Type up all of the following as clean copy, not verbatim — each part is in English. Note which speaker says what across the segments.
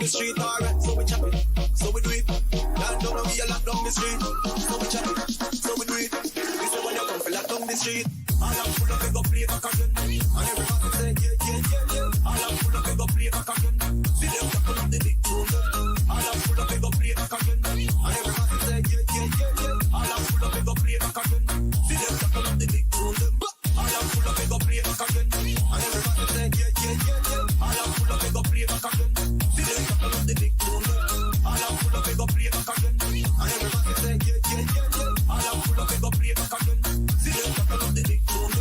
Speaker 1: Street, alright, so we chop it, so we do it. Land down and we a lock down the street, so we chop it, so we do it. This is when you come for lock down the street. All I'm full of it, go play back again. And everybody say, yeah. All I'm full of it, go play back again. See them tackle up the big tune. All I'm full of it, go play back again. And everybody say, yeah. All I'm full of it, go play back again. See them tackle up the big tune. All I'm full of it, go play back again. And everybody say, yeah. All I'm full of it, go play back again. The big tune. All I'm full of it, go play back again. And everybody say, yeah. All I'm full of it, go play back again. See them tackle up the big tune.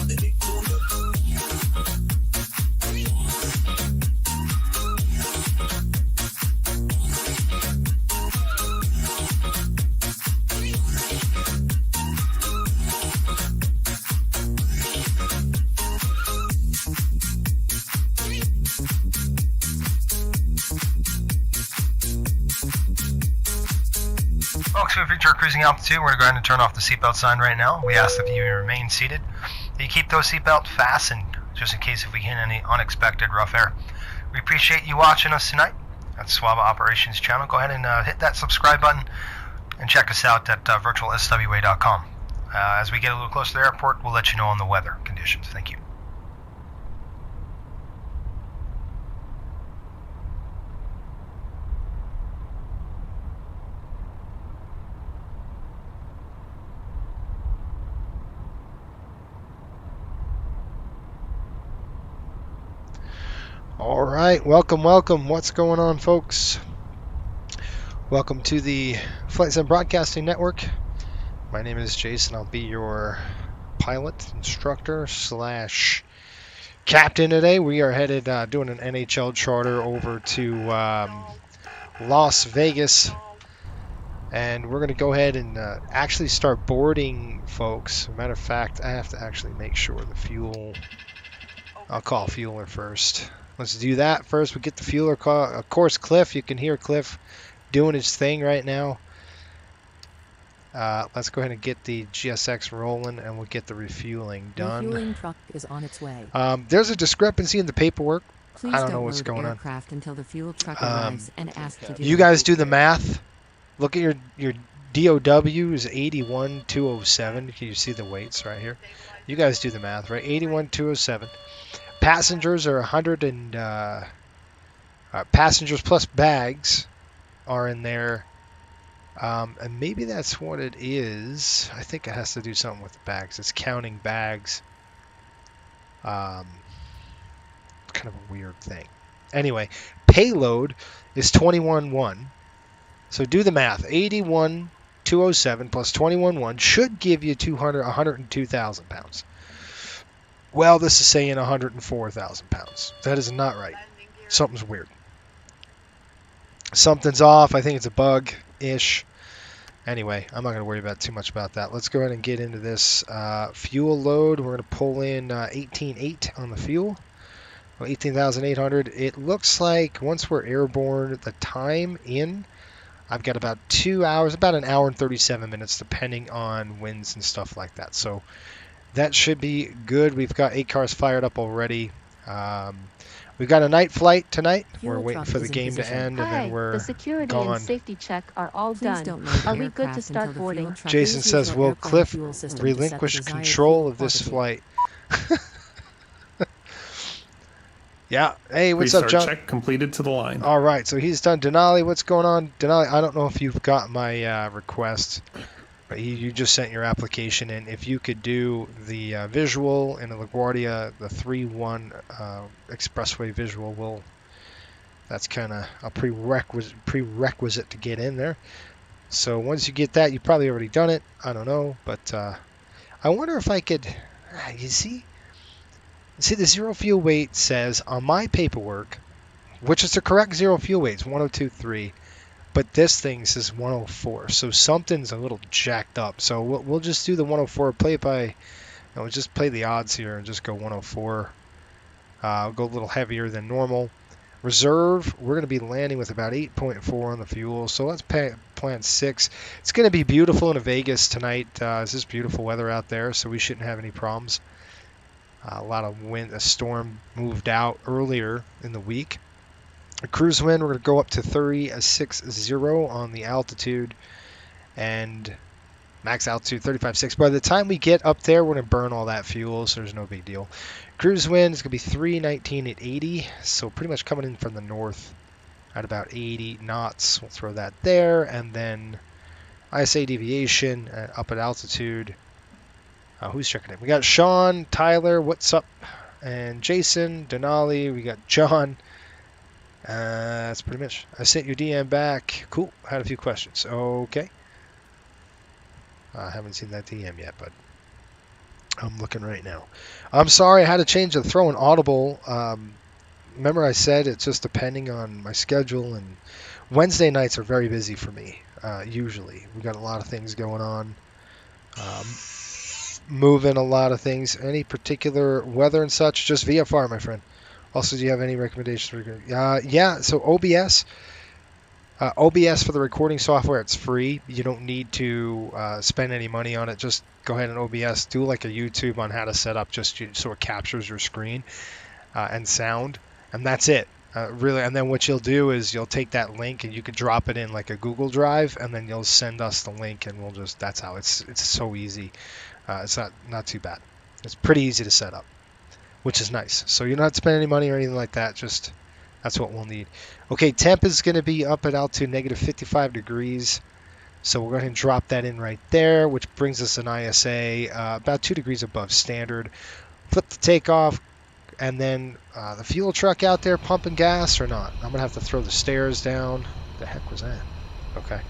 Speaker 2: See them folks, we've reached our cruising altitude. We're going to go ahead and turn off the seatbelt sign right now. We ask that you remain seated. You keep those seatbelts fastened, just in case if we hit any unexpected rough air. We appreciate you watching us tonight at Swaba Operations channel. Go ahead and hit that subscribe button and check us out at virtualswa.com. As we get a little closer to the airport, we'll let you know on the weather conditions. Thank you.
Speaker 3: All right, welcome. What's going on, folks? Welcome to the Flight Sim Broadcasting Network. My name is Jason. I'll be your pilot, instructor / captain today. We are headed doing an NHL charter over to Las Vegas, and we're going to go ahead and actually start boarding, folks. Matter of fact, I have to actually make sure the fuel. I'll call fueler first. Let's do that first. We get the fueler call. Of course, Cliff. You can hear Cliff doing his thing right now. Let's go ahead and get the GSX rolling, and we'll get the refueling done.
Speaker 4: The refueling truck is on its way.
Speaker 3: There's a discrepancy in the paperwork.
Speaker 4: Please
Speaker 3: I don't know what's going on.
Speaker 4: Until the fuel truck arrives and ask to do
Speaker 3: you guys do the math. Look at your DOW is 81,207. Can you see the weights right here? You guys do the math, right? 81,207. Passengers are 100 and passengers plus bags are in there, and maybe that's what it is. I think it has to do something with the bags. It's counting bags. Kind of a weird thing. Anyway, payload is 21.1. So do the math. 81,207 plus 21.1 should give you 102,000 pounds. Well, this is saying 104,000 pounds. That is not right. Something's weird. Something's off. I think it's a bug-ish. Anyway, I'm not going to worry about too much about that. Let's go ahead and get into this fuel load. We're going to pull in 18.8 on the fuel. Well, 18,800. It looks like once we're airborne, the time in, I've got about 2 hours, about an hour and 37 minutes, depending on winds and stuff like that. So that should be good. We've got 8 cars fired up already. We've got a night flight tonight. We're waiting for the game to end, and then we're
Speaker 5: the security
Speaker 3: gone.
Speaker 5: and safety check are all done. Are we good to start boarding?
Speaker 3: Jason says, will Cliff relinquish control of this flight? Yeah. Hey, what's up, John?
Speaker 6: Check completed to the line.
Speaker 3: All right, so he's done. Denali, what's going on? Denali, I don't know if you've got my request. You just sent your application in. If you could do the visual in the LaGuardia, the 3-1 expressway visual, that's kind of a prerequisite to get in there. So once you get that, you've probably already done it. I don't know, but I wonder if I could. You see, the zero fuel weight says on my paperwork, which is the correct zero fuel weight, it's 102.3. But this thing says 104, so something's a little jacked up. So we'll just do the 104. Play it by, just play the odds here and just go 104. Go a little heavier than normal. Reserve, we're going to be landing with about 8.4 on the fuel. So let's plan 6. It's going to be beautiful in Vegas tonight. It's just beautiful weather out there, so we shouldn't have any problems. A lot of wind. A storm moved out earlier in the week. Cruise wind, we're going to go up to 360 on the altitude, and max altitude 35.6. By the time we get up there, we're going to burn all that fuel, so there's no big deal. Cruise wind is going to be 319 at 80, so pretty much coming in from the north at about 80 knots. We'll throw that there, and then ISA deviation up at altitude. Who's checking in? We got Sean, Tyler, what's up? And Jason, Denali, we got John. That's pretty much. I sent your DM back. Cool. Had a few questions. Okay. I haven't seen that DM yet, but I'm looking right now. I'm sorry I had to change the throw and audible. Remember I said it's just depending on my schedule, and Wednesday nights are very busy for me, usually. We've got a lot of things going on. Moving a lot of things. Any particular weather and such? Just VFR, my friend. Also, do you have any recommendations for yeah, so OBS, OBS for the recording software, it's free. You don't need to spend any money on it. Just go ahead and OBS, do like a YouTube on how to set up just so it captures your screen and sound, and that's it. Really, and then what you'll do is you'll take that link and you could drop it in like a Google Drive, and then you'll send us the link, and we'll just, that's how it's so easy. It's not too bad. It's pretty easy to set up, which is nice. So you don't have to spend any money or anything like that. Just that's what we'll need. Okay, temp is going to be up at altitude negative 55 degrees. So we'll go ahead and drop that in right there, which brings us an ISA about 2 degrees above standard. Flip the takeoff. And then the fuel truck out there pumping gas or not? I'm going to have to throw the stairs down. The heck was that? Okay.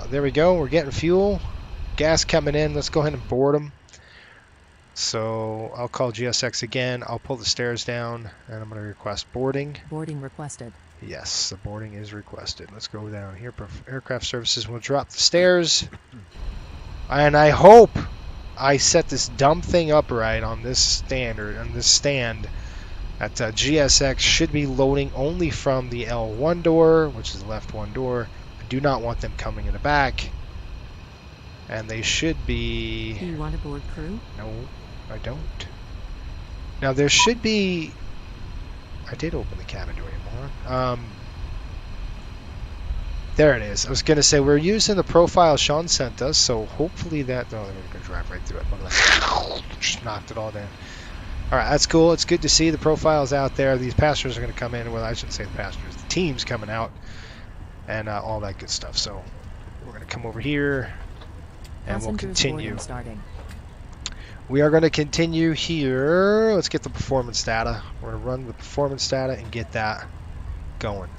Speaker 3: There we go. We're getting fuel. Gas coming in. Let's go ahead and board them. So I'll call GSX again. I'll pull the stairs down, and I'm going to request boarding.
Speaker 4: Boarding requested.
Speaker 3: Yes, the boarding is requested. Let's go down here. Aircraft services will drop the stairs. And I hope I set this dumb thing up right on this stand that GSX should be loading only from the L1 door, which is the left one door. I do not want them coming in the back. And they should be...
Speaker 4: Do you want a board crew?
Speaker 3: No, I don't. Now there should be... I did open the cabin door anymore. There it is. I was going to say, we're using the profile Sean sent us, so hopefully that... Oh, they're going to drive right through it. Just knocked it all down. All right, that's cool. It's good to see the profiles out there. These passengers are going to come in. Well, I shouldn't say the passengers. The team's coming out and all that good stuff. So we're going to come over here and we'll continue. We are going to continue here. Let's get the performance data. We're going to run the performance data and get that going.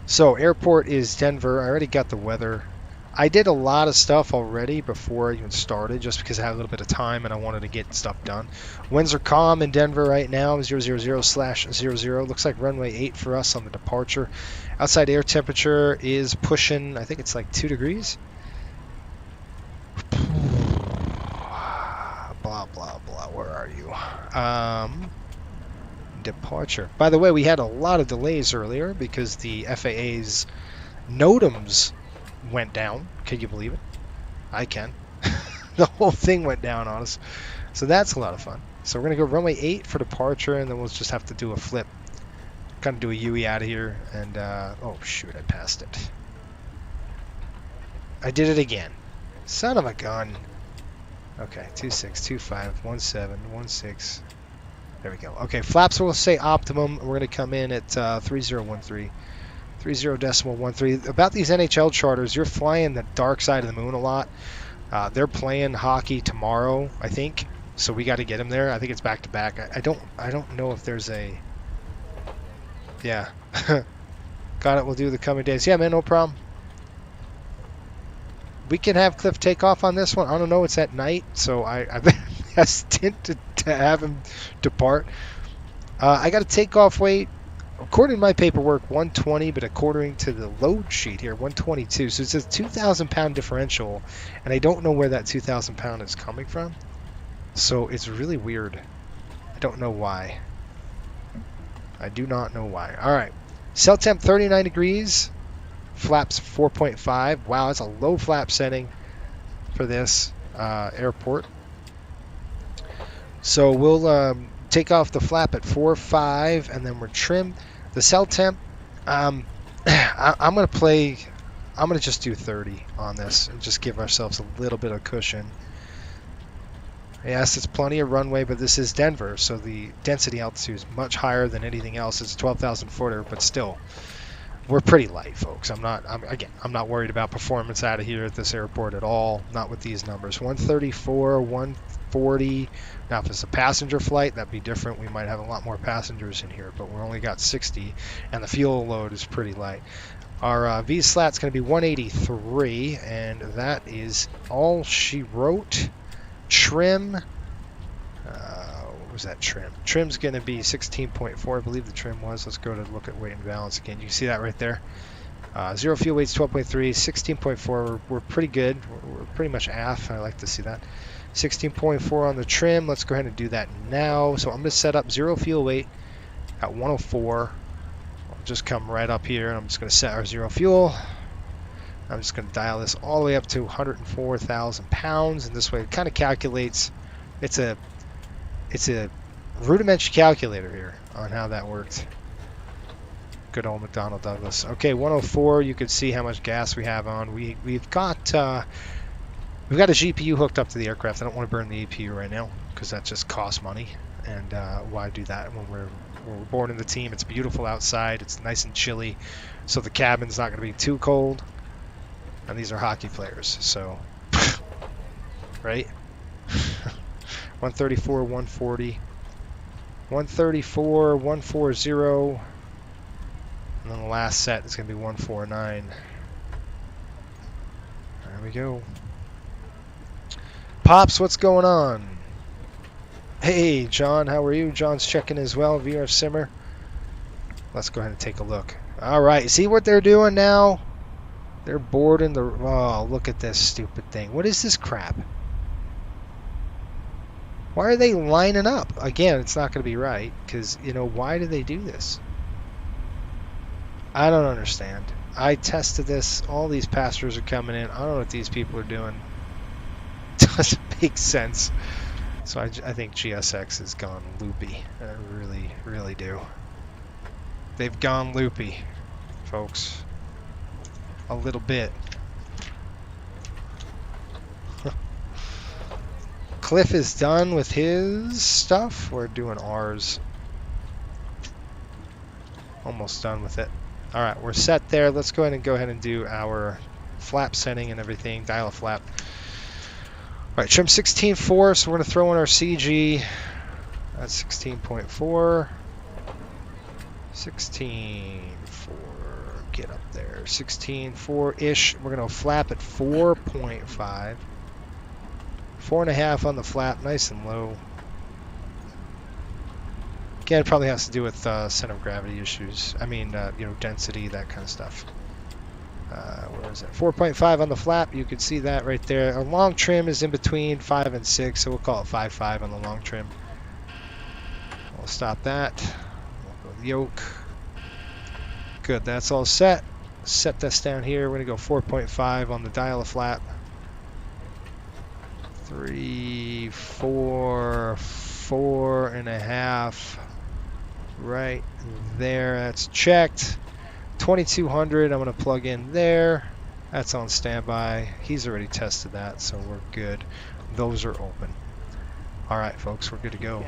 Speaker 3: So airport is Denver. I already got the weather. I did a lot of stuff already before I even started just because I had a little bit of time and I wanted to get stuff done. Winds are calm in Denver right now, 000/00. Looks like runway 8 for us on the departure. Outside air temperature is pushing, I think it's like 2 degrees. Blah, blah, blah. Where are you? Departure. By the way, we had a lot of delays earlier because the FAA's NOTAMs went down. Can you believe it? I can. The whole thing went down on us. So that's a lot of fun. So we're going to go runway 8 for departure, and then we'll just have to do a flip. Kind of do a UE out of here. And, oh, shoot, I passed it. I did it again. Son of a gun. Okay, 26, 25, 17, 16. There we go. Okay, flaps will say optimum. We're going to come in at 3013. 30.13. About these NHL charters, you're flying the dark side of the moon a lot. They're playing hockey tomorrow, I think. So we got to get them there. I think it's back to back. I don't know if there's a... Yeah. Got it. We'll do the coming days. Yeah, man, no problem. We can have Cliff take off on this one. I don't know. It's at night, so I've been hesitant to have him depart. I got a takeoff weight, according to my paperwork, 120, but according to the load sheet here, 122. So it's a 2,000 pound differential, and I don't know where that 2,000 pound is coming from. So it's really weird. I don't know why. I do not know why. All right. Cell temp 39 degrees. Flaps 4.5. Wow, that's a low flap setting for this airport. So we'll take off the flap at 4.5, and then we're trimmed. The cell temp, I'm going to just do 30 on this and just give ourselves a little bit of cushion. Yes, it's plenty of runway, but this is Denver, so the density altitude is much higher than anything else. It's a 12,000 footer, but still, we're pretty light, folks. I'm not worried about performance out of here at this airport at all. Not with these numbers. 134, 140. Now, if it's a passenger flight, that'd be different. We might have a lot more passengers in here, but we only got 60, and the fuel load is pretty light. Our V-slat's going to be 183, and that is all she wrote. Trim. What was that trim? Trim's going to be 16.4, I believe the trim was. Let's go to look at weight and balance again. You can see that right there. Zero fuel weight's 12.3, 16.4. We're pretty good. We're pretty much AF. I like to see that. 16.4 on the trim. Let's go ahead and do that now. So I'm going to set up zero fuel weight at 104. just come right up here, and I'm just going to set our 0 fuel. I'm just going to dial this all the way up to 104,000 pounds, and this way it kind of calculates. It's a rudimentary calculator here on how that worked. Good old McDonnell Douglas. Okay, 104. You can see how much gas we have on. We've got a GPU hooked up to the aircraft. I don't want to burn the APU right now because that just costs money. And why do that when we're board in the team? It's beautiful outside. It's nice and chilly, so the cabin's not going to be too cold. And these are hockey players, so right. 134, 140, 134, 140, and then the last set is going to be 149. There we go. Pops, what's going on? Hey, John, how are you? John's checking as well. VRF Simmer. Let's go ahead and take a look. All right, see what they're doing now? They're boarding the... Oh, look at this stupid thing. What is this crap? Why are they lining up? Again, it's not going to be right, because, you know, why do they do this? I don't understand. I tested this. All these passengers are coming in. I don't know what these people are doing. It doesn't make sense. So I think GSX has gone loopy. I really, really do. They've gone loopy, folks. A little bit. Cliff is done with his stuff. We're doing ours. Almost done with it. All right, we're set there. Let's go ahead and do our flap setting and everything. Dial a flap. All right, trim 16.4. So we're going to throw in our CG. That's 16.4. 16.4. Get up there. 16.4-ish. We're going to flap at 4.5. 4.5 on the flap. Nice and low. Again, it probably has to do with center of gravity issues. I mean, you know, density, that kind of stuff. Where is it? 4.5 on the flap. You can see that right there. Our long trim is in between 5 and 6, so we'll call it 5.5 on the long trim. We'll stop that. We'll go yoke. Good, that's all set. Set this down here. We're going to go 4.5 on the dial of flap. 3, 4, 4.5. Right there. That's checked. 2200. I'm going to plug in there. That's on standby. He's already tested that, so we're good. Those are open. All right, folks, we're good to go.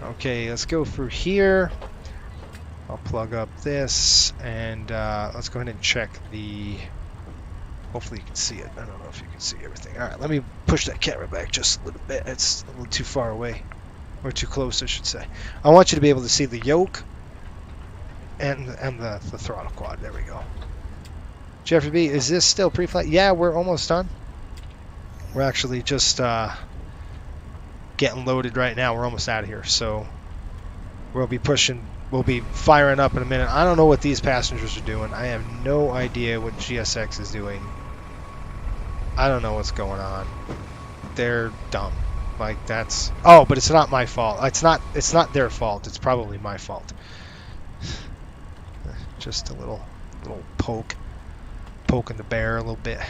Speaker 3: Okay, let's go through here. I'll plug up this, and let's go ahead and check the... Hopefully you can see it. I don't know if you can see everything. All right, let me push that camera back just a little bit. It's a little too far away. Or too close, I should say. I want you to be able to see the yoke and the throttle quad. There we go. Jeffrey B, is this still pre-flight? Yeah, we're almost done. We're actually just getting loaded right now. We're almost out of here. So we'll be pushing... We'll be firing up in a minute. I don't know what these passengers are doing. I have no idea what GSX is doing. I don't know what's going on. They're dumb. Like, that's... Oh, but it's not my fault. It's not their fault. It's probably my fault. Just a little poking the bear a little bit.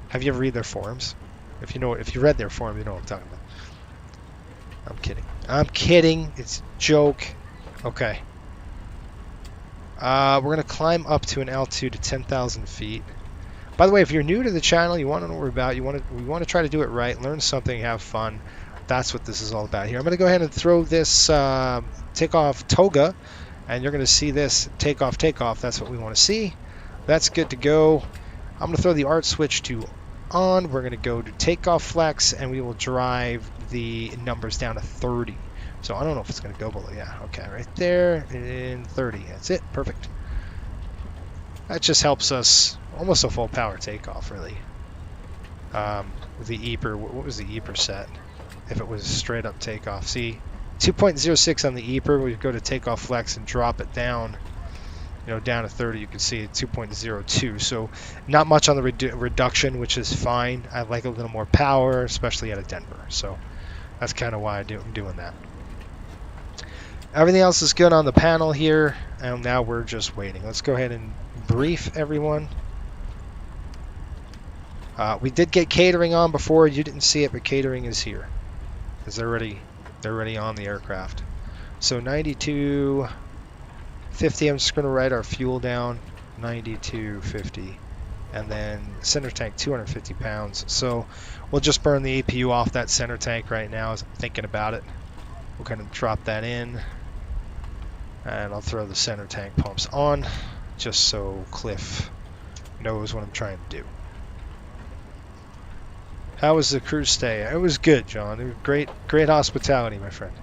Speaker 3: Have you ever read their forums? If you read their forum, you know what I'm talking about. I'm kidding. I'm kidding. It's a joke. Okay. We're going to climb up to an altitude of 10,000 feet. By the way, if you're new to the channel, you want to know what we're about, we want to try to do it right, learn something, have fun. That's what this is all about here. I'm going to go ahead and throw this takeoff toga, and you're going to see this takeoff. That's what we want to see. That's good to go. I'm going to throw the art switch to on. We're going to go to takeoff flex, and we will drive the numbers down to 30. So I don't know if it's going to go below. Yeah, okay, right there in 30. That's it. Perfect. That just helps us almost a full power takeoff, really. With the EPR, what was the EPR set? If it was straight up takeoff. See, 2.06 on the EPR. We go to takeoff flex and drop it down. You know, down to 30, you can see it 2.02. So not much on the reduction, which is fine. I like a little more power, especially out of Denver. So that's kind of why I'm doing that. Everything else is good on the panel here, and now we're just waiting. Let's go ahead and brief everyone. We did get catering on before. You didn't see it, but catering is here. Because they're already on the aircraft. So 92.50. I'm just going to write our fuel down. 92.50. And then center tank 250 pounds. So we'll just burn the APU off that center tank right now as I'm thinking about it. We'll kind of drop that in. And I'll throw the center tank pumps on just so Cliff knows what I'm trying to do. How was the cruise stay? It was good, John. It was great hospitality, my friend.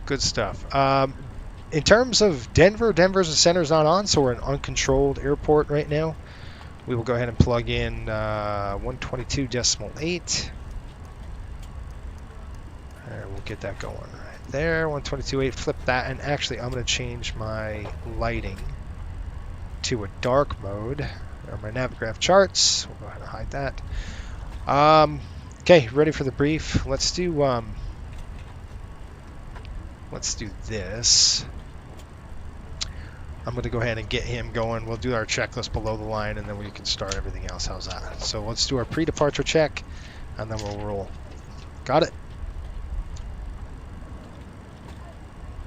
Speaker 3: Good stuff. In terms of Denver's center's not on, so we're in uncontrolled airport right now. We will go ahead and plug in 122.8. And we'll get that going right there. 122.8. Flip that, and actually, I'm going to change my lighting to a dark mode. Or my Navigraph charts. We'll go ahead and hide that. Okay, ready for the brief. Let's do this. I'm going to go ahead and get him going. We'll do our checklist below the line, and then we can start everything else. How's that? So let's do our pre-departure check, and then we'll roll. Got it.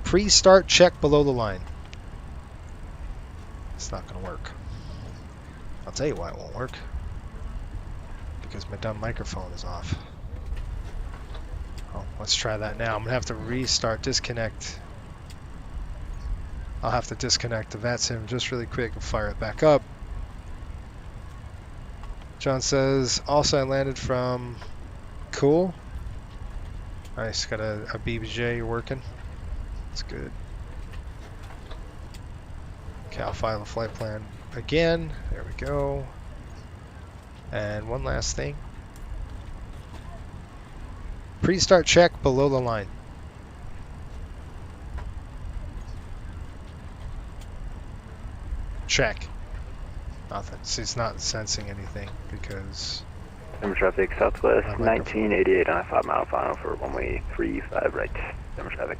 Speaker 3: Pre-start check below the line. It's not going to work. I'll tell you why it won't work. Because my dumb microphone is off. Oh, let's try that now. I'm going to have to restart, disconnect. I'll have to disconnect the VATSIM just really quick and fire it back up. John says, also I landed from... Cool. Nice, got a BBJ working. That's good. Okay, I'll file the flight plan again. There we go. And one last thing. Pre-start check below the line. Check. Nothing. See, it's not sensing anything because...
Speaker 6: Denver traffic southwest 1988 on a 5-mile final for runway 35 right. Denver traffic.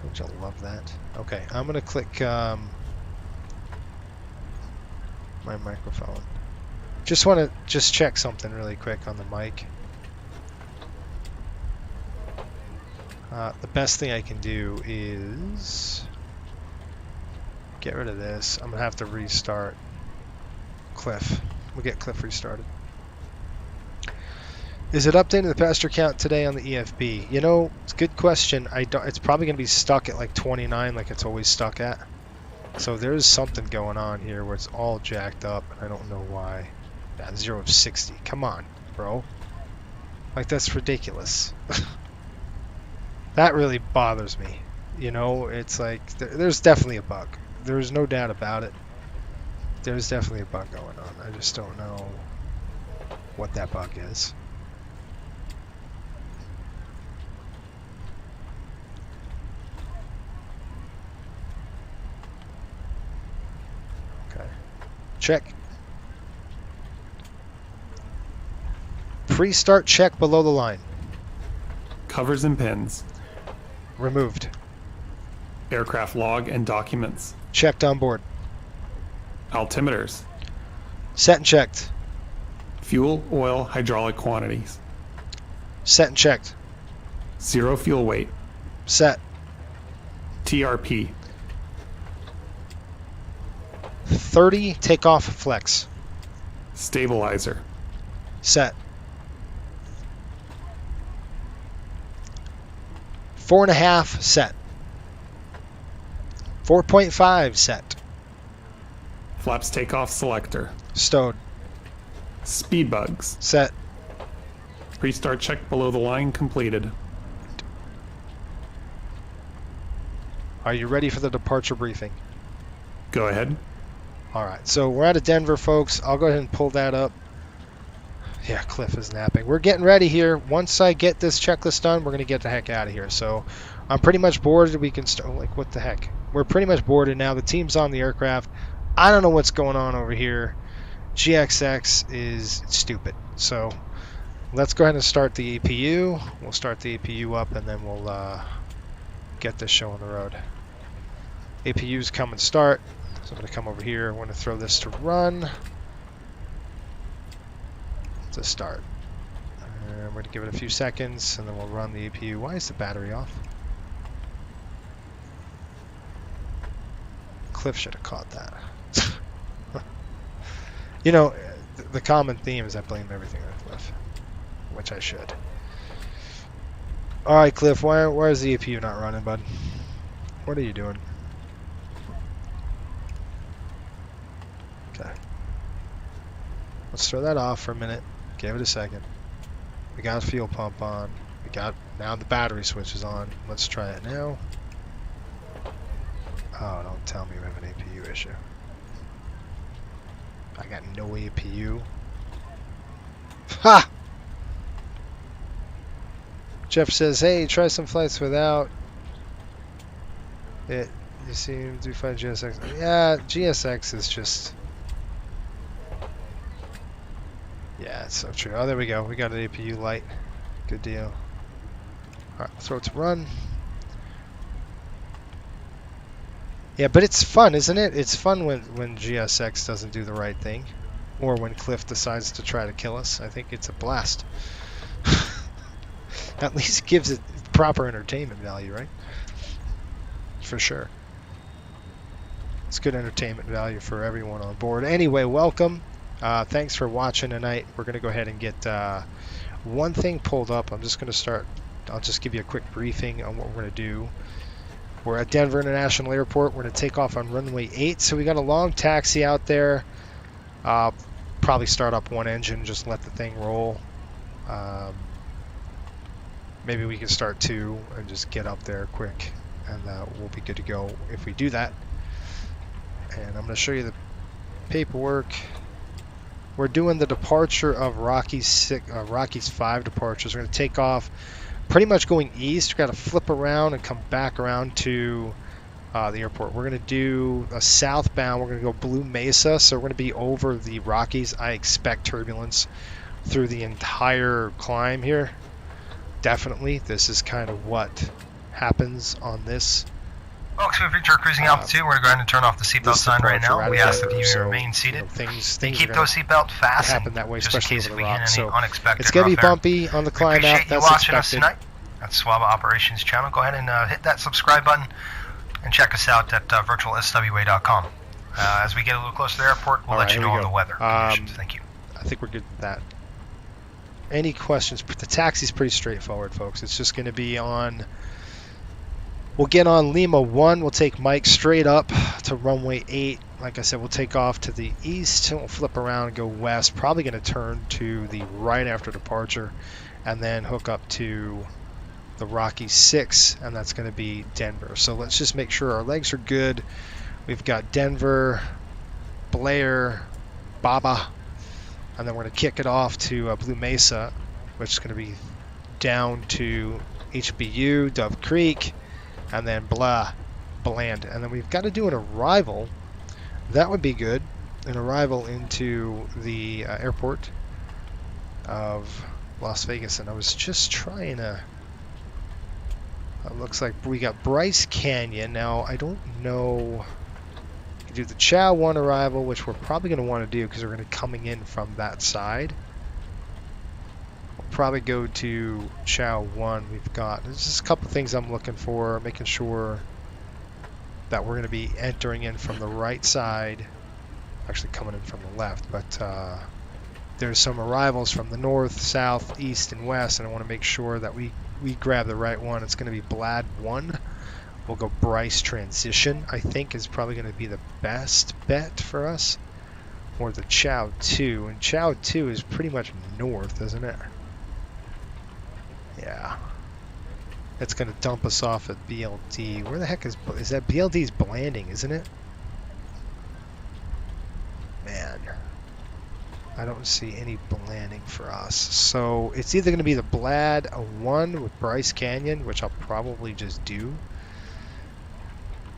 Speaker 3: Don't you love that? Okay, I'm going to click my microphone. Just want to check something really quick on the mic. The best thing I can do is get rid of this. I'm going to have to restart Cliff. We'll get Cliff restarted. Is it updating the passenger count today on the EFB? You know, it's a good question. It's probably going to be stuck at like 29 like it's always stuck at. So there's something going on here where it's all jacked up, and I don't know why. Yeah, 0 of 60. Come on, bro. Like, that's ridiculous. That really bothers me. You know, it's like, there's definitely a bug. There's no doubt about it. There's definitely a bug going on. I just don't know what that bug is. Check. Pre-start check below the line.
Speaker 7: Covers and pins.
Speaker 3: Removed.
Speaker 7: Aircraft log and documents.
Speaker 3: Checked on board.
Speaker 7: Altimeters.
Speaker 3: Set and checked.
Speaker 7: Fuel, oil, hydraulic quantities.
Speaker 3: Set and checked.
Speaker 7: 0 fuel weight.
Speaker 3: Set.
Speaker 7: TRP.
Speaker 3: 30 takeoff flex.
Speaker 7: Stabilizer.
Speaker 3: Set. 4.5 set. 4.5 set.
Speaker 7: Flaps takeoff selector.
Speaker 3: Stowed.
Speaker 7: Speed bugs.
Speaker 3: Set.
Speaker 7: Pre-start check below the line completed.
Speaker 3: Are you ready for the departure briefing?
Speaker 7: Go ahead.
Speaker 3: Alright, so we're out of Denver, folks. I'll go ahead and pull that up. Yeah, Cliff is napping. We're getting ready here. Once I get this checklist done, we're going to get the heck out of here. So I'm pretty much boarded. We can start. Like, what the heck? We're pretty much boarded now. The team's on the aircraft. I don't know what's going on over here. GXX is stupid. So let's go ahead and start the APU. We'll start the APU up, and then we'll get this show on the road. APU's come and start. So I'm going to come over here. I'm going to throw this to run. To start. We're going to give it a few seconds, and then we'll run the APU. Why is the battery off? Cliff should have caught that. You know, the common theme is I blame everything on Cliff, which I should. All right, Cliff, why is the APU not running, bud? What are you doing? Okay. Let's throw that off for a minute. Give it a second. We got a fuel pump on. Now the battery switch is on. Let's try it now. Oh, don't tell me we have an APU issue. I got no APU. Ha! Jeff says, hey, try some flights without it. You seem to find GSX. Yeah, GSX is just... Yeah, it's so true. Oh, there we go. We got an APU light. Good deal. Alright, throw it to run. Yeah, but it's fun, isn't it? It's fun when GSX doesn't do the right thing. Or when Cliff decides to try to kill us. I think it's a blast. At least gives it proper entertainment value, right? For sure. It's good entertainment value for everyone on board. Anyway, welcome. Thanks for watching tonight. We're going to go ahead and get one thing pulled up. I'm just going to start. I'll just give you a quick briefing on what we're going to do. We're at Denver International Airport. We're going to take off on runway 8. So we got a long taxi out there. Probably start up one engine, just let the thing roll. Maybe we can start 2 and just get up there quick, and we'll be good to go if we do that. And I'm going to show you the paperwork. We're doing the departure of Rockies 5 departures. We're going to take off pretty much going east. We've got to flip around and come back around to the airport. We're going to do a southbound. We're going to go Blue Mesa, so we're going to be over the Rockies. I expect turbulence through the entire climb here. Definitely. This is kind of what happens on this.
Speaker 2: Folks, we've reached our cruising altitude. We're going to go ahead and turn off the seatbelt sign right now. We ask that you remain seated.
Speaker 3: Things
Speaker 2: keep those seatbelts fastened.
Speaker 3: Happen that way, especially over the rock. So
Speaker 2: unexpected
Speaker 3: it's going to be bumpy on the climb out.
Speaker 2: Appreciate you watching us tonight at Swaba Operations channel. Go ahead and hit that subscribe button and check us out at virtualswa.com. As we get a little closer to the airport, we'll let you know on the weather conditions. Thank you.
Speaker 3: I think we're good with that. Any questions? The taxi's pretty straightforward, folks. It's just going to be on... We'll get on Lima 1. We'll take Mike straight up to runway 8. Like I said, we'll take off to the east, and we'll flip around and go west. Probably going to turn to the right after departure, and then hook up to the Rocky 6, and that's going to be Denver. So let's just make sure our legs are good. We've got Denver, Blair, Baba, and then we're going to kick it off to Blue Mesa, which is going to be down to HBU, Dove Creek, and then Bland. And then we've got to do an arrival. That would be good. An arrival into the airport of Las Vegas. And I was just trying to... It looks like we got Bryce Canyon. Now, I don't know... We can do the Chow 1 arrival, which we're probably going to want to do because we're going to be coming in from that side. We'll probably go to Chow 1. We've got... There's just a couple things I'm looking for. Making sure that we're going to be entering in from the right side. Actually coming in from the left, but there's some arrivals from the north, south, east, and west, and I want to make sure that we grab the right one. It's going to be Blad 1. We'll go Bryce Transition, I think, is probably going to be the best bet for us. Or the Chow 2, and Chow 2 is pretty much north, isn't it? Yeah. It's going to dump us off at BLD. Where the heck is that? BLD's Blanding, isn't it? Man, I don't see any Blanding for us. So it's either going to be the Blad 1 with Bryce Canyon, which I'll probably just do.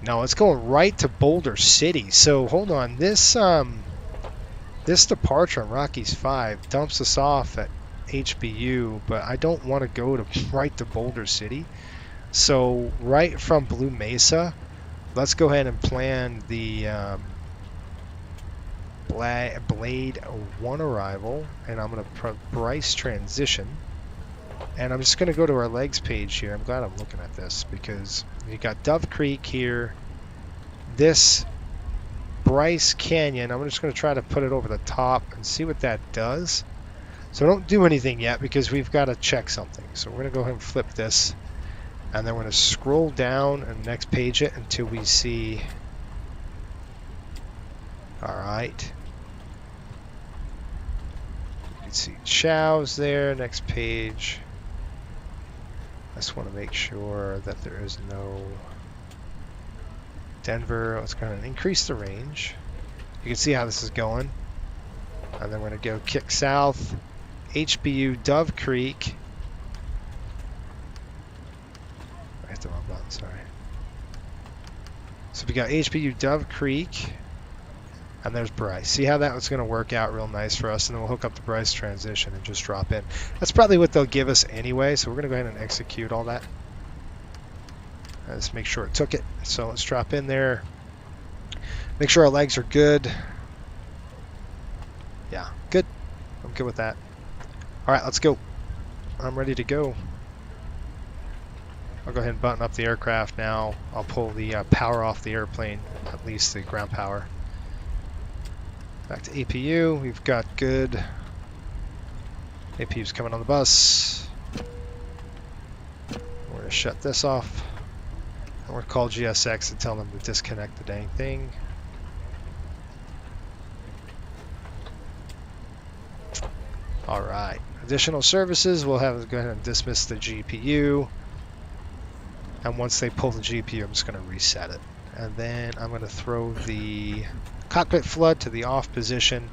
Speaker 3: No, it's going right to Boulder City. So hold on, this departure on Rockies 5 dumps us off at HBU, but I don't want to go to right to Boulder City. So right from Blue Mesa, let's go ahead and plan the Blade 1 arrival, and I'm going to Bryce transition. And I'm just going to go to our legs page here. I'm glad I'm looking at this because you got Dove Creek here. This Bryce Canyon, I'm just going to try to put it over the top and see what that does. So don't do anything yet because we've got to check something. So we're going to go ahead and flip this. And then we're going to scroll down and next page it until we see... Alright. You can see Chow's there, next page. I just want to make sure that there is no... Denver, let's go ahead and increase the range. You can see how this is going. And then we're going to go kick south. HBU Dove Creek. I hit the wrong button, sorry. So we got HBU Dove Creek. And there's Bryce. See how that was going to work out real nice for us. And then we'll hook up the Bryce transition and just drop in. That's probably what they'll give us anyway. So we're going to go ahead and execute all that. Let's make sure it took it. So let's drop in there. Make sure our legs are good. Yeah, good. I'm good with that. All right, let's go. I'm ready to go. I'll go ahead and button up the aircraft now. I'll pull the power off the airplane, at least the ground power. Back to APU. We've got good. APU's coming on the bus. We're going to shut this off. And we're going to call GSX and tell them to disconnect the dang thing. Alright. Additional services, we'll have to go ahead and dismiss the GPU. And once they pull the GPU, I'm just going to reset it. And then I'm going to throw the cockpit flood to the off position.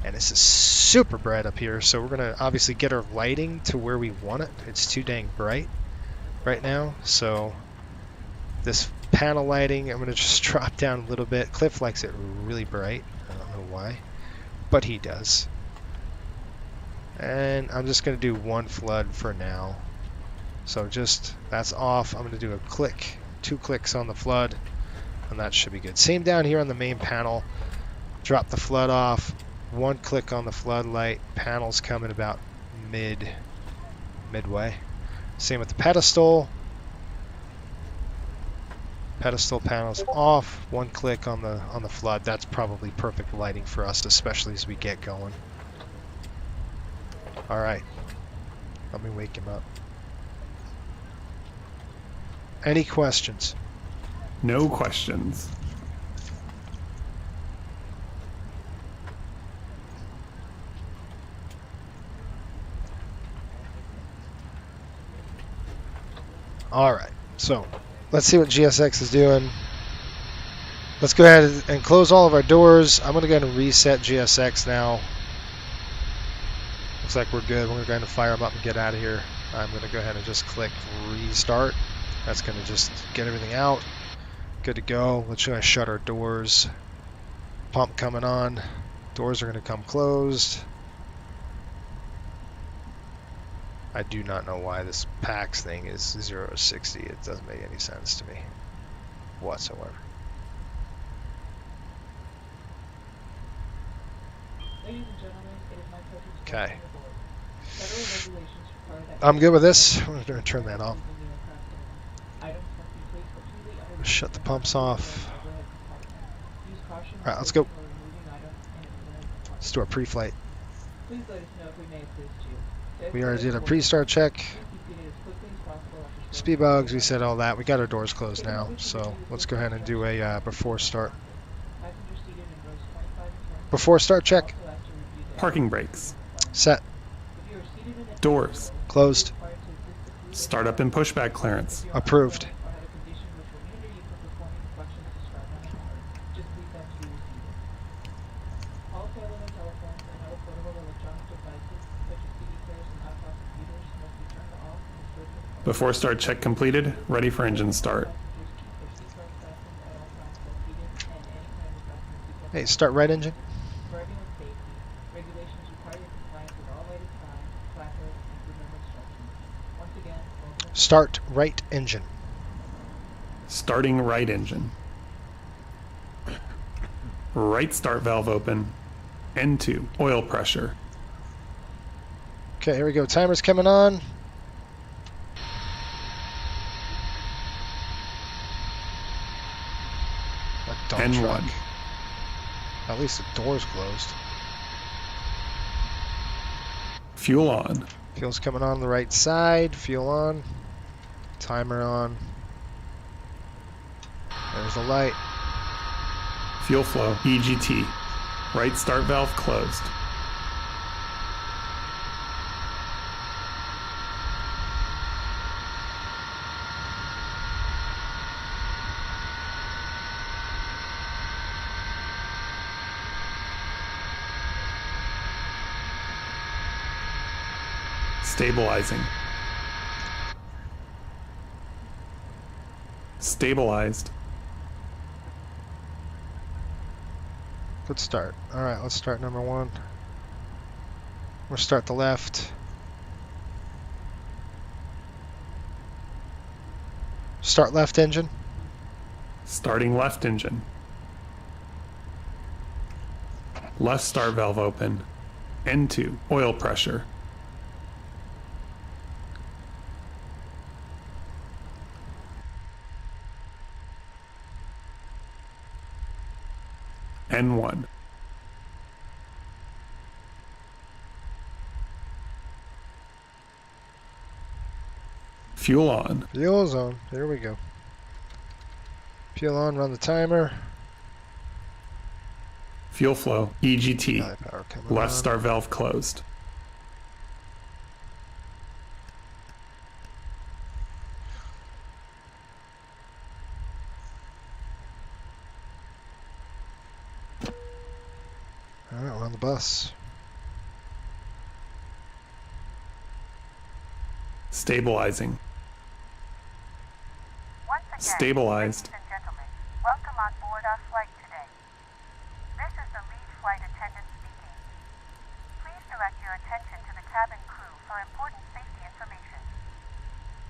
Speaker 3: And this is super bright up here, so we're going to obviously get our lighting to where we want it. It's too dang bright right now, so this panel lighting, I'm going to just drop down a little bit. Cliff likes it really bright. I don't know why, but he does. And I'm just going to do one flood for now. So just, that's off. I'm going to do a click, 2 clicks on the flood, and that should be good. Same down here on the main panel. Drop the flood off. 1 click on the floodlight. Panel's coming about midway. Same with the pedestal. Pedestal panels off. 1 click on the flood. That's probably perfect lighting for us, especially as we get going. All right. Let me wake him up. Any questions?
Speaker 7: No questions.
Speaker 3: All right. So let's see what GSX is doing. Let's go ahead and close all of our doors. I'm going to go ahead and reset GSX now. Looks like we're good. We're going to go ahead and fire them up and get out of here. I'm going to go ahead and just click restart. That's going to just get everything out. Good to go. Let's try to shut our doors. Pump coming on. Doors are going to come closed. I do not know why this PAX thing is 0 to 60. It doesn't make any sense to me whatsoever.
Speaker 8: Ladies and gentlemen, it is my pleasure to
Speaker 3: Okay.
Speaker 8: Federal regulations require that
Speaker 3: I'm good with this. I'm going to turn that off.
Speaker 8: items must be placed completely under
Speaker 3: Shut the pumps off.
Speaker 8: Use caution
Speaker 3: All right, let's go.
Speaker 8: when removing items and implementing
Speaker 3: Let's do our pre-flight.
Speaker 8: Please let us know if we may assist you.
Speaker 3: We already did a pre-start check.
Speaker 8: Please be seated as quickly as possible after
Speaker 3: Speed bugs, we said all that. We got our doors closed now, so let's go ahead and do a before start.
Speaker 8: passengers seated in rows 25 and 20
Speaker 3: Before start check.
Speaker 8: also ask to review the
Speaker 7: Parking brakes.
Speaker 3: Set.
Speaker 8: If you are seated in a
Speaker 7: Doors.
Speaker 3: Closed.
Speaker 8: required to assist the
Speaker 7: Startup and pushback clearance.
Speaker 3: Approved.
Speaker 8: or have a condition which will hinder you from performing functions described on the card, just please ask to be received. All cellular telephones and other portable electronic devices, such as CD players and laptop computers, must be turned off and stored in the
Speaker 7: Before start check completed, ready for engine start.
Speaker 3: Hey, start right engine.
Speaker 8: Driving with safety. Regulations require your compliance with all lighted signs, flashing
Speaker 3: Start right engine.
Speaker 7: Starting right engine. Right start valve open. N2, oil pressure.
Speaker 3: Okay, here we go. Timer's coming on. That dump
Speaker 7: N1.
Speaker 3: truck. At least the door's closed.
Speaker 7: Fuel on.
Speaker 3: Fuel's coming on the right side. Fuel on. Timer on. There's the light.
Speaker 7: Fuel flow, EGT. Right start valve closed. Stabilizing. Stabilized.
Speaker 3: Good start. Alright, let's start number 1. We'll start the left. Start left engine.
Speaker 7: Starting left engine. Left start valve open. N2, oil pressure. N1. Fuel on.
Speaker 3: Fuel's on. There we go. Fuel on, run the timer.
Speaker 7: Fuel flow, EGT.
Speaker 3: High power coming
Speaker 7: Left
Speaker 3: on.
Speaker 7: start valve closed.
Speaker 3: Alright, we're on the bus.
Speaker 7: Stabilizing.
Speaker 9: Once again,
Speaker 7: Stabilized.
Speaker 9: ladies and gentlemen, welcome on board our flight today. This is the lead flight attendant speaking. Please direct your attention to the cabin crew for important safety information.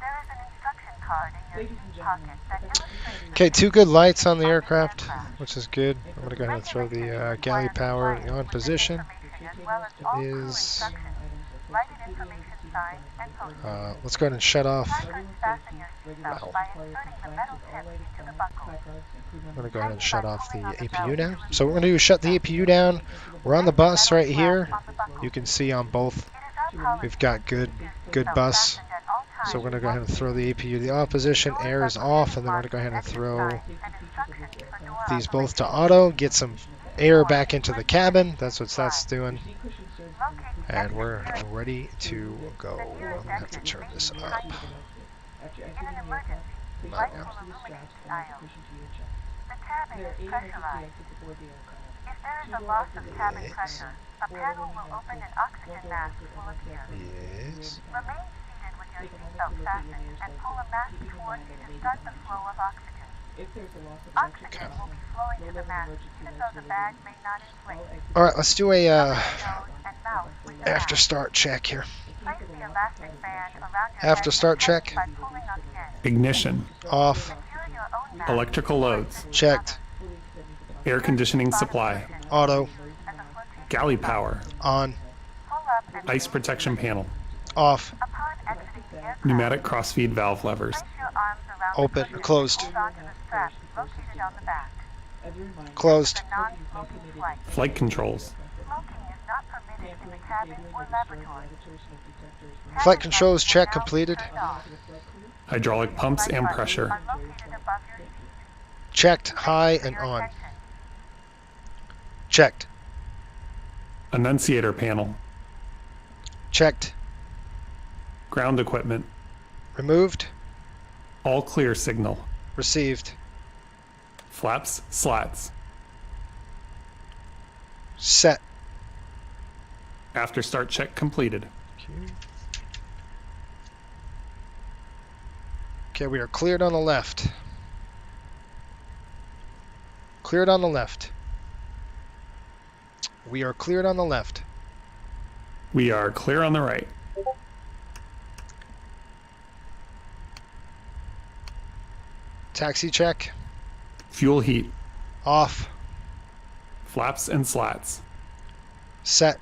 Speaker 9: There is an instruction card in your seat pocket that illustrates the
Speaker 3: Okay, 2 good lights on the aircraft, which is good. I'm going to go ahead and throw the galley power on position.
Speaker 9: as well as all crew
Speaker 3: Is
Speaker 9: instructions, lighted information signs, and posters.
Speaker 3: let's go ahead and shut off.
Speaker 9: Passengers fasten your seatbelt by inserting the metal tip into the buckle.
Speaker 3: I'm going to go ahead and shut off the APU now. So what we're going to do is shut the APU down. We're on the bus right here. You can see on both we've got good bus. So we're going to go ahead and throw the APU to the off position. Air is off, and then we're going to go ahead and throw these both to auto. Get some air back into the cabin. That's what that's doing. And we're ready to go. I'm going to have to turn this up.
Speaker 9: In an emergency, lights will illuminate the aisle. The cabin is pressurized. If there is a loss of cabin pressure, a panel will open and oxygen mask will appear.
Speaker 3: Yes.
Speaker 9: Remain seated with your seatbelt fastened and pull a mask towards you to start the flow of oxygen. Oxygen will be flowing to the mask even though the bag may not inflate.
Speaker 3: Alright, let's do a
Speaker 9: Nose and mouth with the
Speaker 3: after
Speaker 9: mask.
Speaker 3: start check here.
Speaker 9: Place the elastic band around your
Speaker 3: After
Speaker 9: neck
Speaker 3: start
Speaker 9: and
Speaker 3: check.
Speaker 9: by pulling on the end.
Speaker 7: Ignition.
Speaker 3: Off.
Speaker 9: Secure your own mask
Speaker 7: Electrical loads.
Speaker 3: Checked.
Speaker 7: Air conditioning supply.
Speaker 3: Auto.
Speaker 9: and the flotation.
Speaker 7: Galley power.
Speaker 3: On.
Speaker 9: Pull up and
Speaker 7: Ice protection panel.
Speaker 3: Off.
Speaker 9: upon exiting the aircraft,
Speaker 7: Pneumatic crossfeed valve levers.
Speaker 9: place your arms around
Speaker 3: Open.
Speaker 9: the cushion
Speaker 3: Closed.
Speaker 9: and hold onto the strap located on the back.
Speaker 3: Closed.
Speaker 9: The non-smoking flight.
Speaker 7: Flight controls.
Speaker 9: Smoking is not permitted in the cabin or laboratory.
Speaker 3: Flight controls check completed.
Speaker 9: Turned off.
Speaker 7: Hydraulic pumps and
Speaker 9: Flight
Speaker 7: pressure.
Speaker 9: buttons are located above your seat.
Speaker 3: Checked. High
Speaker 9: For
Speaker 3: and
Speaker 9: your
Speaker 3: on.
Speaker 9: attention.
Speaker 3: Checked.
Speaker 7: Annunciator panel.
Speaker 3: Checked.
Speaker 7: Ground equipment.
Speaker 3: Removed.
Speaker 7: All clear signal.
Speaker 3: Received.
Speaker 7: Flaps, slats.
Speaker 3: Set.
Speaker 7: After start check completed.
Speaker 3: Okay, we are cleared on the left. Cleared on the left. We are cleared on the left.
Speaker 7: We are clear on the right.
Speaker 3: Taxi check.
Speaker 7: Fuel heat.
Speaker 3: Off.
Speaker 7: Flaps and slats.
Speaker 3: Set.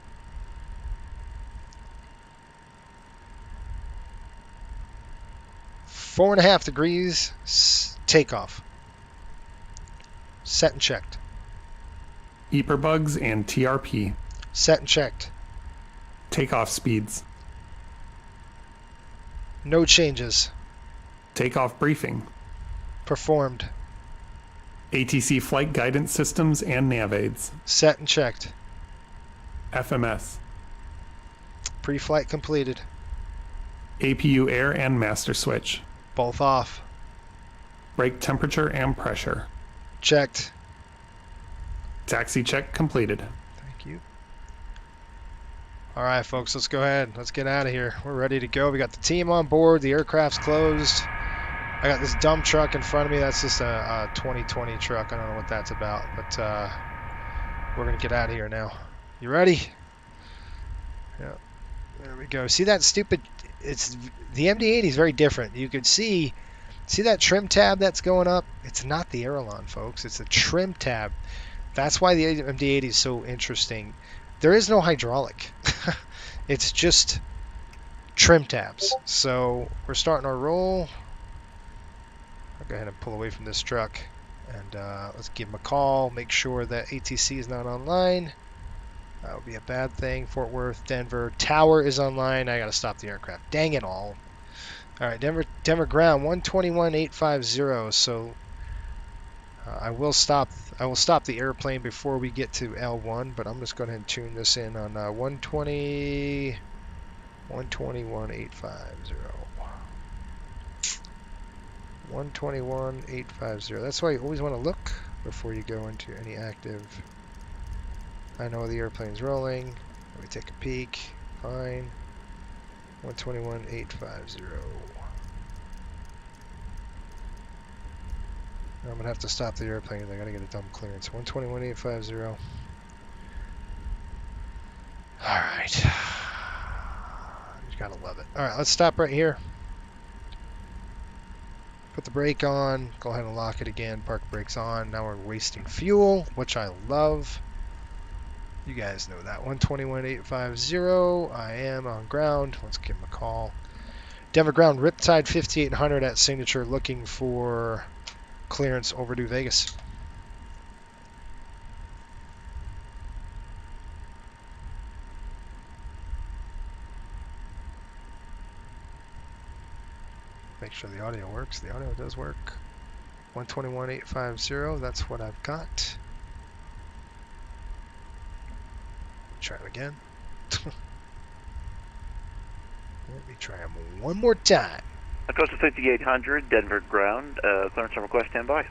Speaker 3: Four and a half degrees. Takeoff. Set and checked.
Speaker 7: Beeper bugs and TRP.
Speaker 3: Set and checked.
Speaker 7: Takeoff speeds.
Speaker 3: No changes.
Speaker 7: Takeoff briefing.
Speaker 3: Performed.
Speaker 7: ATC flight guidance systems and nav aids.
Speaker 3: Set and checked.
Speaker 7: FMS.
Speaker 3: Pre-flight completed.
Speaker 7: APU air and master switch.
Speaker 3: Both off.
Speaker 7: Brake temperature and pressure.
Speaker 3: Checked.
Speaker 7: Taxi check completed.
Speaker 3: Thank you. All right, folks, let's go ahead. Let's get out of here. We're ready to go. We got the team on board. The aircraft's closed. I got this dumb truck in front of me. That's just a 2020 truck. I don't know what that's about, but we're going to get out of here now. You ready? Yeah. There we go. See that stupid... It's the MD-80 is very different. You could see that trim tab that's going up? It's not the Airline, folks. It's a trim tab. That's why the MD-80 is so interesting. There is no hydraulic. It's just trim tabs. So we're starting our roll. I'll go ahead and pull away from this truck. And let's give him a call. Make sure that ATC is not online. That would be a bad thing. Fort Worth, Denver. Tower is online. I got to stop the aircraft. Dang it all. All right, Denver ground 121.850. So I will stop the airplane before we get to L1, but I'm just going to tune this in on 121.850. 121.850. That's why you always want to look before you go into any active. I know the airplane's rolling. Let me take a peek. Fine. 121.850. I'm gonna have to stop the airplane. I gotta get a dumb clearance. 121.850. All right. You gotta love it. All right, let's stop right here. Put the brake on. Go ahead and lock it again. Park brakes on. Now we're wasting fuel, which I love. You guys know that. 121.850. I am on ground. Let's give him a call. Denver ground, Riptide 5800 at signature, looking for clearance overdue Vegas. Make sure the audio works. The audio does work. 121.850. That's what I've got. Try it again. Let me try them one more time.
Speaker 6: Coastal 5800, Denver ground. Clearance and request standby.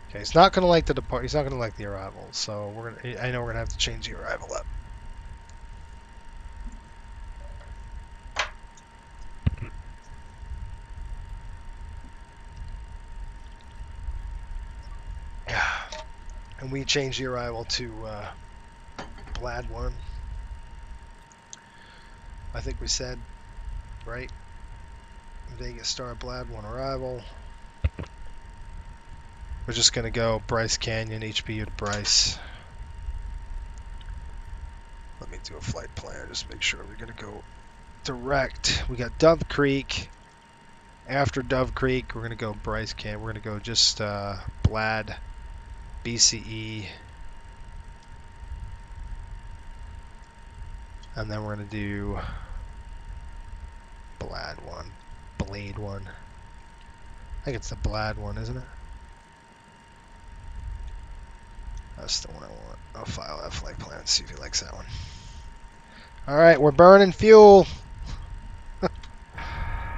Speaker 3: Okay, he's not gonna like the depart. He's not gonna like the arrival. So we're gonna. I know we're gonna have to change the arrival up. And we changed the arrival to Blad 1. I think we said, right? Vegas Star Blad 1 arrival. We're just going to go Bryce Canyon, HBU to Bryce. Let me do a flight plan, just make sure we're going to go direct. We got Dove Creek. After Dove Creek, we're going to go Bryce Canyon. We're going to go just Blad, BCE. And then we're going to do Blad 1. Blade 1. I think it's the Blad 1, isn't it? That's the one I want. I'll file that flight plan and see if he likes that one. Alright, we're burning fuel.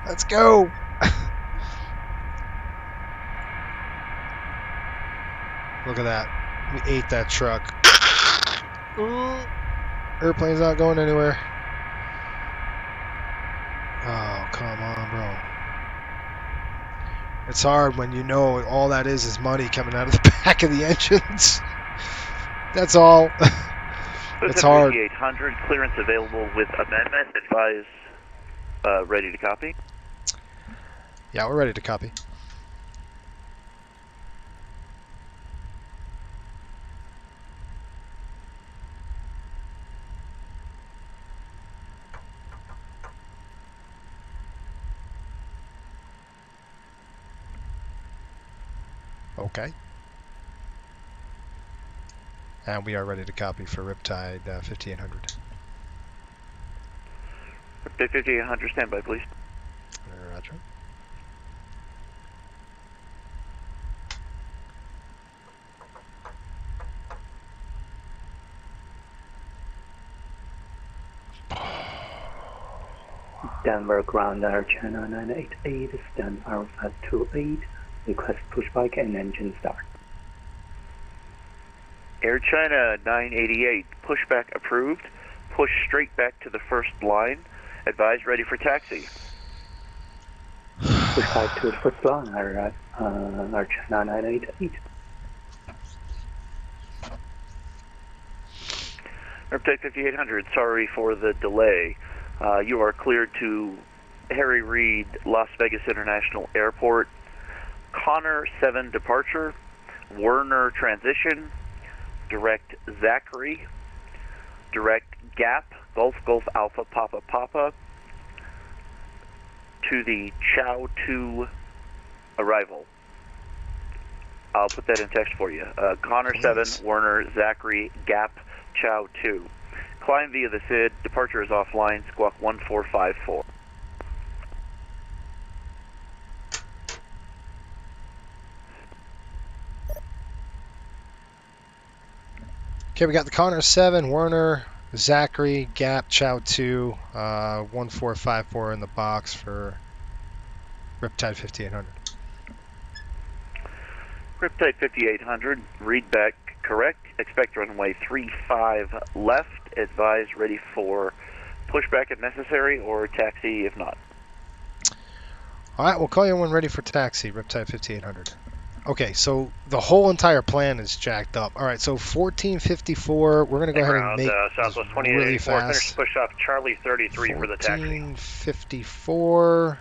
Speaker 3: Let's go. Look at that. We ate that truck. Airplane's not going anywhere. Oh, come on, bro. It's hard when you know all that is money coming out of the back of the engines. That's all. It's hard.
Speaker 6: 5800, clearance available with amendment. Advise ready to copy.
Speaker 3: Yeah, we're ready to copy. Okay. And we are ready to copy for Riptide 5800.
Speaker 6: Riptide 5800, standby, please.
Speaker 3: Roger.
Speaker 6: Denver ground Air China 988, stand Alpha 28, request pushback and engine start. Air China 988, pushback approved, push straight back to the first line, advise ready for taxi. Pushback to the first line, Air China 988. Riptide 5800, sorry for the delay. You are cleared to Harry Reid, Las Vegas International Airport, Connor 7 departure, Werner transition, direct Zachary, direct Gap, Golf Alpha Papa Papa, to the Chow 2 arrival. I'll put that in text for you. Connor 7, Werner, Zachary, Gap, Chow 2. Climb via the SID, departure is offline, squawk 1454.
Speaker 3: Okay, we got the Connor 7, Werner, Zachary, Gap, Chow 2, 1454 in the box for Riptide 5800.
Speaker 6: Riptide 5800, read back correct, expect runway 35 left, advise ready for pushback if necessary or taxi if not.
Speaker 3: Alright, we'll call you when ready for taxi, Riptide 5800. Okay, so the whole entire plan is jacked up. Alright, so 1454, we're going to go ahead and make
Speaker 10: Southwest
Speaker 3: this really fast.
Speaker 10: Finish push off Charlie 33 for the taxi.
Speaker 3: 1454.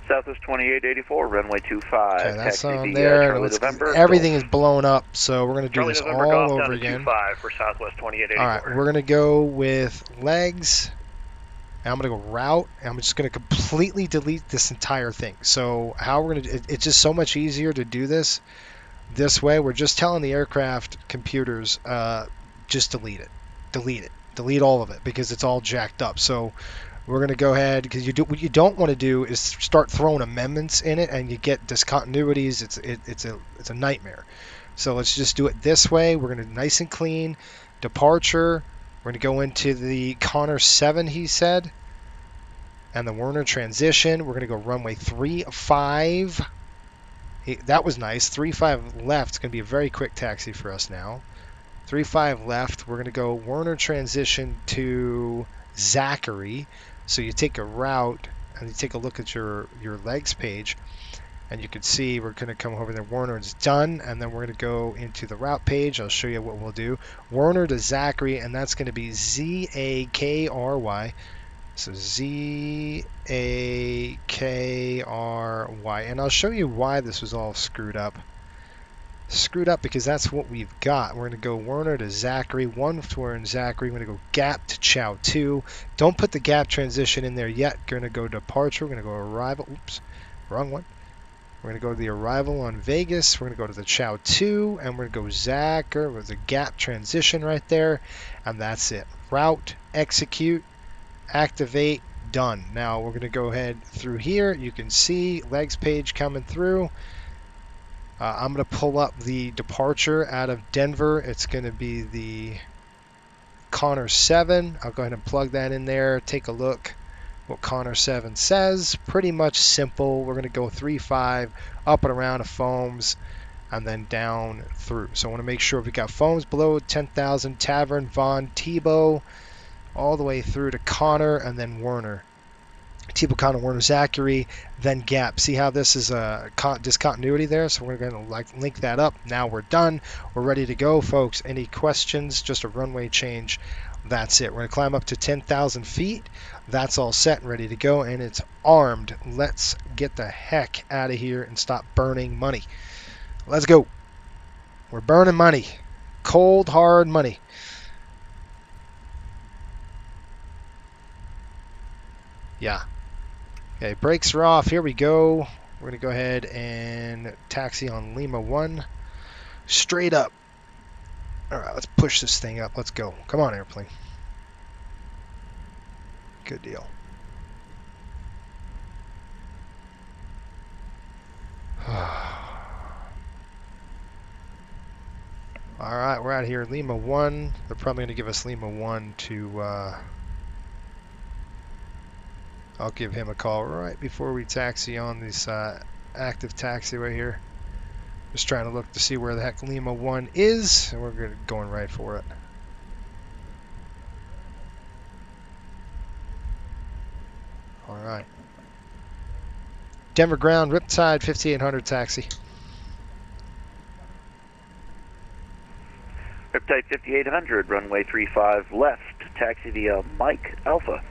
Speaker 6: Southwest 2884, runway 25.
Speaker 3: Okay, that's
Speaker 6: taxi
Speaker 3: on
Speaker 6: via
Speaker 3: there.
Speaker 6: Charlie November,
Speaker 3: Everything is blown up, so we're going to do
Speaker 10: Charlie
Speaker 3: this
Speaker 10: November
Speaker 3: all
Speaker 10: golf
Speaker 3: over
Speaker 10: down to
Speaker 3: again.
Speaker 10: 25 for Southwest 2884.
Speaker 3: Alright, we're going to go with legs. And I'm going to go route, and I'm just going to completely delete this entire thing. So how we're going to, it's just so much easier to do this way. We're just telling the aircraft computers, just delete it. Delete all of it, because it's all jacked up. So we're going to go ahead, because what you don't want to do is start throwing amendments in it, and you get discontinuities. It's a nightmare. So let's just do it this way. We're going to nice and clean. Departure. We're going to go into the Connor 7, he said, and the Werner transition. We're going to go runway 35. That was nice. 35 left. It's going to be a very quick taxi for us now. 35 left. We're going to go Werner transition to Zachary. So you take a route and you take a look at your legs page, and you can see we're going to come over there. Werner is done, and then we're going to go into the route page. I'll show you what we'll do. Werner to Zachary, and that's going to be Z-A-K-R-Y. So Z-A-K-R-Y. And I'll show you why this was all screwed up. Screwed up because that's what we've got. We're going to go Werner to Zachary. One to Werner and Zachary. We're going to go Gap to Chow 2. Don't put the Gap transition in there yet. We're going to go departure. We're going to go arrival. Oops, wrong one. We're going to go to the arrival on Vegas. We're going to go to the Chow 2, and we're going to go Zachary with the Gap transition right there, and that's it. Route, execute, activate, done. Now we're going to go ahead through here. You can see legs page coming through. I'm going to pull up the departure out of Denver. It's going to be the Connor 7. I'll go ahead and plug that in there. Take a look what Connor 7 says. Pretty much simple. We're going to go 3-5 up and around of foams and then down through. So I want to make sure we got foams below 10,000, Tavern, Vaughn, Tebow, all the way through to Connor and then Werner. Tebow, Connor, Werner, Zachary, then Gap. See how this is a discontinuity there? So we're going to link that up. Now we're done. We're ready to go, folks. Any questions? Just a runway change. That's it. We're going to climb up to 10,000 feet. That's all set and ready to go, and it's armed. Let's get the heck out of here and stop burning money. Let's go. We're burning money. Cold, hard money. Yeah. Okay, brakes are off. Here we go. We're going to go ahead and taxi on Lima 1. Straight up. All right, let's push this thing up. Let's go. Come on, airplane. Good deal. All right, we're out here. Lima 1. They're probably going to give us Lima 1 to... I'll give him a call right before we taxi on this active taxi right here. Just trying to look to see where the heck Lima 1 is, and we're going right for it. All right. Denver ground, Riptide 5800 taxi.
Speaker 6: Riptide 5800, runway 35 left, taxi via Mike Alpha.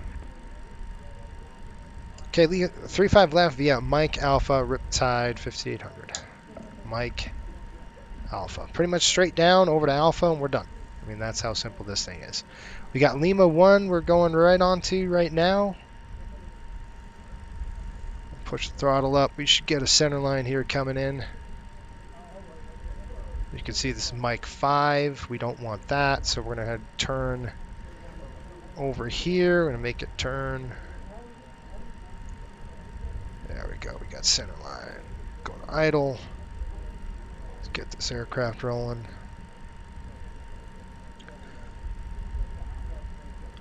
Speaker 3: Okay, 35 left via Mike Alpha, Riptide 5800. Mike Alpha. Pretty much straight down over to Alpha and we're done. I mean, that's how simple this thing is. We got Lima 1 we're going right onto right now. Push the throttle up. We should get a center line here coming in. You can see this is Mike 5. We don't want that, so we're going to turn over here. We're going to make it turn. There we go. We got center line. Going to idle. Let's get this aircraft rolling.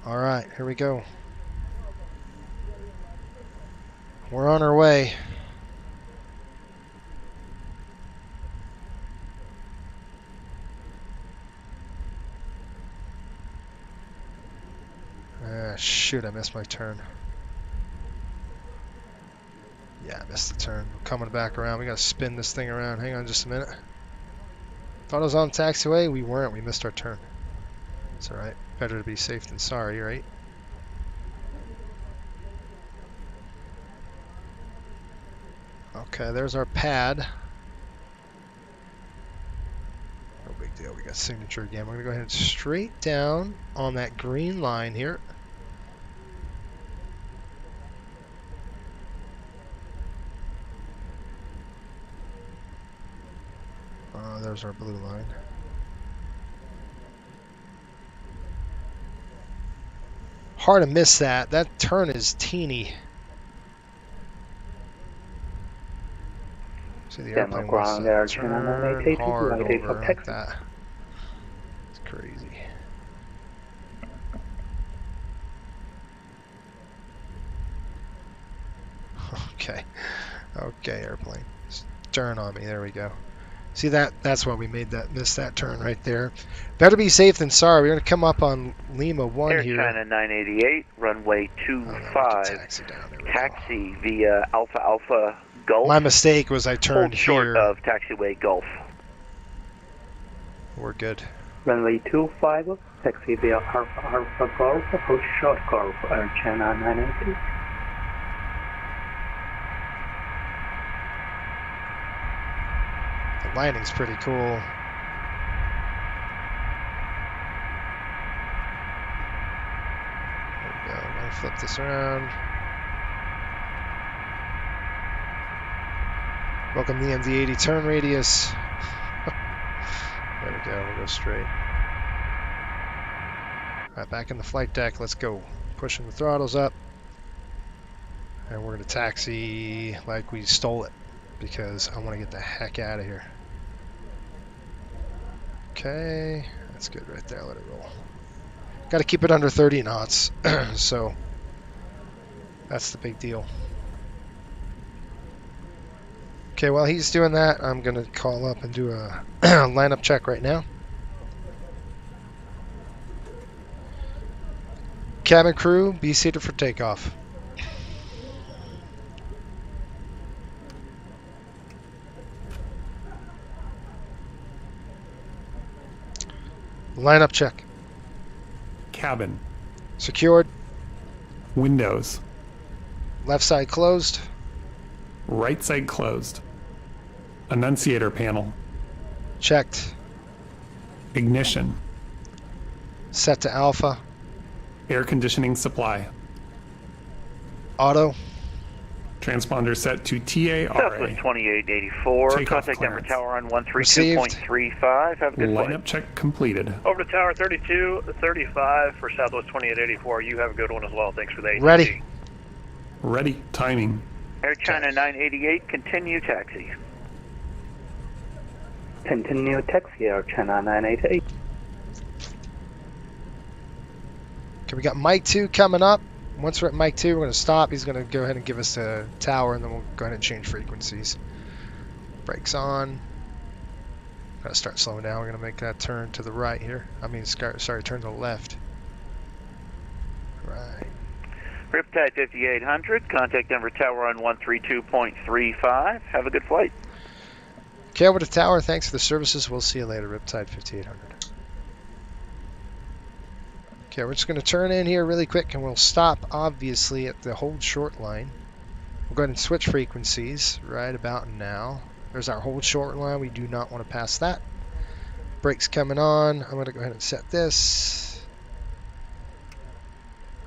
Speaker 3: All right, here we go. We're on our way. Shoot, I missed my turn. Yeah, I missed the turn. We're coming back around. We gotta spin this thing around. Hang on just a minute. Thought I was on taxiway. We weren't. We missed our turn. It's alright. Better to be safe than sorry, right? Okay, there's our pad. No big deal. We got signature again. We're gonna go ahead and straight down on that green line here. There's our blue line. Hard to miss that. That turn is teeny. See the airplane wants to turn hard over like that. It's crazy. Okay. Okay, airplane. Turn on me. There we go. See that? That's why we missed that turn right there. Better be safe than sorry. We're going to come up on Lima 1
Speaker 6: Air
Speaker 3: here.
Speaker 6: China 988, runway 25. Taxi via Alpha Alpha Gulf.
Speaker 3: My mistake was I turned
Speaker 6: Hold short
Speaker 3: here.
Speaker 6: of taxiway Gulf.
Speaker 3: We're good.
Speaker 11: Runway 25, taxi via Alpha Golf, hold short Golf, Air China 988.
Speaker 3: The landing's pretty cool. There we go. I'm going to flip this around. Welcome to the MD-80 turn radius. There we go. We'll go straight. All right, back in the flight deck. Let's go. Pushing the throttles up. And we're going to taxi like we stole it because I want to get the heck out of here. Okay, that's good right there. Let it roll. Got to keep it under 30 knots, so that's the big deal. Okay, while he's doing that, I'm going to call up and do a lineup check right now. Cabin crew, be seated for takeoff. Lineup check.
Speaker 7: Cabin.
Speaker 3: Secured.
Speaker 7: Windows.
Speaker 3: Left side closed.
Speaker 7: Right side closed. Annunciator panel.
Speaker 3: Checked.
Speaker 7: Ignition.
Speaker 3: Set to alpha.
Speaker 7: Air conditioning supply.
Speaker 3: Auto.
Speaker 7: Transponder set to TARA.
Speaker 6: Southwest 2884.
Speaker 7: Takeoff
Speaker 6: Contact Denver
Speaker 7: clearance.
Speaker 6: Tower on 132.35. Have a good flight.
Speaker 7: Lineup check completed.
Speaker 10: Over to Tower 3235 for Southwest 2884. You have a good one as well. Thanks for the ATC.
Speaker 3: Ready.
Speaker 7: Ready. Timing.
Speaker 6: Air China 988, continue taxi.
Speaker 11: Continue taxi, Air China 988.
Speaker 3: Okay, we got Mike 2 coming up. Once we're at Mike 2, we're going to stop. He's going to go ahead and give us a tower, and then we'll go ahead and change frequencies. Brakes on. Got to start slowing down. We're going to make that turn to the right here. I mean, sorry, turn to the left. Right.
Speaker 6: Riptide 5800, contact Denver Tower on 132.35. Have a good flight.
Speaker 3: Okay, over to tower. Thanks for the services. We'll see you later, Riptide 5800. Okay, we're just going to turn in here really quick, and we'll stop, obviously, at the hold short line. We'll go ahead and switch frequencies right about now. There's our hold short line. We do not want to pass that. Brakes coming on. I'm going to go ahead and set this.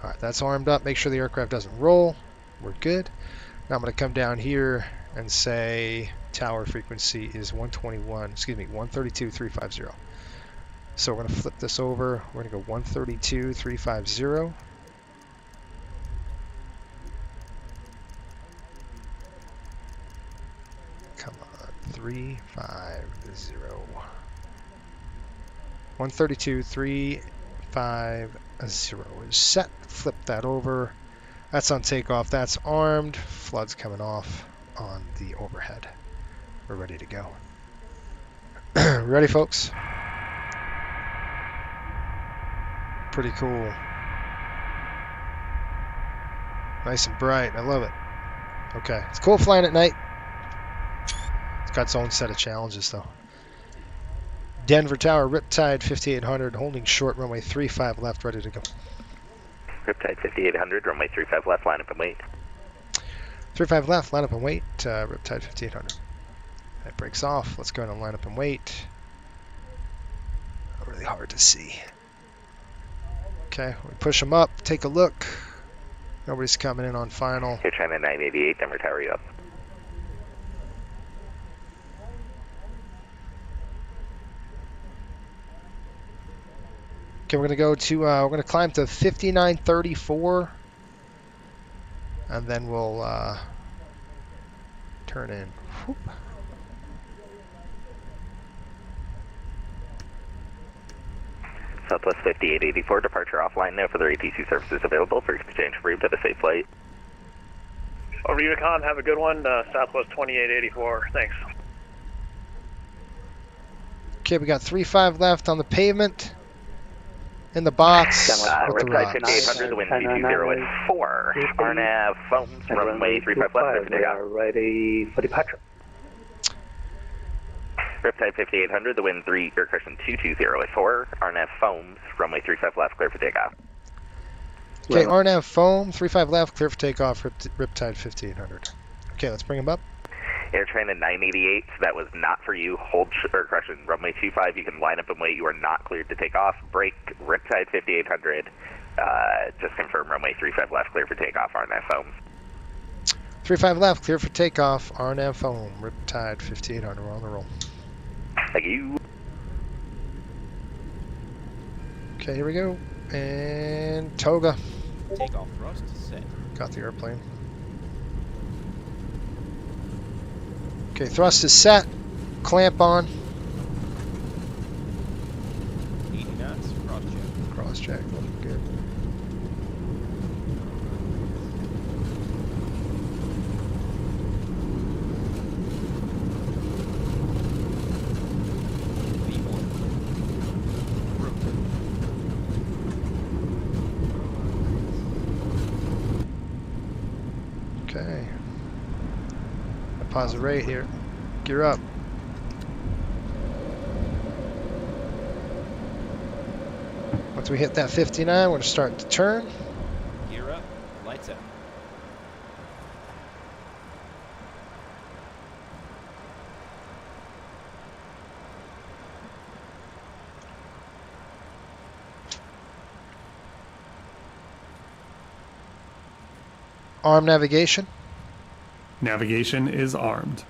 Speaker 3: All right, that's armed up. Make sure the aircraft doesn't roll. We're good. Now I'm going to come down here and say tower frequency is 132.350. So we're going to flip this over. We're going to go 132.350. Come on, 350. 132.350 is set. Flip that over. That's on takeoff. That's armed. Flood's coming off on the overhead. We're ready to go. Ready, folks? Pretty cool. Nice and bright. I love it. Okay. It's cool flying at night. It's got its own set of challenges, though. Denver Tower, Riptide 5800, holding short, runway 35 left, ready to go.
Speaker 12: Riptide 5800, runway 35 left, line up and wait.
Speaker 3: 35 left, line up and wait, Riptide 5800. That breaks off. Let's go ahead and line up and wait. Really hard to see. Okay, we push them up, take a look. Nobody's coming in on final.
Speaker 12: Here, China 988, Denver Tower, you up.
Speaker 3: Okay, we're gonna go to we're gonna climb to 5934, and then we'll turn in. Whoop.
Speaker 12: Southwest 5884, departure offline now for their ATC services available for exchange free. Have a safe flight.
Speaker 10: Over to Yukon, have a good one. Southwest 2884, thanks.
Speaker 3: Okay, we got 35 left on the pavement. In the box. With the
Speaker 12: Riptide
Speaker 3: rocks.
Speaker 12: 5800, the wind 220 at 4. RNAV, foams, runway 35 left, for takeoff.
Speaker 11: Ready for departure.
Speaker 12: Riptide 5800, the wind 220 at 4. RNAV, foams, runway 35 left, clear for takeoff.
Speaker 3: Okay, RNAV foam, 35 left, clear for takeoff, Riptide 5800. Okay, let's bring him up.
Speaker 12: Air China 988, so that was not for you. Hold, or correction, runway 25, you can line up and wait. You are not cleared to take off. Break, Riptide 5800. Just confirm runway 35 left, clear for takeoff, RNAV foam.
Speaker 3: 35 left, clear for takeoff, RNAV foam, Riptide 5800, we're on the roll.
Speaker 12: Thank you.
Speaker 3: Okay, here we go. And Toga.
Speaker 13: Takeoff thrust set.
Speaker 3: Got the airplane. Okay, thrust is set. Clamp on.
Speaker 13: 80 knots, cross check.
Speaker 3: Cross check, looking good. Okay. Pause the rate here. Gear up. Once we hit that 59, we're going to start to turn.
Speaker 13: Gear up, lights out.
Speaker 3: Arm navigation.
Speaker 7: Navigation is armed.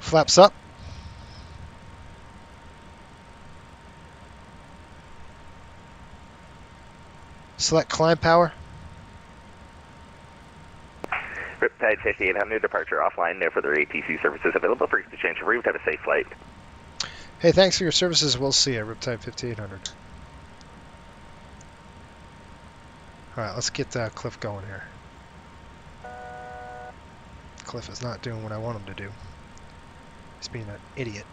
Speaker 3: Flaps up. Select climb power.
Speaker 12: Riptide 5800 departure offline. No further ATC services available. For exchange of route. Have a safe flight.
Speaker 3: Hey, thanks for your services. We'll see you, Riptide 5800. Alright, let's get Cliff going here. Cliff is not doing what I want him to do. He's being an idiot.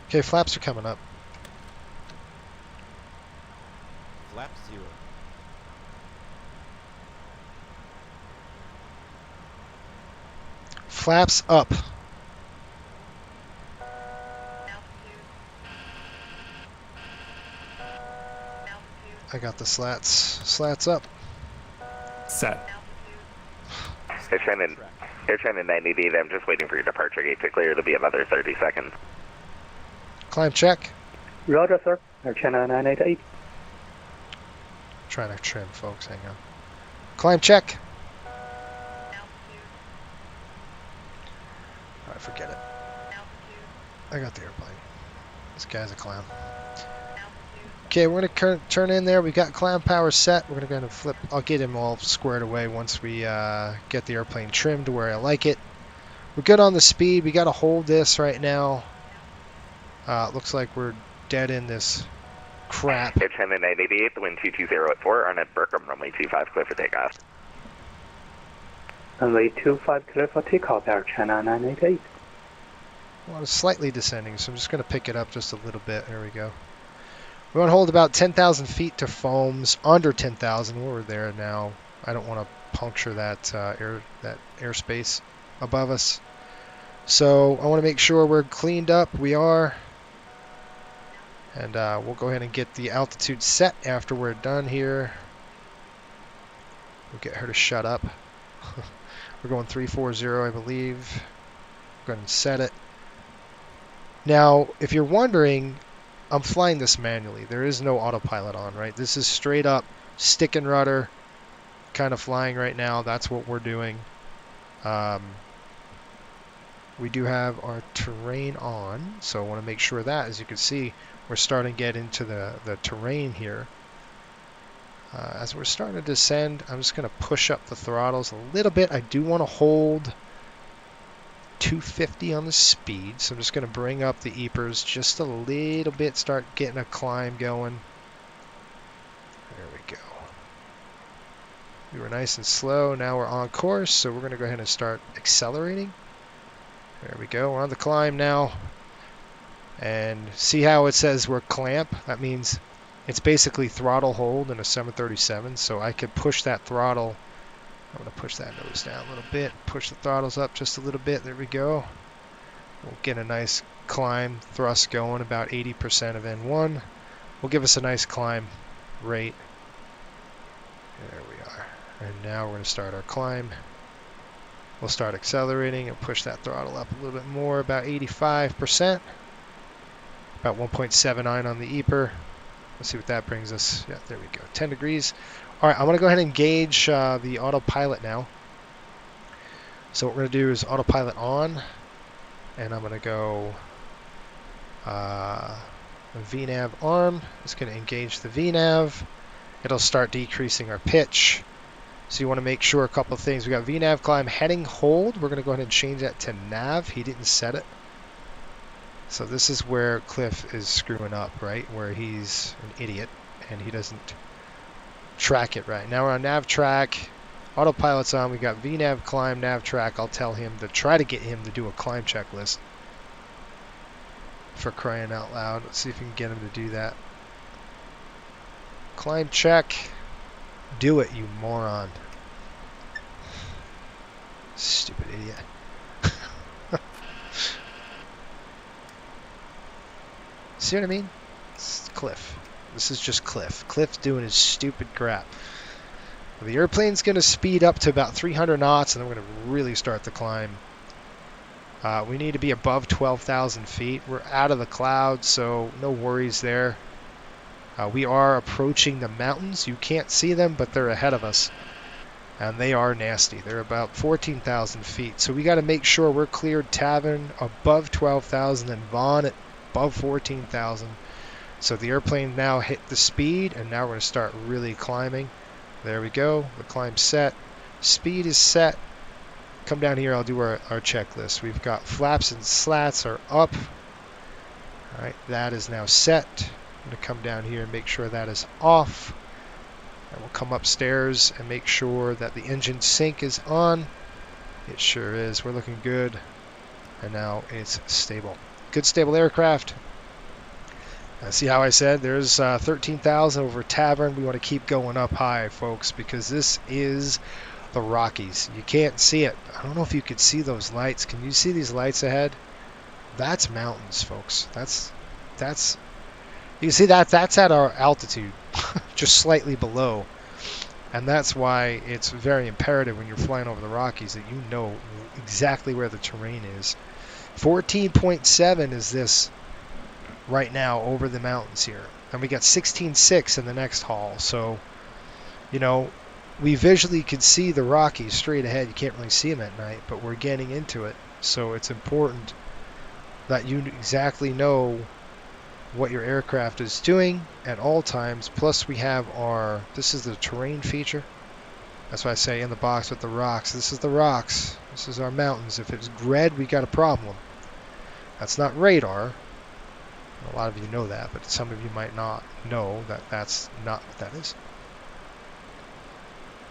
Speaker 3: Okay, flaps are coming up.
Speaker 13: Flap 0.
Speaker 3: Flaps up. I got the slats. Slats up.
Speaker 7: Set.
Speaker 12: Air China 988, I'm just waiting for your departure gate to clear. It'll be another 30 seconds.
Speaker 3: Climb check.
Speaker 11: Roger, sir. Air China 988.
Speaker 3: Trying to trim, folks. Hang on. Climb check. Alright, forget it. I got the airplane. This guy's a clown. Okay, we're going to turn in there. We've got climb power set. We're going to go ahead and flip. I'll get him all squared away once we get the airplane trimmed to where I like it. We're good on the speed. We got to hold this right now. Looks like we're dead in this crap.
Speaker 12: Air China 988, the wind 220 at 4, Arnett Berkham, runway 25, clear for takeoff.
Speaker 11: Runway 25, clear for takeoff, Air China 988.
Speaker 3: Well, it's slightly descending, so I'm just going to pick it up just a little bit. There we go. We want to hold about 10,000 feet to foams, under 10,000. We're there now. I don't want to puncture that airspace above us. So I want to make sure we're cleaned up. We are. And we'll go ahead and get the altitude set after we're done here. We'll get her to shut up. We're going 340, I believe. Go ahead and set it. Now, if you're wondering, I'm flying this manually. There is no autopilot on, right? This is straight up stick and rudder kind of flying right now. That's what we're doing. We do have our terrain on, so I want to make sure that, as you can see, we're starting to get into the terrain here. As we're starting to descend, I'm just going to push up the throttles a little bit. I do want to hold 250 on the speed, so I'm just going to bring up the EPers just a little bit, start getting a climb going. There we go. We were nice and slow, now we're on course, so we're going to go ahead and start accelerating. There we go, we're on the climb now. And see how it says we're clamp? That means it's basically throttle hold in a 737, so I could push that throttle. I'm going to push that nose down a little bit, push the throttles up just a little bit. There we go. We'll get a nice climb thrust going, about 80% of N1. Will give us a nice climb rate. There we are. And now we're going to start our climb. We'll start accelerating and push that throttle up a little bit more, about 85%. About 1.79 on the EPer. Let's see what that brings us. Yeah, there we go. 10 degrees. All right, I'm going to go ahead and engage the autopilot now. So what we're going to do is autopilot on. And I'm going to go VNAV arm. It's going to engage the VNAV. It'll start decreasing our pitch. So you want to make sure a couple of things. We got VNAV climb heading hold. We're going to go ahead and change that to nav. He didn't set it. So this is where Cliff is screwing up, right? Where he's an idiot and he doesn't track it right. Now we're on nav track. Autopilot's on. We got VNAV climb, nav track. I'll tell him to try to get him to do a climb checklist. For crying out loud. Let's see if we can get him to do that. Climb check. Do it, you moron. Stupid idiot. See what I mean? It's Cliff. This is just Cliff. Cliff's doing his stupid crap. The airplane's going to speed up to about 300 knots, and then we're going to really start the climb. We need to be above 12,000 feet. We're out of the clouds, so no worries there. We are approaching the mountains. You can't see them, but they're ahead of us. And they are nasty. They're about 14,000 feet. So we got to make sure we're cleared Tavern above 12,000 and Vaughn at above 14,000. So the airplane now hit the speed, and now we're going to start really climbing. There we go. The climb's set. Speed is set. Come down here. I'll do our checklist. We've got flaps and slats are up. All right, that is now set. I'm going to come down here and make sure that is off. And we'll come upstairs and make sure that the engine sync is on. It sure is. We're looking good. And now it's stable. Good stable aircraft. See how I said there's 13,000 over Tavern. We want to keep going up high, folks, because this is the Rockies. You can't see it. I don't know if you could see those lights. Can you see these lights ahead? That's mountains, folks. That's you can see that's at our altitude, just slightly below. And that's why it's very imperative when you're flying over the Rockies that you know exactly where the terrain is. 14.7 is this right now over the mountains here. And we got 16.6 in the next haul. So, you know, we visually can see the Rockies straight ahead. You can't really see them at night, but we're getting into it. So it's important that you exactly know what your aircraft is doing at all times. Plus we have this is the terrain feature. That's why I say in the box with the rocks. This is the rocks. This is our mountains. If it's red, we got a problem. That's not radar. A lot of you know that, but some of you might not know that that's not what that is.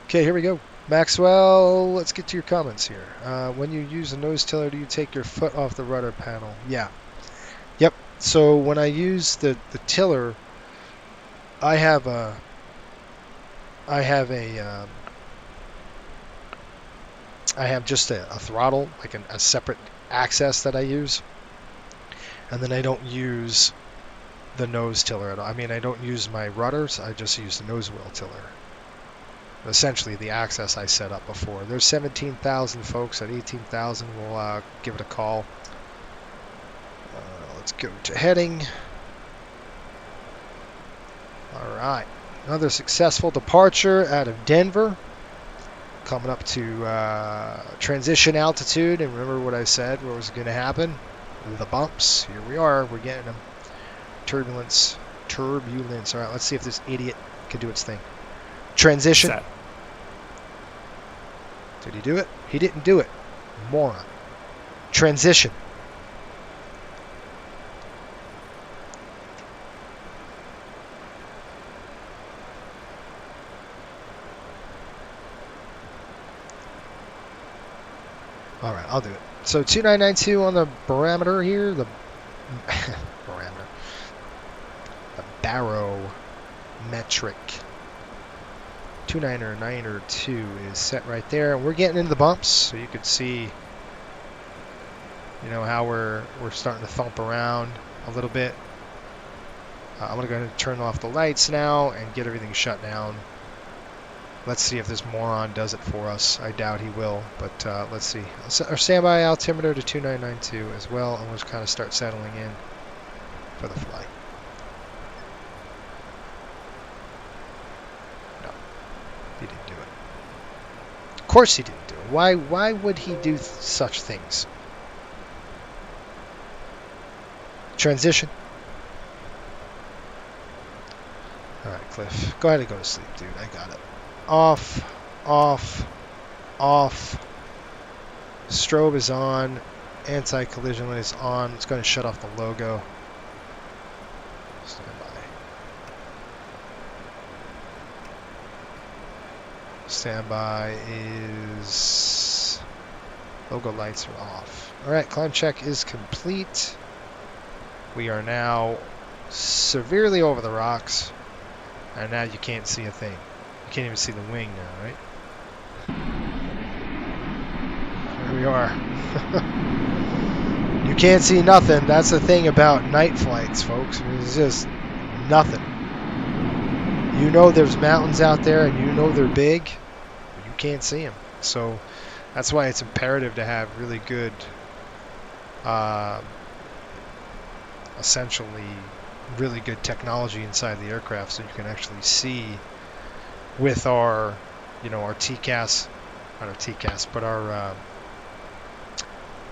Speaker 3: Okay, here we go. Maxwell, let's get to your comments here. When you use a nose tiller, do you take your foot off the rudder panel? Yeah. Yep. So when I use the tiller, I have just a throttle, like a separate access that I use. And then I don't use the nose tiller at all. I mean, I don't use my rudders. I just use the nose wheel tiller. Essentially, the access I set up before. There's 17,000 folks. At 18,000, we'll give it a call. Let's go to heading. All right. Another successful departure out of Denver. Coming up to transition altitude. And remember what I said, what was going to happen? The bumps. Here we are. We're getting them. Turbulence. All right, let's see if this idiot can do its thing. Transition.
Speaker 7: Set.
Speaker 3: Did he do it? He didn't do it. Moron. Transition. All right, I'll do it. So 2992 on the barometer here, the barometric 29992 is set right there. We're getting into the bumps, so you can see, you know, how we're starting to thump around a little bit. I'm gonna go ahead and turn off the lights now and get everything shut down. Let's see if this moron does it for us. I doubt he will, but let's see. Our standby altimeter to 2992 as well, and we'll just kind of start settling in for the flight. No, he didn't do it. Of course he didn't do it. Why would he do such things? Transition. All right, Cliff. Go ahead and go to sleep, dude. I got it. Off, off, off. Strobe is on. Anti-collision light is on. It's going to shut off the logo. Stand by. Standby is... Logo lights are off. Alright, climb check is complete. We are now severely over the rocks. And now you can't see a thing. You can't even see the wing now, right? we are. You can't see nothing. That's the thing about night flights, folks. It's just nothing. You know there's mountains out there, and you know they're big. But you can't see them. So that's why it's imperative to have really good, essentially, really good technology inside the aircraft, so you can actually see with our, our TCAS, not our TCAS, but our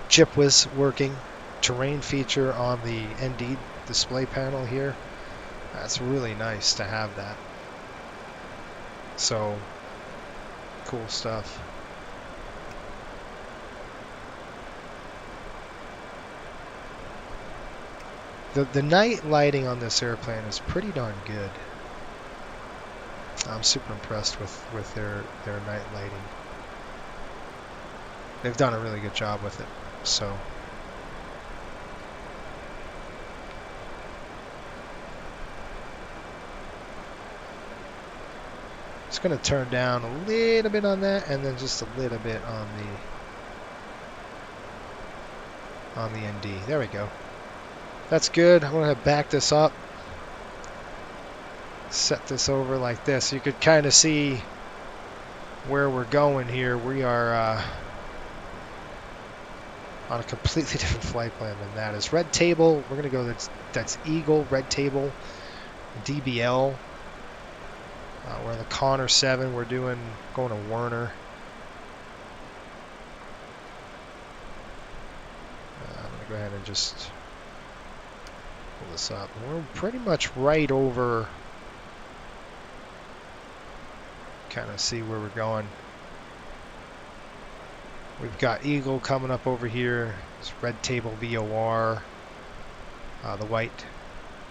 Speaker 3: GPWS working terrain feature on the ND display panel here. That's really nice to have that. So cool stuff. The night lighting on this airplane is pretty darn good. I'm super impressed with their night lighting. They've done a really good job with it. So just going to turn down a little bit on that, and then just a little bit on the ND. There we go. That's good. I'm going to back this up. Set this over like this. So you could kind of see where we're going here. We are on a completely different flight plan than that is. Red table, we're going to go, that's Eagle, red table, DBL. We're in the Connor 7. We're going to Werner. I'm going to go ahead and just pull this up. We're pretty much right over, kind of see where we're going. We've got Eagle coming up over here. It's red table VOR. The White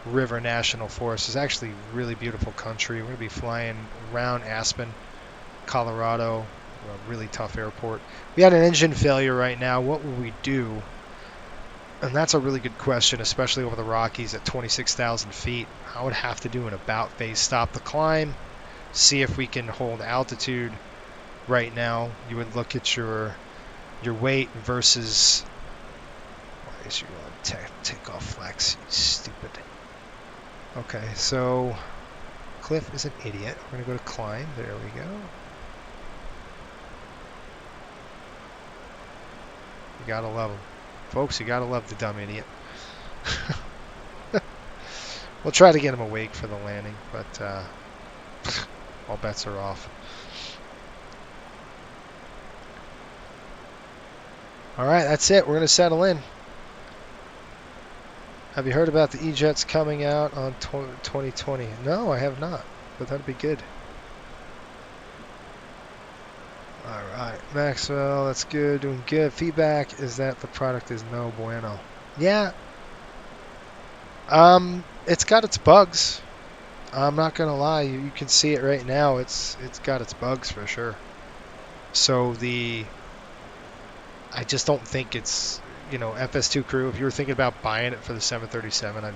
Speaker 3: River National Forest is actually really beautiful country. We're going to be flying around Aspen, Colorado, a really tough airport. We had an engine failure right now. What will we do? And that's a really good question, especially over the Rockies at 26,000 feet. I would have to do an about face, stop the climb, see if we can hold altitude. Right now, you would look at your weight versus, why is your takeoff flex, you stupid. Okay, so Cliff is an idiot. We're going to go to climb. There we go. You got to love him. Folks, you got to love the dumb idiot. We'll try to get him awake for the landing, but all bets are off. Alright, that's it. We're going to settle in. Have you heard about the E-Jets coming out on 2020? No, I have not, but that'd be good. Alright, Maxwell, that's good, doing good. Feedback is that the product is no bueno. Yeah. It's got its bugs. I'm not going to lie, you can see it right now. It's got its bugs for sure. So I just don't think it's, FS2 crew, if you were thinking about buying it for the 737,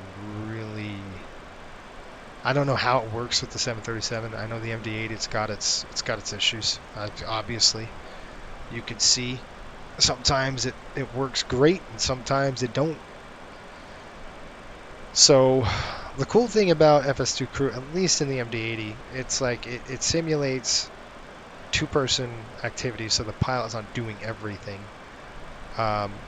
Speaker 3: I don't know how it works with the 737. I know the MD-8, it's got its issues. Obviously, you could see sometimes it works great and sometimes it don't. So the cool thing about FS2 crew, at least in the MD-80, it's like it simulates two-person activity, so the pilot's not doing everything.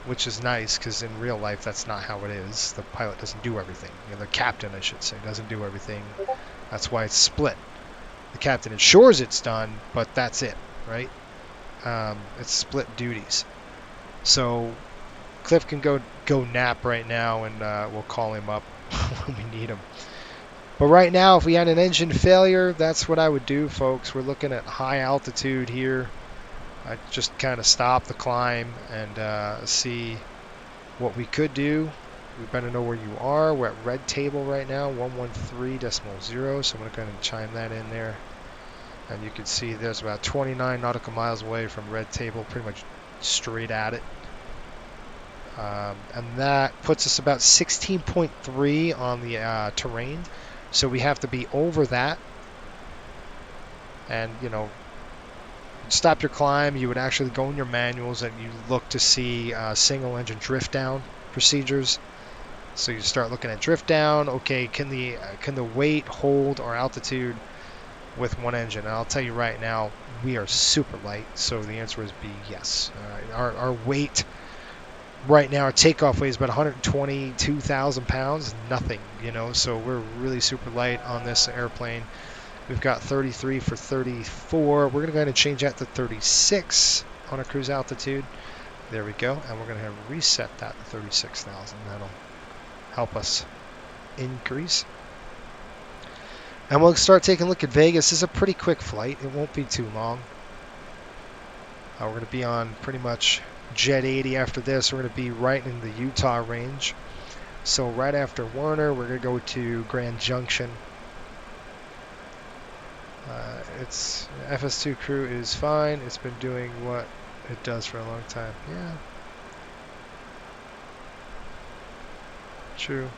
Speaker 3: Which is nice because in real life that's not how it is. The pilot doesn't do everything. The captain, I should say, doesn't do everything. That's why it's split. The captain ensures it's done, but that's it, right? It's split duties. So Cliff can go nap right now, and we'll call him up when we need him. But right now, if we had an engine failure, that's what I would do, folks. We're looking at high altitude here. I just kind of stop the climb and see what we could do. We better know where you are. We're at red table right now, 113.0, so I'm going to go ahead and chime that in there. And you can see there's about 29 nautical miles away from red table, pretty much straight at it. And that puts us about 16.3 on the terrain, so we have to be over that. And, stop your climb, you would actually go in your manuals and you look to see single engine drift down procedures. So you start looking at drift down. Okay, can the weight hold our altitude with one engine? And I'll tell you right now, we are super light, so the answer is B, yes. Our weight right now, our takeoff weight is about 122,000 pounds, nothing, you know, so we're really super light on this airplane. We've got 33 for 34. We're going to go ahead and change that to 36 on a cruise altitude. There we go, and we're going to reset that to 36,000. That'll help us increase. And we'll start taking a look at Vegas. This is a pretty quick flight. It won't be too long. We're going to be on pretty much Jet 80 after this. We're going to be right in the Utah range. So right after Warner, we're going to go to Grand Junction. It's FS2 crew is fine. It's been doing what it does for a long time. Yeah. True.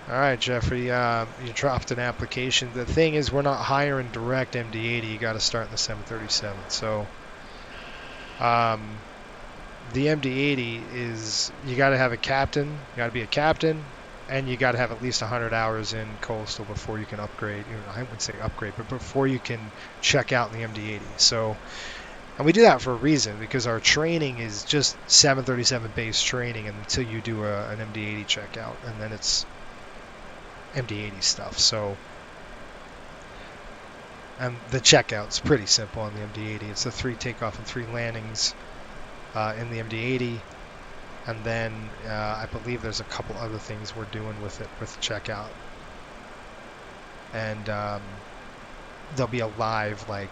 Speaker 3: Alright, Jeffrey, you dropped an application. The thing is, we're not hiring direct MD-80. You got to start in the 737. So, the MD-80 is, you got to have a captain. You got to be a captain, and you got to have at least 100 hours in coastal before you can upgrade. You know, I wouldn't say upgrade, but before you can check out in the MD-80. So, and we do that for a reason, because our training is just 737 based training until you do an MD-80 checkout, and then it's MD-80 stuff. So, and the checkout's pretty simple on the MD-80. It's the 3 takeoff and 3 landings in the MD-80, and then I believe there's a couple other things we're doing with it with checkout, and there'll be a live I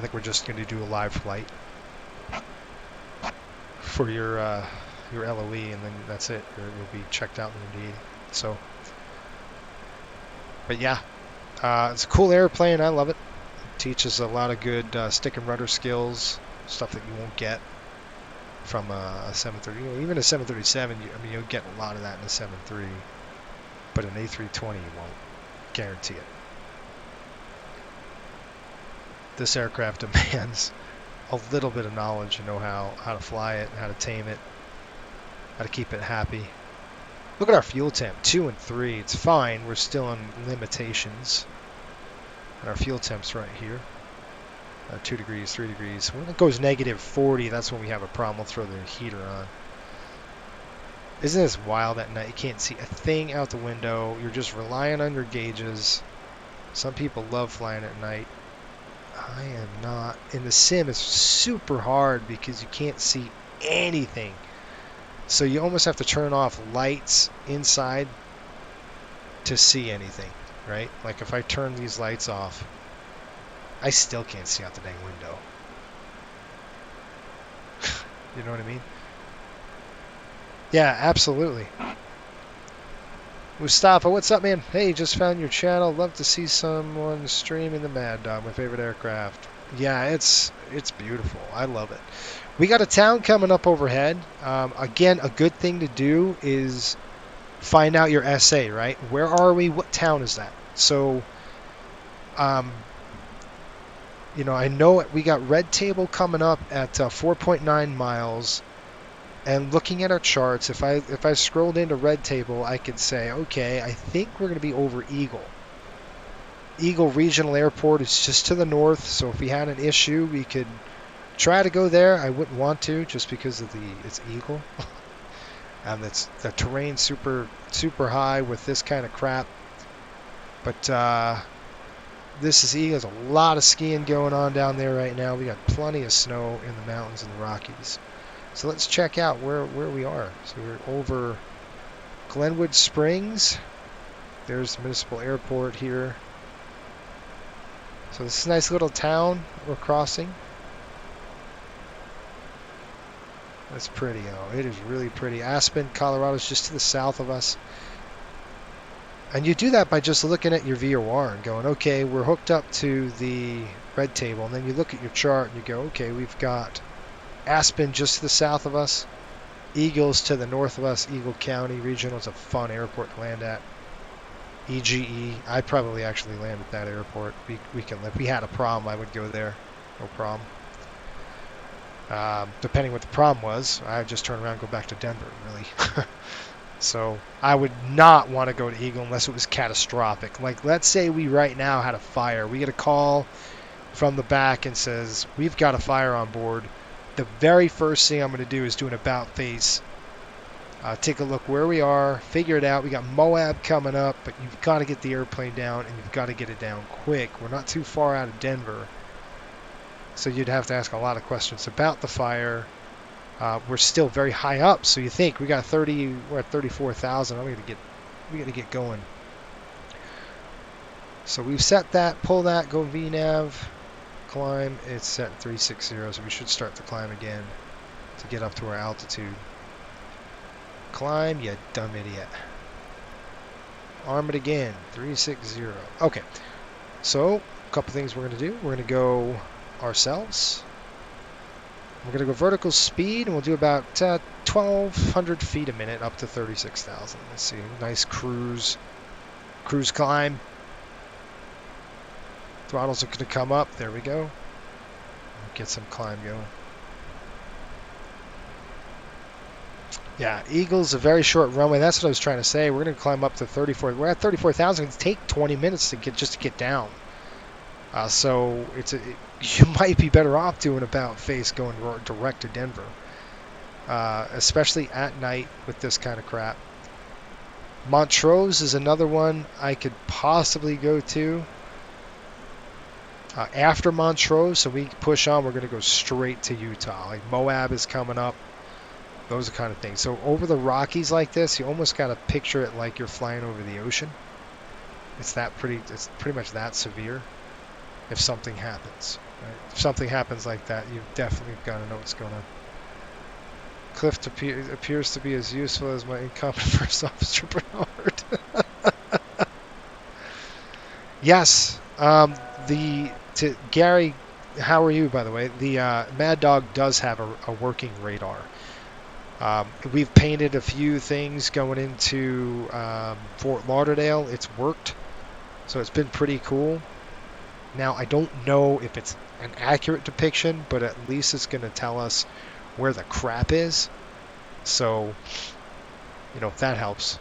Speaker 3: think we're just going to do a live flight for your LOE, and then that's it. You'll be checked out in the MD-80. So, but yeah, it's a cool airplane. I love it. It teaches a lot of good stick and rudder skills, stuff that you won't get from a 730. You know, even a 737, I mean, you'll get a lot of that in a 73, but an A320 you won't. Guarantee it. This aircraft demands a little bit of knowledge and know-how, how to fly it, how to tame it, how to keep it happy. Look at our fuel temp, 2 and 3. It's fine. We're still on limitations. And our fuel temp's right here. 2 degrees, 3 degrees. When it goes negative 40, that's when we have a problem. We'll throw the heater on. Isn't this wild at night? You can't see a thing out the window. You're just relying on your gauges. Some people love flying at night. I am not. In the sim, it's super hard because you can't see anything. So you almost have to turn off lights inside to see anything, right? Like if I turn these lights off, I still can't see out the dang window. You know what I mean? Yeah, absolutely. Mustafa, what's up, man? Hey, just found your channel. Love to see someone streaming the Mad Dog, my favorite aircraft. Yeah, it's beautiful. I love it. We got a town coming up overhead. Again, a good thing to do is find out your SA, right? Where are we? What town is that? So, you know, I know we got Red Table coming up at 4.9 miles. And looking at our charts, if I scrolled into Red Table, I could say, okay, I think we're going to be over Eagle. Eagle Regional Airport is just to the north, so if we had an issue, we could try to go there. I wouldn't want to, just because of it's Eagle. And it's the terrain super high with this kind of crap. But this is Eagle. There's a lot of skiing going on down there right now. We got plenty of snow in the mountains and the Rockies. So let's check out where we are. So we're over Glenwood Springs. There's the municipal airport here. So this is a nice little town we're crossing. That's pretty. Oh, it is really pretty. Aspen, Colorado is just to the south of us. And you do that by just looking at your VOR and going, okay, we're hooked up to the Red Table. And then you look at your chart and you go, okay, we've got Aspen just to the south of us, Eagles to the northwest. Eagle County Regional is a fun airport to land at. EGE. I'd probably actually land at that airport. We can live. If we had a problem, I would go there. No problem. Depending what the problem was, I would just turn around and go back to Denver, really. So I would not want to go to Eagle unless it was catastrophic. Like, let's say we right now had a fire. We get a call from the back and says, we've got a fire on board. The very first thing I'm going to do is do an about face. Take a look where we are, figure it out. We got Moab coming up, but you've got to get the airplane down, and you've got to get it down quick. We're not too far out of Denver, so you'd have to ask a lot of questions about the fire. We're still very high up, so you think we're at 34,000. We got to get going. So we've set that, pull that, go VNav, climb. It's set 360, so we should start the climb again to get up to our altitude. Climb, you dumb idiot. Arm it again, 360. Okay, so a couple things we're going to do. We're going to go ourselves. We're going to go vertical speed, and we'll do about 1,200 feet a minute up to 36,000. Let's see, nice cruise climb. Throttles are going to come up. There we go. Get some climb going. Yeah, Eagle's a very short runway. That's what I was trying to say. We're going to climb up to 34. We're at 34,000. It's take 20 minutes to get down. So you might be better off doing about face going direct to Denver, especially at night with this kind of crap. Montrose is another one I could possibly go to. After Montrose, so we push on, we're going to go straight to Utah. Like Moab is coming up. Those are kind of things. So over the Rockies like this, you almost got to picture it like you're flying over the ocean. It's pretty much that severe if something happens. Right? If something happens like that, you've definitely got to know what's going on. Cliff appears to be as useful as my incompetent first officer Bernard. Yes. Gary, how are you, by the way? The Mad Dog does have a working radar. We've painted a few things going into Fort Lauderdale. It's worked, so it's been pretty cool. Now, I don't know if it's an accurate depiction, but at least it's going to tell us where the crap is. So, if that helps.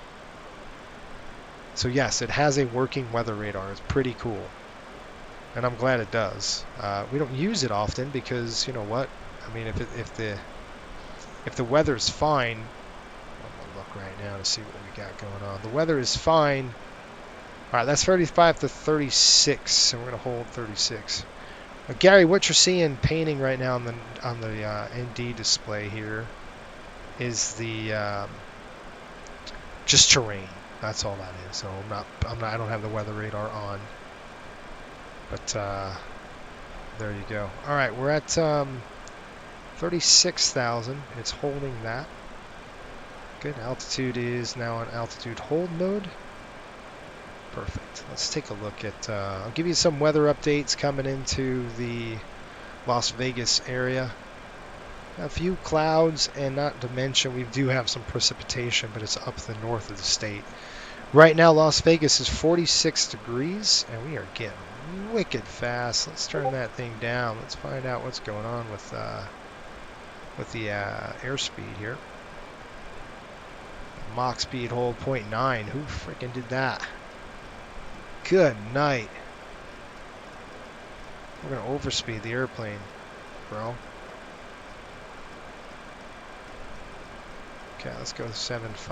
Speaker 3: So yes, it has a working weather radar. It's pretty cool. And I'm glad it does. We don't use it often because, you know what? I mean, if the weather's fine, I'm going to look right now to see what we got going on. The weather is fine. All right, that's 35 to 36, and we're going to hold 36. Gary, what you're seeing painting right now on the ND display here is the just terrain. That's all that is. So I don't have the weather radar on. But there you go. All right, we're at 36,000. It's holding that. Good. Altitude is now on altitude hold mode. Perfect. Let's take a look at. I'll give you some weather updates coming into the Las Vegas area. A few clouds, and not to mention we do have some precipitation, but it's up the north of the state. Right now, Las Vegas is 46 degrees, and we are getting wicked fast. Let's turn that thing down. Let's find out what's going on with the airspeed here. Mach speed hold 0.9. Who freaking did that? Good night. We're gonna overspeed the airplane, bro. Okay, let's go 7.5.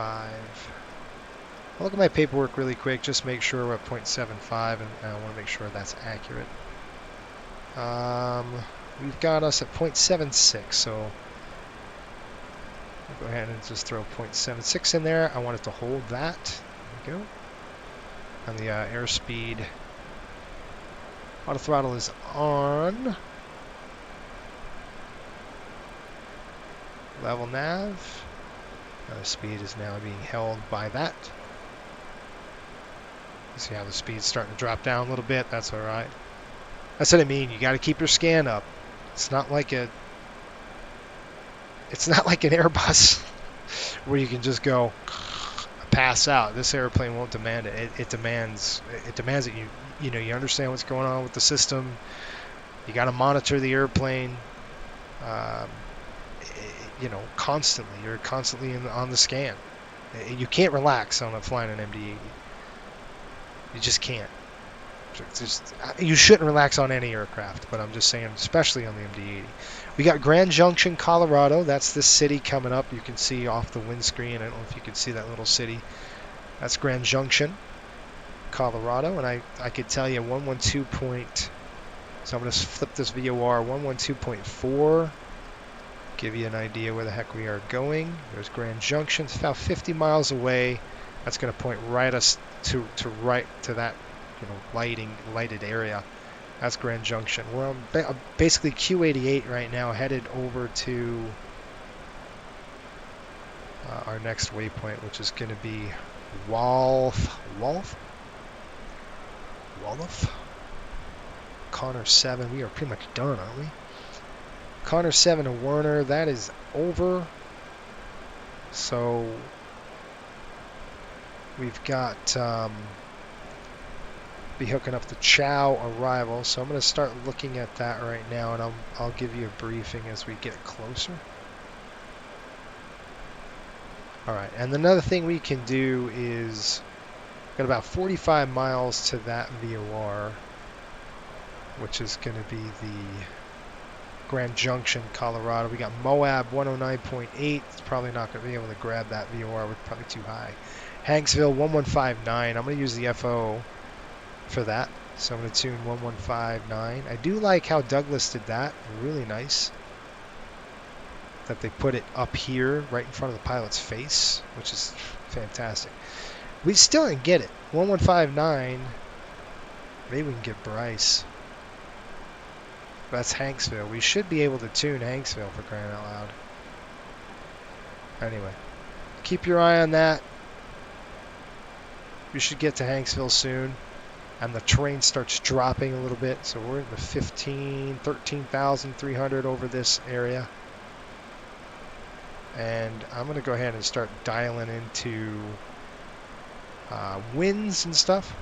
Speaker 3: I'll look at my paperwork really quick, just make sure we're at 0.75, and I want to make sure that's accurate. We've got us at 0.76, so I'll go ahead and just throw 0.76 in there. I want it to hold that. There we go. And the airspeed. Auto throttle is on. Level nav. Speed is now being held by that. You see how the speed's starting to drop down a little bit? That's all right. That's what I mean. You got to keep your scan up. It's not like an Airbus. where you can just go pass out. This airplane won't demand it. It demands that you understand what's going on with the system. You got to monitor the airplane, constantly. You're constantly on the scan. You can't relax on flying an MD-80. You just can't. You shouldn't relax on any aircraft, but I'm just saying, especially on the MD-80. We got Grand Junction, Colorado. That's this city coming up. You can see off the windscreen. I don't know if you can see that little city. That's Grand Junction, Colorado. And I could tell you 112 point. So I'm going to flip this VOR 112.4. Give you an idea where the heck we are going. There's Grand Junction. It's about 50 miles away. That's going to point right us to that, lighted area. That's Grand Junction. We're on basically Q88 right now, headed over to our next waypoint, which is going to be Wolof? Connor 7. We are pretty much done, aren't we? Connor 7 to Werner. That is over. So we've got be hooking up the Chow arrival. So I'm going to start looking at that right now, and I'll give you a briefing as we get closer. All right, and another thing we can do is got about 45 miles to that VOR, which is going to be the Grand Junction, Colorado. We got Moab 109.8. It's probably not going to be able to grab that VOR. We're probably too high. Hanksville 1159. I'm going to use the FO for that. So I'm going to tune 1159. I do like how Douglas did that. Really nice. That they put it up here, right in front of the pilot's face, which is fantastic. We still didn't get it. 1159. Maybe we can get Bryce. That's Hanksville. We should be able to tune Hanksville for crying out loud. Anyway, keep your eye on that. We should get to Hanksville soon. And the terrain starts dropping a little bit. So we're in the 13,300 over this area. And I'm going to go ahead and start dialing into winds and stuff.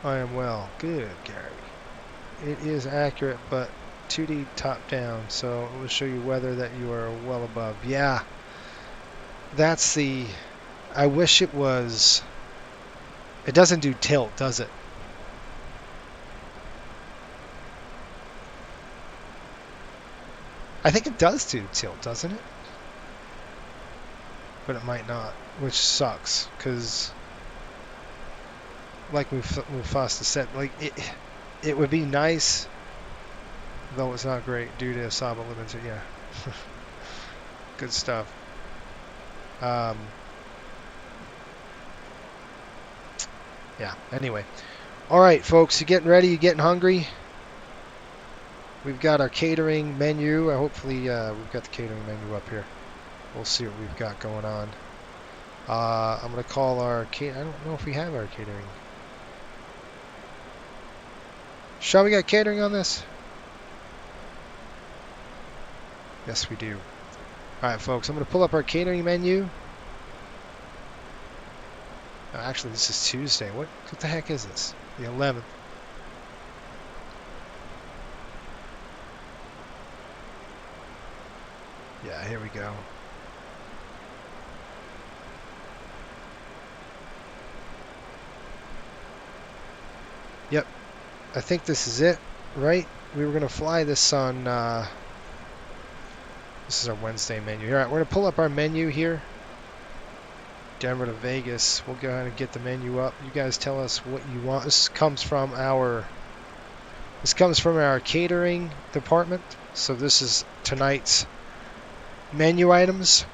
Speaker 3: I am well. Good, Gary. It is accurate, but 2D top down, so it will show you weather that you are well above. Yeah, that's the... I wish it was... It doesn't do tilt, does it? I think it does do tilt, doesn't it? But it might not, which sucks, because... Like Mufasa said, like it would be nice, though it's not great due to Asaba Limited. Yeah, good stuff. Yeah. Anyway, all right, folks, you getting ready? You getting hungry? We've got our catering menu. Hopefully, we've got the catering menu up here. We'll see what we've got going on. I'm gonna call our I don't know if we have our catering. Sean, we got catering on this? Yes, we do. Alright, folks, I'm going to pull up our catering menu. Actually, this is Tuesday. What the heck is this? The 11th. Yeah, here we go. Yep. I think this is it, right? We were going to fly this on, this is our Wednesday menu. All right, we're going to pull up our menu here. Denver to Vegas. We'll go ahead and get the menu up. You guys tell us what you want. This comes from our catering department. So this is tonight's menu items,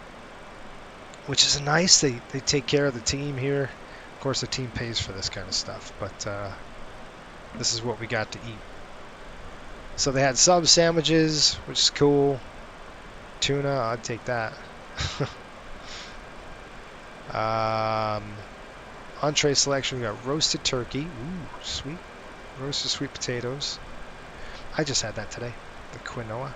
Speaker 3: which is nice. They take care of the team here. Of course, the team pays for this kind of stuff, but this is what we got to eat. So they had sub sandwiches, which is cool. Tuna, I'd take that. Entree selection, we got roasted turkey. Ooh, sweet. Roasted sweet potatoes. I just had that today. The quinoa.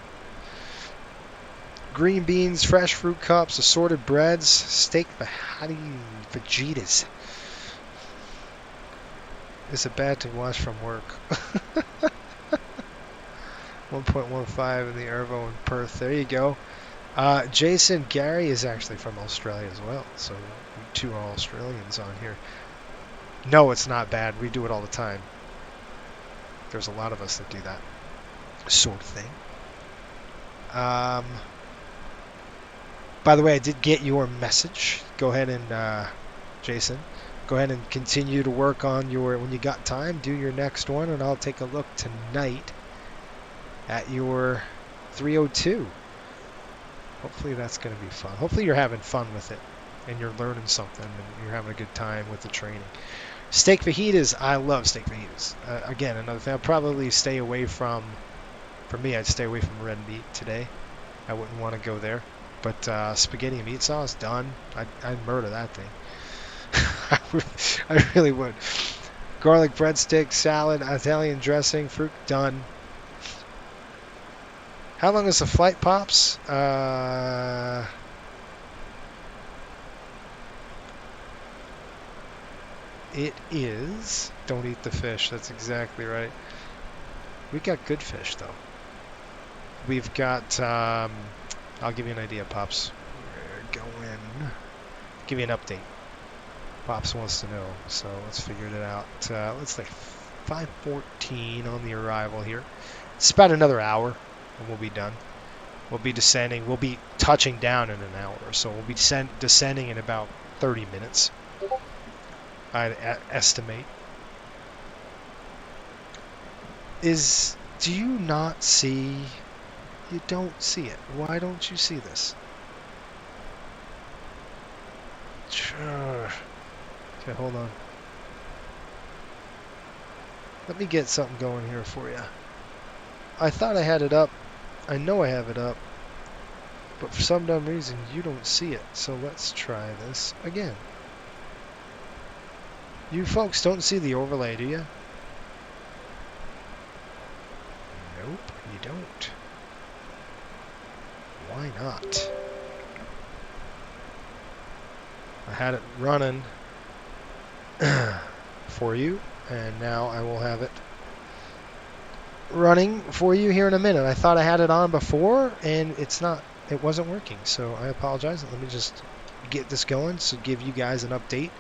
Speaker 3: green beans, fresh fruit cups, assorted breads, steak fajitas. Is it bad to watch from work? 1.15 in the Ervo in Perth. There you go. Jason Gary is actually from Australia as well. So 2 Australians on here. No, it's not bad. We do it all the time. There's a lot of us that do that sort of thing. By the way, I did get your message. Go ahead and, Jason, go ahead and continue to work on your, when you got time, do your next one, and I'll take a look tonight at your 302. Hopefully that's going to be fun. Hopefully you're having fun with it, and you're learning something, and you're having a good time with the training. Steak fajitas, I love steak fajitas. Again, another thing, I'll probably stay away from, for me, I'd stay away from red meat today. I wouldn't want to go there. But spaghetti and meat sauce, done. I'd murder that thing. I really would. Garlic breadstick, salad, Italian dressing, fruit, done. How long is the flight, Pops? It is. Don't eat the fish. That's exactly right. We got good fish, though. We've got... I'll give you an idea, Pops. We're going... Give you an update. Pops wants to know, so let's figure it out. Let's say 5:14 on the arrival here. It's about another hour, and we'll be done. We'll be descending. We'll be touching down in an hour, so we'll be descending in about 30 minutes. I'd estimate. Do you not see... You don't see it. Why don't you see this? Sure. Okay, hold on. Let me get something going here for you. I thought I had it up. I know I have it up. But for some dumb reason, you don't see it. So let's try this again. You folks don't see the overlay, do you? Nope, you don't. Why not? I had it running for you, and now I will have it running for you here in a minute. I thought I had it on before, and it's not. It wasn't working, so I apologize. Let me just get this going, so give you guys an update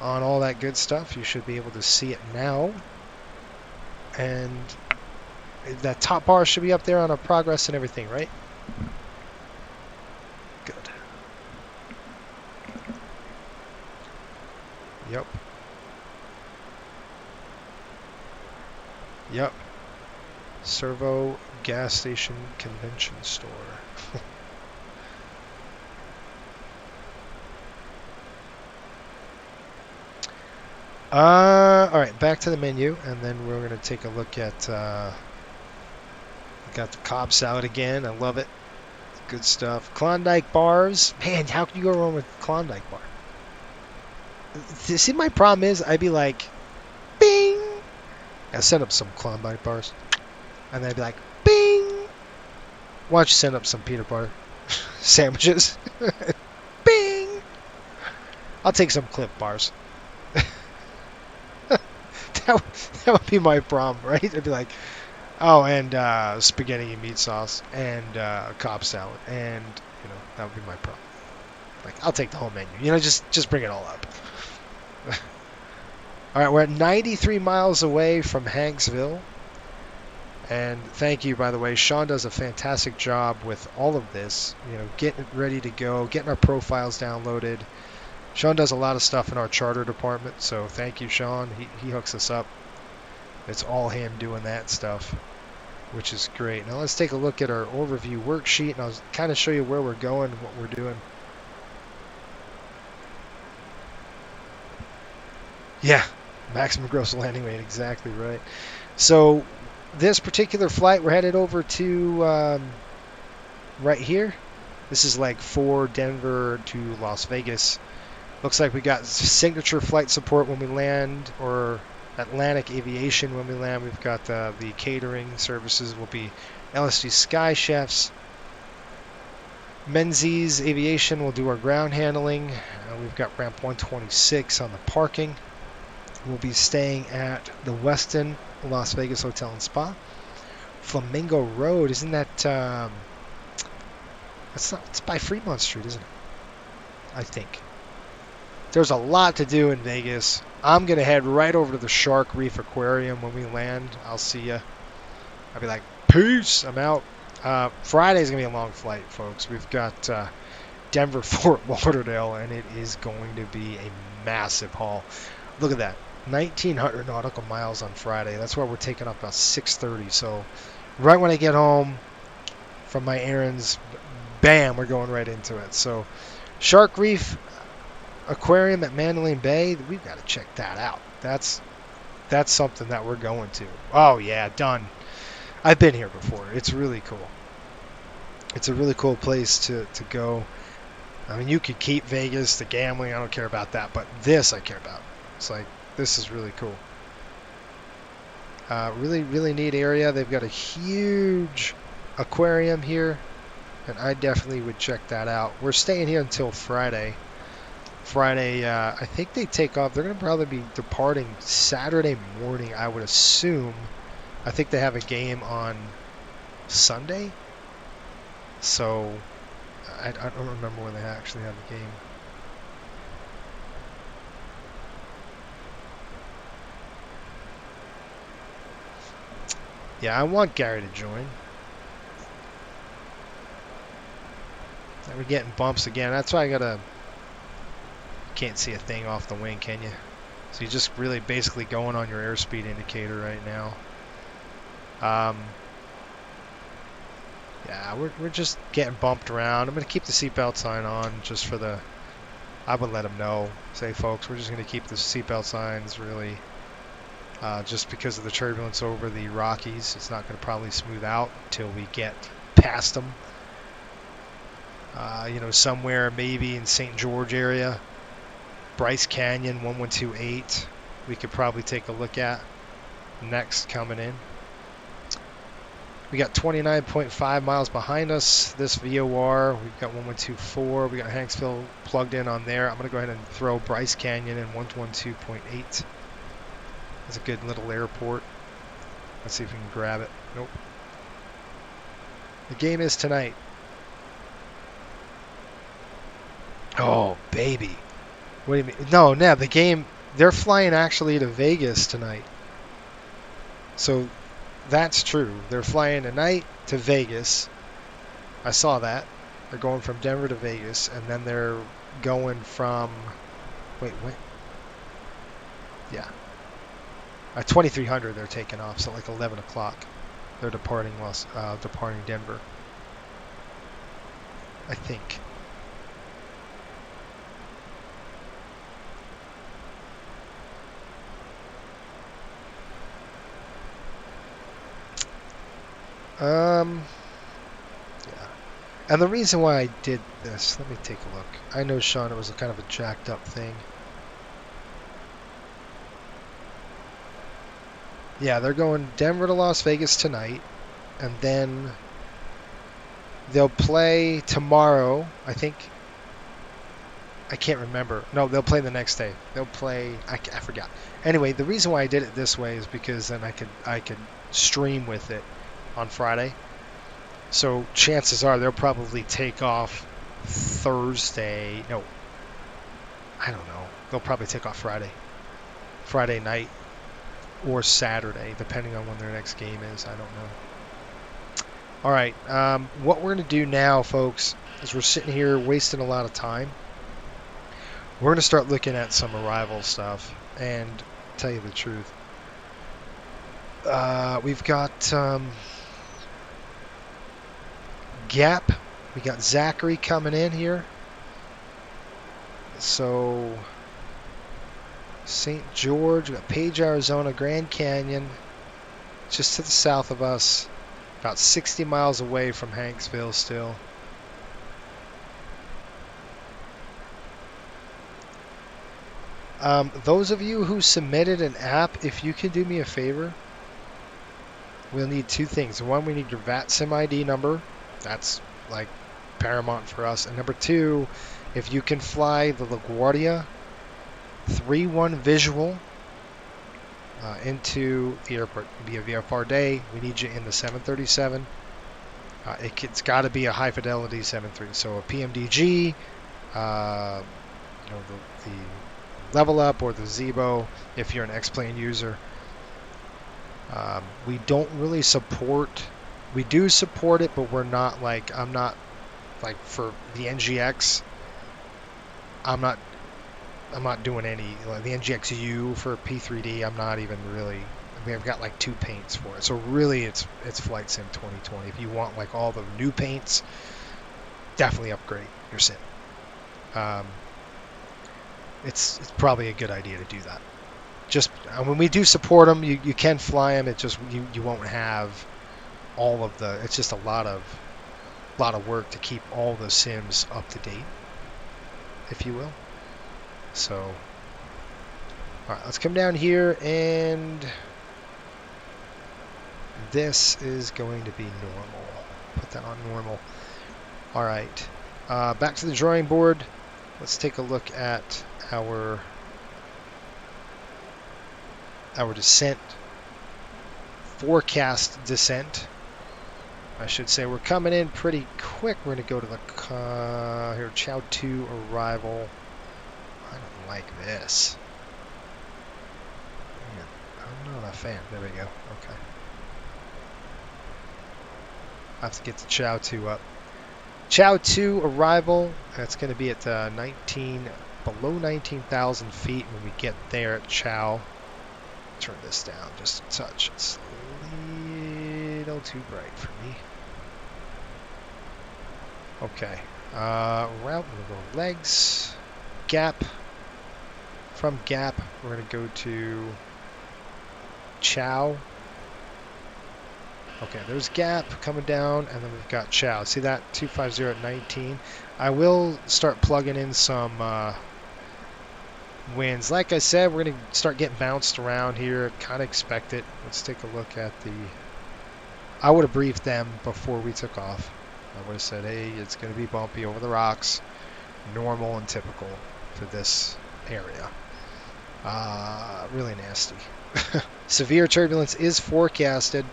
Speaker 3: on all that good stuff. You should be able to see it now, and that top bar should be up there on our progress and everything, right? Good. Yep. Yep. Servo gas station convention store. Alright, back to the menu, and then we're going to take a look at, got the Cobb salad again. I love it. Good stuff. Klondike bars. Man, how can you go wrong with Klondike bar? See, my problem is, I'd be like, bing! I send up some Klondike bars. And then I'd be like, bing! Why don't you send up some peanut butter sandwiches? Bing! I'll take some Cliff bars. that would be my problem, right? I'd be like, oh, and spaghetti and meat sauce, and Cobb salad, and, you know, that would be my problem. Like, I'll take the whole menu. You know, just bring it all up. All right, we're at 93 miles away from Hanksville. And thank you, by the way. Sean does a fantastic job with all of this. You know, getting it ready to go, getting our profiles downloaded. Sean does a lot of stuff in our charter department, so thank you, Sean. He hooks us up. It's all him doing that stuff, which is great. Now let's take a look at our overview worksheet, and I'll kind of show you where we're going, what we're doing. Yeah, maximum gross landing weight, exactly right. So this particular flight, we're headed over to right here. This is like for Denver to Las Vegas. Looks like we got signature flight support when we land, or Atlantic Aviation when we land. We've got the catering services will be LSD Sky Chefs. Menzies Aviation will do our ground handling. We've got ramp 126 on the parking. We'll be staying at the Westin Las Vegas Hotel and Spa. Flamingo Road, isn't that it's by Fremont Street, isn't it? I think. There's a lot to do in Vegas. I'm going to head right over to the Shark Reef Aquarium when we land. I'll see you. I'll be like, peace, I'm out. Friday's going to be a long flight, folks. We've got Denver, Fort Lauderdale, and it is going to be a massive haul. Look at that. 1,900 nautical miles on Friday. That's why we're taking up about 6:30. So right when I get home from my errands, bam, we're going right into it. So Shark Reef Aquarium at Mandalay Bay, we've got to check that out. That's something that we're going to. Oh yeah, done. I've been here before. It's really cool. It's a really cool place to go. I mean, you could keep Vegas, the gambling, I don't care about that, but this I care about. It's like, this is really cool. Really, really neat area. They've got a huge aquarium here, and I definitely would check that out. We're staying here until Friday. I think they take off. They're going to probably be departing Saturday morning, I would assume. I think they have a game on Sunday. So, I don't remember when they actually have a game. Yeah, I want Gary to join. We're getting bumps again. That's why I gotta... Can't see a thing off the wing, can you? So you're just really basically going on your airspeed indicator right now. Yeah, we're just getting bumped around. I'm gonna keep the seatbelt sign on just for the... I would let them know. Say, folks, we're just gonna keep the seatbelt signs really... just because of the turbulence over the Rockies. It's not going to probably smooth out until we get past them. You know, somewhere maybe in St. George area, Bryce Canyon 1128, we could probably take a look at next coming in. We got 29.5 miles behind us. This VOR, we've got 1124. We got Hanksville plugged in on there. I'm going to go ahead and throw Bryce Canyon in 112.8. It's a good little airport. Let's see if we can grab it. Nope. The game is tonight. Oh, baby. What do you mean? No, the game, they're flying actually to Vegas tonight. So that's true. They're flying tonight to Vegas. I saw that. They're going from Denver to Vegas, and then they're going from... Wait. Yeah. At 2300 they're taking off, so like 11 o'clock they're departing Denver, I think. Yeah. And the reason why I did this, let me take a look. I know, Sean, it was a kind of a jacked up thing. Yeah, they're going Denver to Las Vegas tonight, and then they'll play tomorrow, I think. I can't remember. No, they'll play the next day. They'll play... I forgot. Anyway, the reason why I did it this way is because then I could stream with it on Friday. So chances are they'll probably take off Thursday. No, I don't know. They'll probably take off Friday night. Or Saturday, depending on when their next game is. I don't know. All right, what we're going to do now, folks, is we're sitting here wasting a lot of time. We're going to start looking at some arrival stuff, and tell you the truth. We've got Gap. We got Zachary coming in here. So... St. George, we got Page, Arizona, Grand Canyon, just to the south of us, about 60 miles away from Hanksville still. Those of you who submitted an app, if you can do me a favor, we'll need two things. One, we need your VAT SIM ID number. That's like paramount for us. And number two, if you can fly the LaGuardia 3-1 visual into the airport, it'll be a VFR day. We need you in the 737. It's got to be a high fidelity 737, so a PMDG, the level up or the Zebo if you're an X-plane user. We don't really support. We do support it, but we're not like, I'm not like for the NGX. I'm not doing any, like the NGXU for P3D. I'm not even really. I mean, I've got like 2 paints for it. So really, it's Flight Sim 2020. If you want like all the new paints, definitely upgrade your sim. It's probably a good idea to do that. Just when we do support them, you can fly them. It just you won't have all of the. It's just a lot of work to keep all the sims up to date, if you will. So, all right, let's come down here, and this is going to be normal. Put that on normal. All right, back to the drawing board. Let's take a look at our descent, forecast descent. I should say we're coming in pretty quick. We're going to go to the here Chow 2 arrival. I don't like this. Man, I'm not a fan. There we go. Okay. I have to get the Chow 2 up. Chow 2 arrival. That's going to be at below 19,000 feet when we get there at Chow. Turn this down just a touch. It's a little too bright for me. Okay. Route, we're going to go legs. Gap. From Gap, we're going to go to Chow. Okay, there's Gap coming down, and then we've got Chow. See that? 250 at 19. I will start plugging in some winds. Like I said, we're going to start getting bounced around here. Kind of expect it. Let's take a look at the... I would have briefed them before we took off. I would have said, hey, it's going to be bumpy over the rocks. Normal and typical for this area. Really nasty. Severe turbulence is forecasted.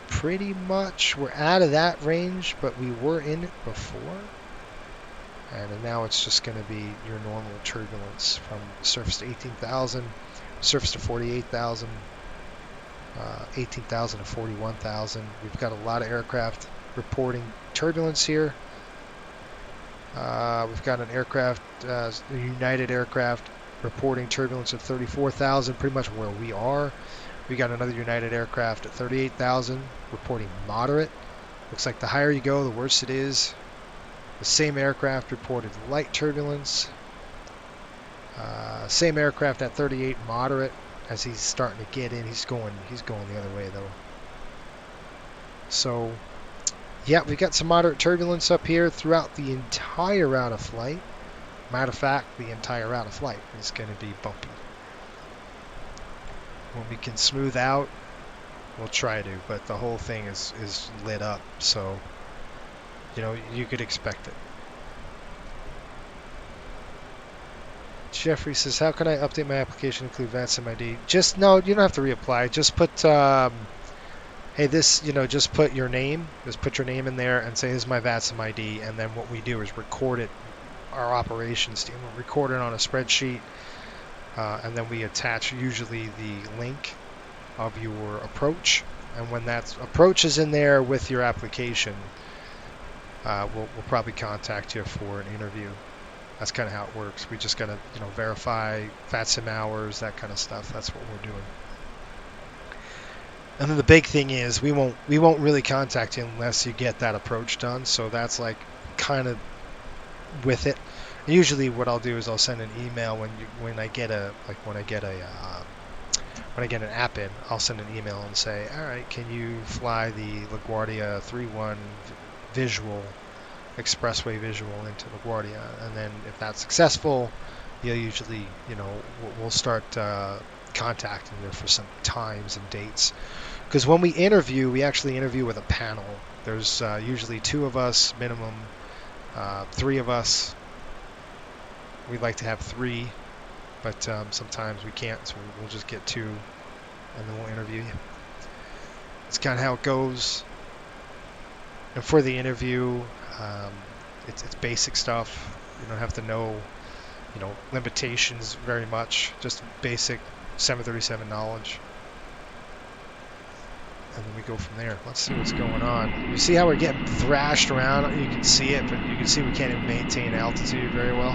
Speaker 3: Pretty much we're out of that range, but we were in it before. And now it's just going to be your normal turbulence from surface to 18,000, surface to 48,000, 18,000 to 41,000. We've got a lot of aircraft reporting turbulence here. We've got an aircraft, a United aircraft, reporting turbulence at 34,000, pretty much where we are. We got another United aircraft at 38,000, reporting moderate. Looks like the higher you go, the worse it is. The same aircraft reported light turbulence. Same aircraft at 38, moderate. As he's starting to get in, he's going the other way though. So, yeah, we got some moderate turbulence up here throughout the entire route of flight. Matter of fact, the entire route of flight is going to be bumpy. When we can smooth out, we'll try to, but the whole thing is lit up, so you know you could expect it. Jeffrey says, how can I update my application to include VATSIM ID? Just, no, you don't have to reapply. Just put, hey, this, you know, just put your name. Just put your name in there and say, this is my VATSIM ID. And then what we do is record it, our operations team will record it on a spreadsheet. And then we attach usually the link of your approach. And when that approach is in there with your application, we'll probably contact you for an interview. That's kind of how it works. We just gotta, you know, verify VATSIM hours, that kind of stuff. That's what we're doing. And then the big thing is we won't really contact you unless you get that approach done. So that's like kind of with it. Usually, what I'll do is I'll send an email when I get an app in. I'll send an email and say, all right, can you fly the LaGuardia 3-1 visual? Expressway visual into LaGuardia, and then if that's successful, you'll usually, you know, we'll start contacting you for some times and dates Because when we interview, we actually interview with a panel. There's usually 2 of us minimum, 3 of us. We'd like to have 3, but sometimes we can't, so we'll just get 2, and then we'll interview you. It's kind of how it goes. And for the interview, it's basic stuff. You don't have to know, limitations very much. Just basic 737 knowledge. And then we go from there. Let's see what's going on. You see how we're getting thrashed around? You can see it, but you can see we can't even maintain altitude very well.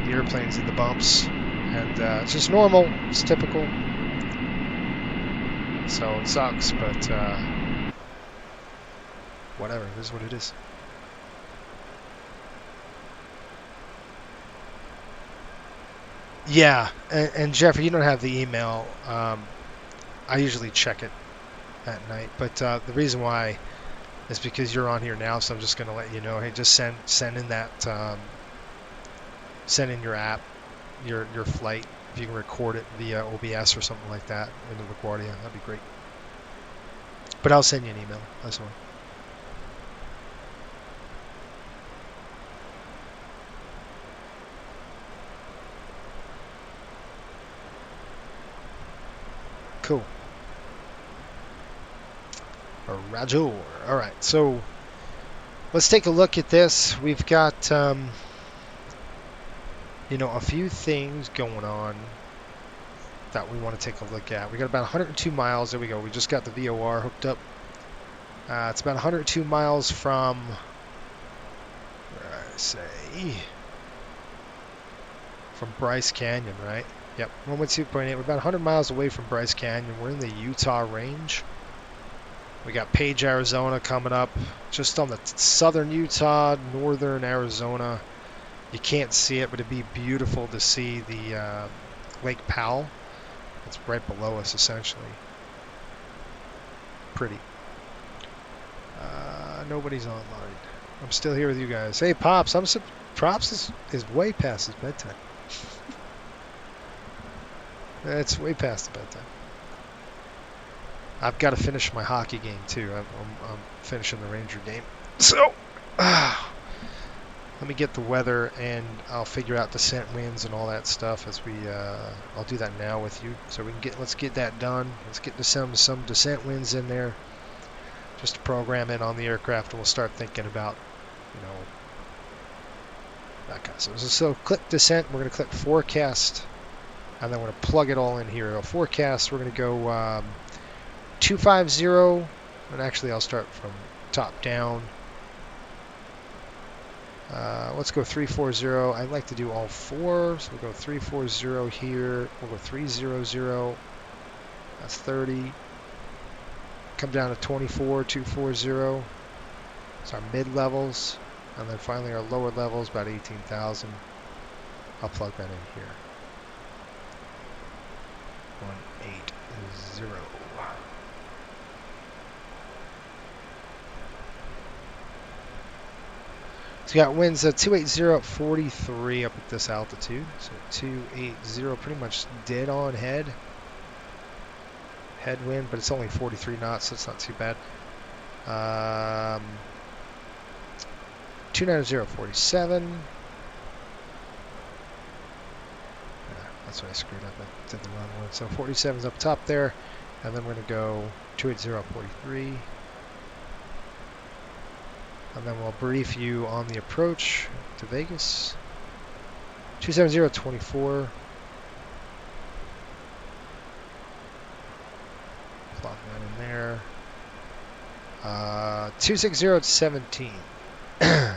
Speaker 3: The airplane's in the bumps. And it's just normal. It's typical. So it sucks, but whatever. It is what it is. Yeah, and Jeffrey, you don't have the email. I usually check it at night, but the reason why is because you're on here now, so I'm just going to let you know. Hey, just send in that, send in your app, your flight. If you can record it via OBS or something like that into LaGuardia, that'd be great. But I'll send you an email. That's all. Cool. Roger. All right, so let's take a look at this. We've got, a few things going on that we want to take a look at. We got about 102 miles. There we go. We just got the VOR hooked up. It's about 102 miles from, from Bryce Canyon, right? Yep, 112.8. We're about 100 miles away from Bryce Canyon. We're in the Utah range. We got Page, Arizona coming up, just on the southern Utah, northern Arizona. You can't see it, but it'd be beautiful to see the Lake Powell. It's right below us, essentially. Pretty. Nobody's online. I'm still here with you guys. Hey, Pops. Pops is way past his bedtime. It's way past the bedtime. I've got to finish my hockey game too. I'm finishing the Ranger game. So, let me get the weather and I'll figure out descent winds and all that stuff as we. I'll do that now with you, so we can let's get that done. Let's get to some descent winds in there, just to program it on the aircraft, and we'll start thinking about, that kind of stuff. So click descent. We're going to click forecast. And then we're going to plug it all in here. A forecast, we're going to go 250, and actually I'll start from top down. Let's go 340. I like to do all 4, so we'll go 340 here. We'll go 300. That's 30. Come down to 24, 240. It's our mid-levels. And then finally our lower levels, about 18,000. I'll plug that in here. 180. So we got winds at 280 at 43 up at this altitude. So 280, pretty much dead on headwind, but it's only 43 knots, so it's not too bad. 290 47. That's what I screwed up. I did the wrong one. So 47's up top there, and then we're going to go 280 43. And then we'll brief you on the approach to Vegas. 270 24. Plot that in there. 260 17. Right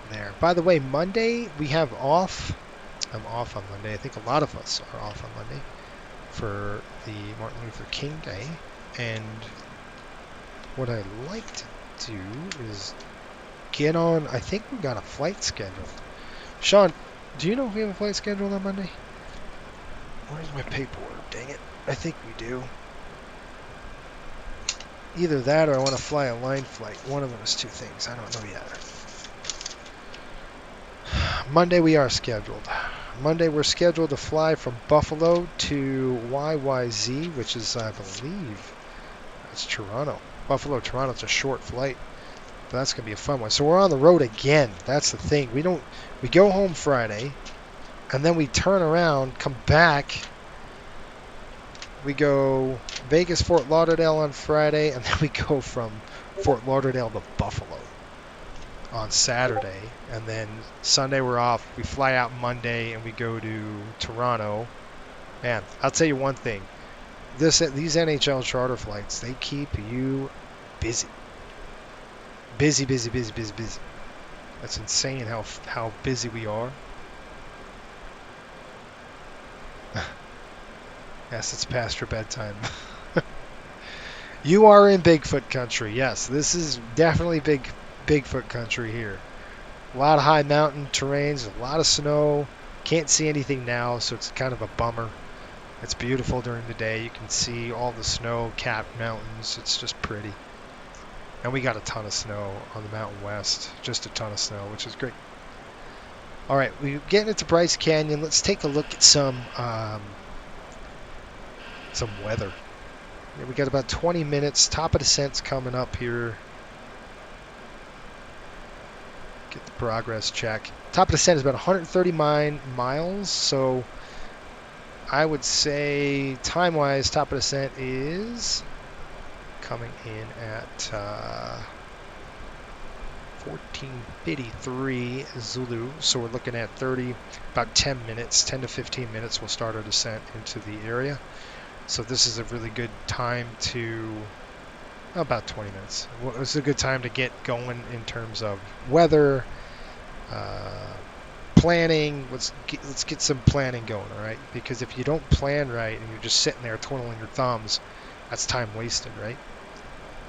Speaker 3: there. By the way, Monday we have off. I'm off on Monday. I think a lot of us are off on Monday for the Martin Luther King Day. And what I'd like to do is get on. I think we got a flight scheduled. Sean, do you know if we have a flight scheduled on Monday? Where's my paperwork? Dang it. I think we do. Either that or I want to fly a line flight. One of them is two things. I don't know yet. Monday we are scheduled. Monday we're scheduled to fly from Buffalo to YYZ, which is, I believe, it's Toronto. Buffalo, Toronto, it's a short flight. But that's going to be a fun one. So we're on the road again. That's the thing. We go home Friday, and then we turn around, come back. We go Vegas, Fort Lauderdale on Friday, and then we go from Fort Lauderdale to Buffalo on Saturday. And then Sunday we're off. We fly out Monday, and we go to Toronto. Man, I'll tell you one thing. These NHL charter flights, they keep you busy. Busy. That's insane how busy we are. Yes, it's past your bedtime. You are in Bigfoot country. Yes, this is definitely Bigfoot country here. A lot of high mountain terrains, a lot of snow. Can't see anything now, so it's kind of a bummer. It's beautiful during the day. You can see all the snow-capped mountains. It's just pretty. And we got a ton of snow on the Mountain West. Just a ton of snow, which is great. All right, we're getting into Bryce Canyon. Let's take a look at some weather. Yeah, we got about 20 minutes. Top of descent's coming up here. Get the progress check. Top of descent is about 139 miles, so I would say time-wise, top of descent is coming in at 14:53 Zulu, so we're looking at about 10 minutes, 10 to 15 minutes. We'll start our descent into the area. So this is a really good time about 20 minutes. It's a good time to get going in terms of weather, planning. Let's get some planning going, all right? Because if you don't plan right and you're just sitting there twiddling your thumbs, that's time wasted, right?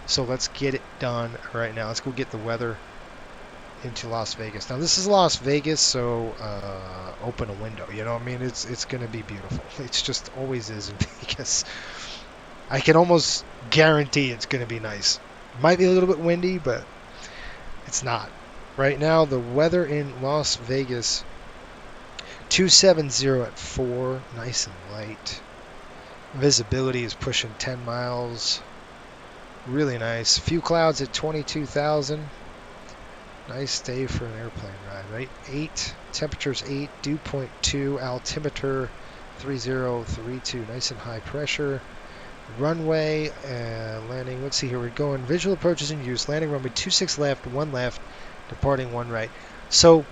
Speaker 3: So let's get it done right now. Let's go get the weather into Las Vegas. Now this is Las Vegas, so open a window. You know what I mean? It's going to be beautiful. It's just always is in Vegas. I can almost guarantee it's going to be nice. Might be a little bit windy, but it's not. Right now, the weather in Las Vegas, 270 at 4, nice and light. Visibility is pushing 10 miles. Really nice. Few clouds at 22,000. Nice day for an airplane ride, right? 8, temperature's 8, dew point 2, altimeter 3032. Nice and high pressure. Runway landing. Let's see here. We're going visual approaches in use. Landing runway 26 left, 1 left, departing 1 right. So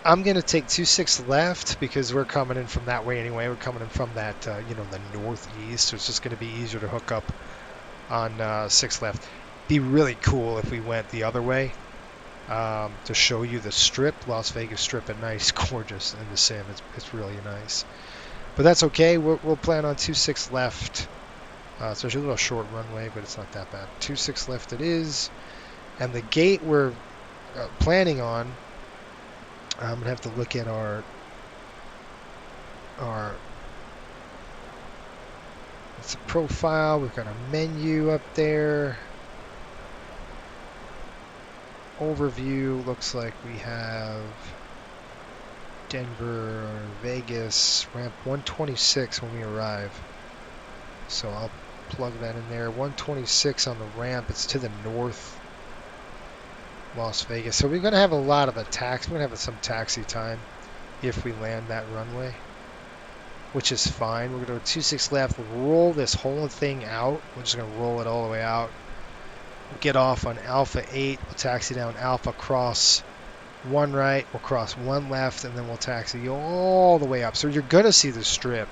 Speaker 3: I'm going to take 26 left because we're coming in from that way anyway. We're coming in from that, the northeast. So it's just going to be easier to hook up on 6 left. Be really cool if we went the other way to show you the strip, Las Vegas Strip at night. It's gorgeous in the sim. It's really nice. But that's okay. We'll plan on 26 left. So there's a little short runway, but it's not that bad. 26 left it is. And the gate we're planning on, I'm going to have to look at our it's a profile. We've got a menu up there. Overview looks like we have Denver, Vegas, ramp 126 when we arrive. So I'll plug that in there. 126 on the ramp. It's to the north, Las Vegas. So we're going to have a lot of a taxi. We're going to have some taxi time if we land that runway, which is fine. We're going to go 26 left. We'll roll this whole thing out. We're just going to roll it all the way out. We'll get off on Alpha 8. We'll taxi down Alpha, cross 1 right. We'll cross 1 left, and then we'll taxi all the way up. So you're going to see the strip.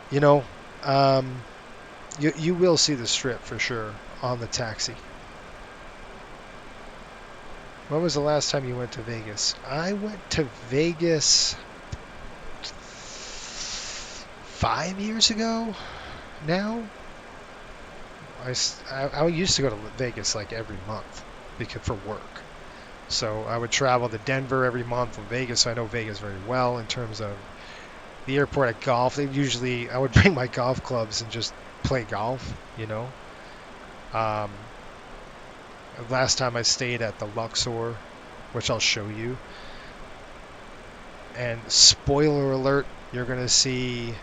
Speaker 3: You know, you will see the strip for sure on the taxi. When was the last time you went to Vegas? I went to Vegas 5 years ago now. I used to go to Vegas like every month for work. So I would travel to Denver every month from Vegas. So I know Vegas very well in terms of the airport at golf. I would bring my golf clubs and just play golf, you know. Last time I stayed at the Luxor, which I'll show you. And spoiler alert, you're going to see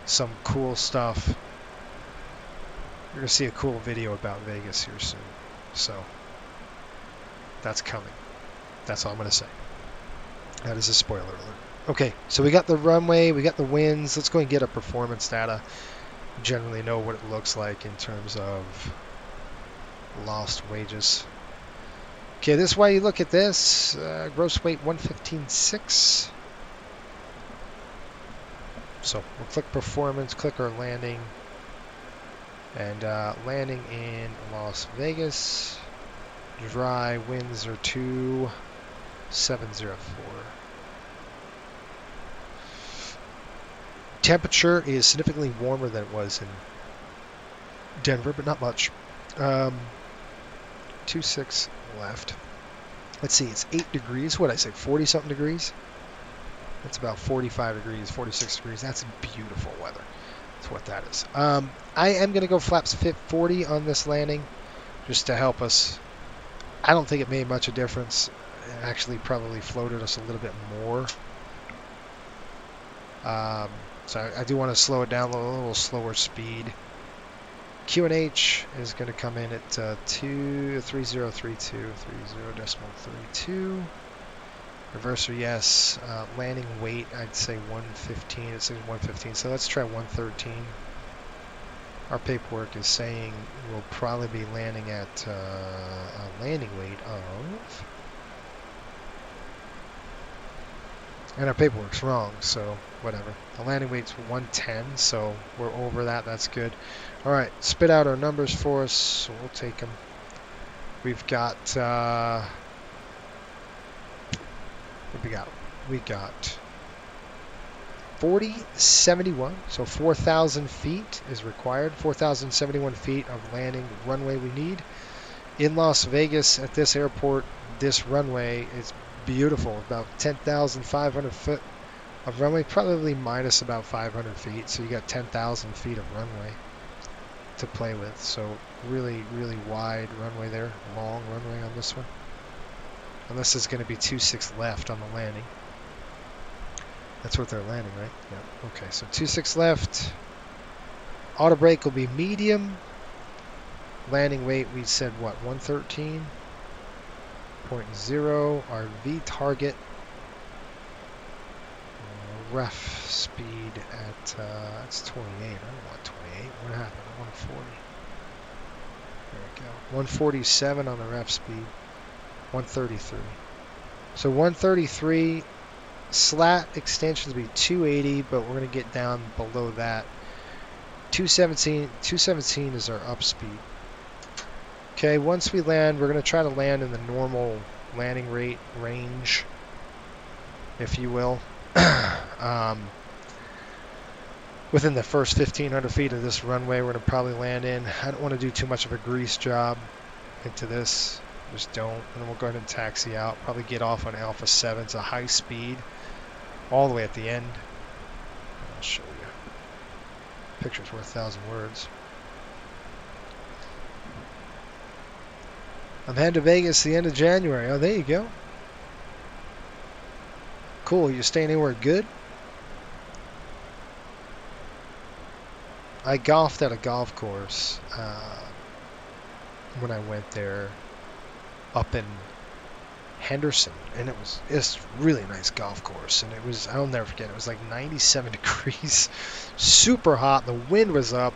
Speaker 3: some cool stuff. You're going to see a cool video about Vegas here soon. So, that's coming. That's all I'm going to say. That is a spoiler alert. Okay, so we got the runway, we got the winds. Let's go and get a performance data. Generally know what it looks like in terms of lost wages. Okay, this way you look at this. Gross weight 115.6. So we'll click performance, click our landing. And landing in Las Vegas. Dry winds are 2704. Temperature is significantly warmer than it was in Denver, but not much. 26 left. Let's see, it's 8 degrees. What did I say, 40-something degrees? That's about 45 degrees, 46 degrees. That's beautiful weather. That's what that is. I am going to go flaps 40 on this landing just to help us. I don't think it made much of a difference. It actually probably floated us a little bit more. So I do want to slow it down a little slower speed. QNH is going to come in at 3032, 30.32. Reverser, yes. Landing weight, I'd say 115. It says 115, so let's try 113. Our paperwork is saying we'll probably be landing at a landing weight of... And our paperwork's wrong, so whatever. The landing weight's 110, so we're over that. That's good. All right, spit out our numbers for us. So we'll take them. We've got... what we got? We got 4071, so 4,000 feet is required. 4,071 feet of landing runway we need. In Las Vegas at this airport, this runway is beautiful. About 10,500 foot of runway, probably minus about 500 feet. So you got 10,000 feet of runway to play with. So really, really wide runway there. Long runway on this one. Unless there's going to be 26 left on the landing. That's what they're landing, right? Yeah. Okay, so 26 left. Auto brake will be medium. Landing weight, we said what? 113.0. Our V target. Ref speed at it's 28. I don't want 28. What happened? 140. There we go. 147 on the ref speed. 133. So 133. Slat extensions will be 280, but we're going to get down below that. 217 is our up speed. Okay, once we land, we're going to try to land in the normal landing rate range, if you will. Within the first 1,500 feet of this runway, we're going to probably land in. I don't want to do too much of a grease job into this. Just don't. And then we'll go ahead and taxi out. Probably get off on Alpha 7. It's a high speed. All the way at the end. I'll show you. Picture's worth 1,000 words. I'm heading to Vegas the end of January. Oh, there you go. Cool. You staying anywhere good? I golfed at a golf course when I went there up in Henderson, and it's really nice golf course, and it was, I'll never forget, it was like 97 degrees, super hot. The wind was up,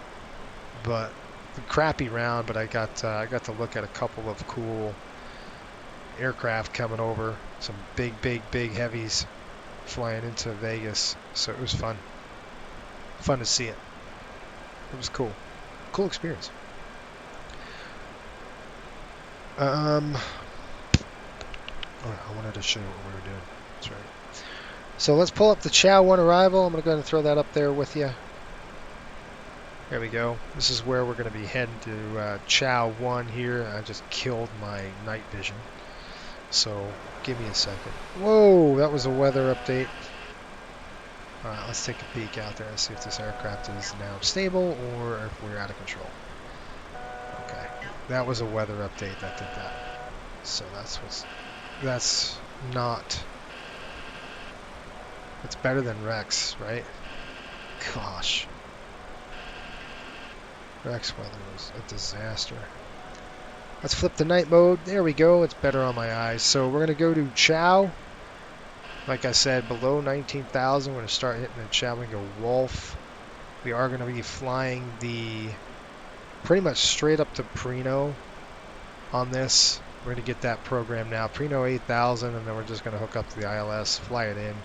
Speaker 3: but a crappy round. But I got to look at a couple of cool aircraft coming over, some big heavies flying into Vegas. So it was fun to see it. It was cool experience. I wanted to show you what we were doing. That's right. So let's pull up the Chow 1 arrival. I'm going to go ahead and throw that up there with you. There we go. This is where we're going to be heading to Chow 1 here. I just killed my night vision. So give me a second. Whoa, that was a weather update. Alright, let's take a peek out there and see if this aircraft is now stable or if we're out of control. Okay, that was a weather update that did that. So that's not It's better than Rex, right? Gosh. Rex weather was a disaster. Let's flip to night mode. There we go. It's better on my eyes. So we're going to go to Chow. Like I said, below 19,000, we're going to start hitting the Chow. We go Wolf. We are going to be flying the pretty much straight up to Prino on this. We're going to get that program now. Prino 8,000, and then we're just going to hook up to the ILS, fly it in.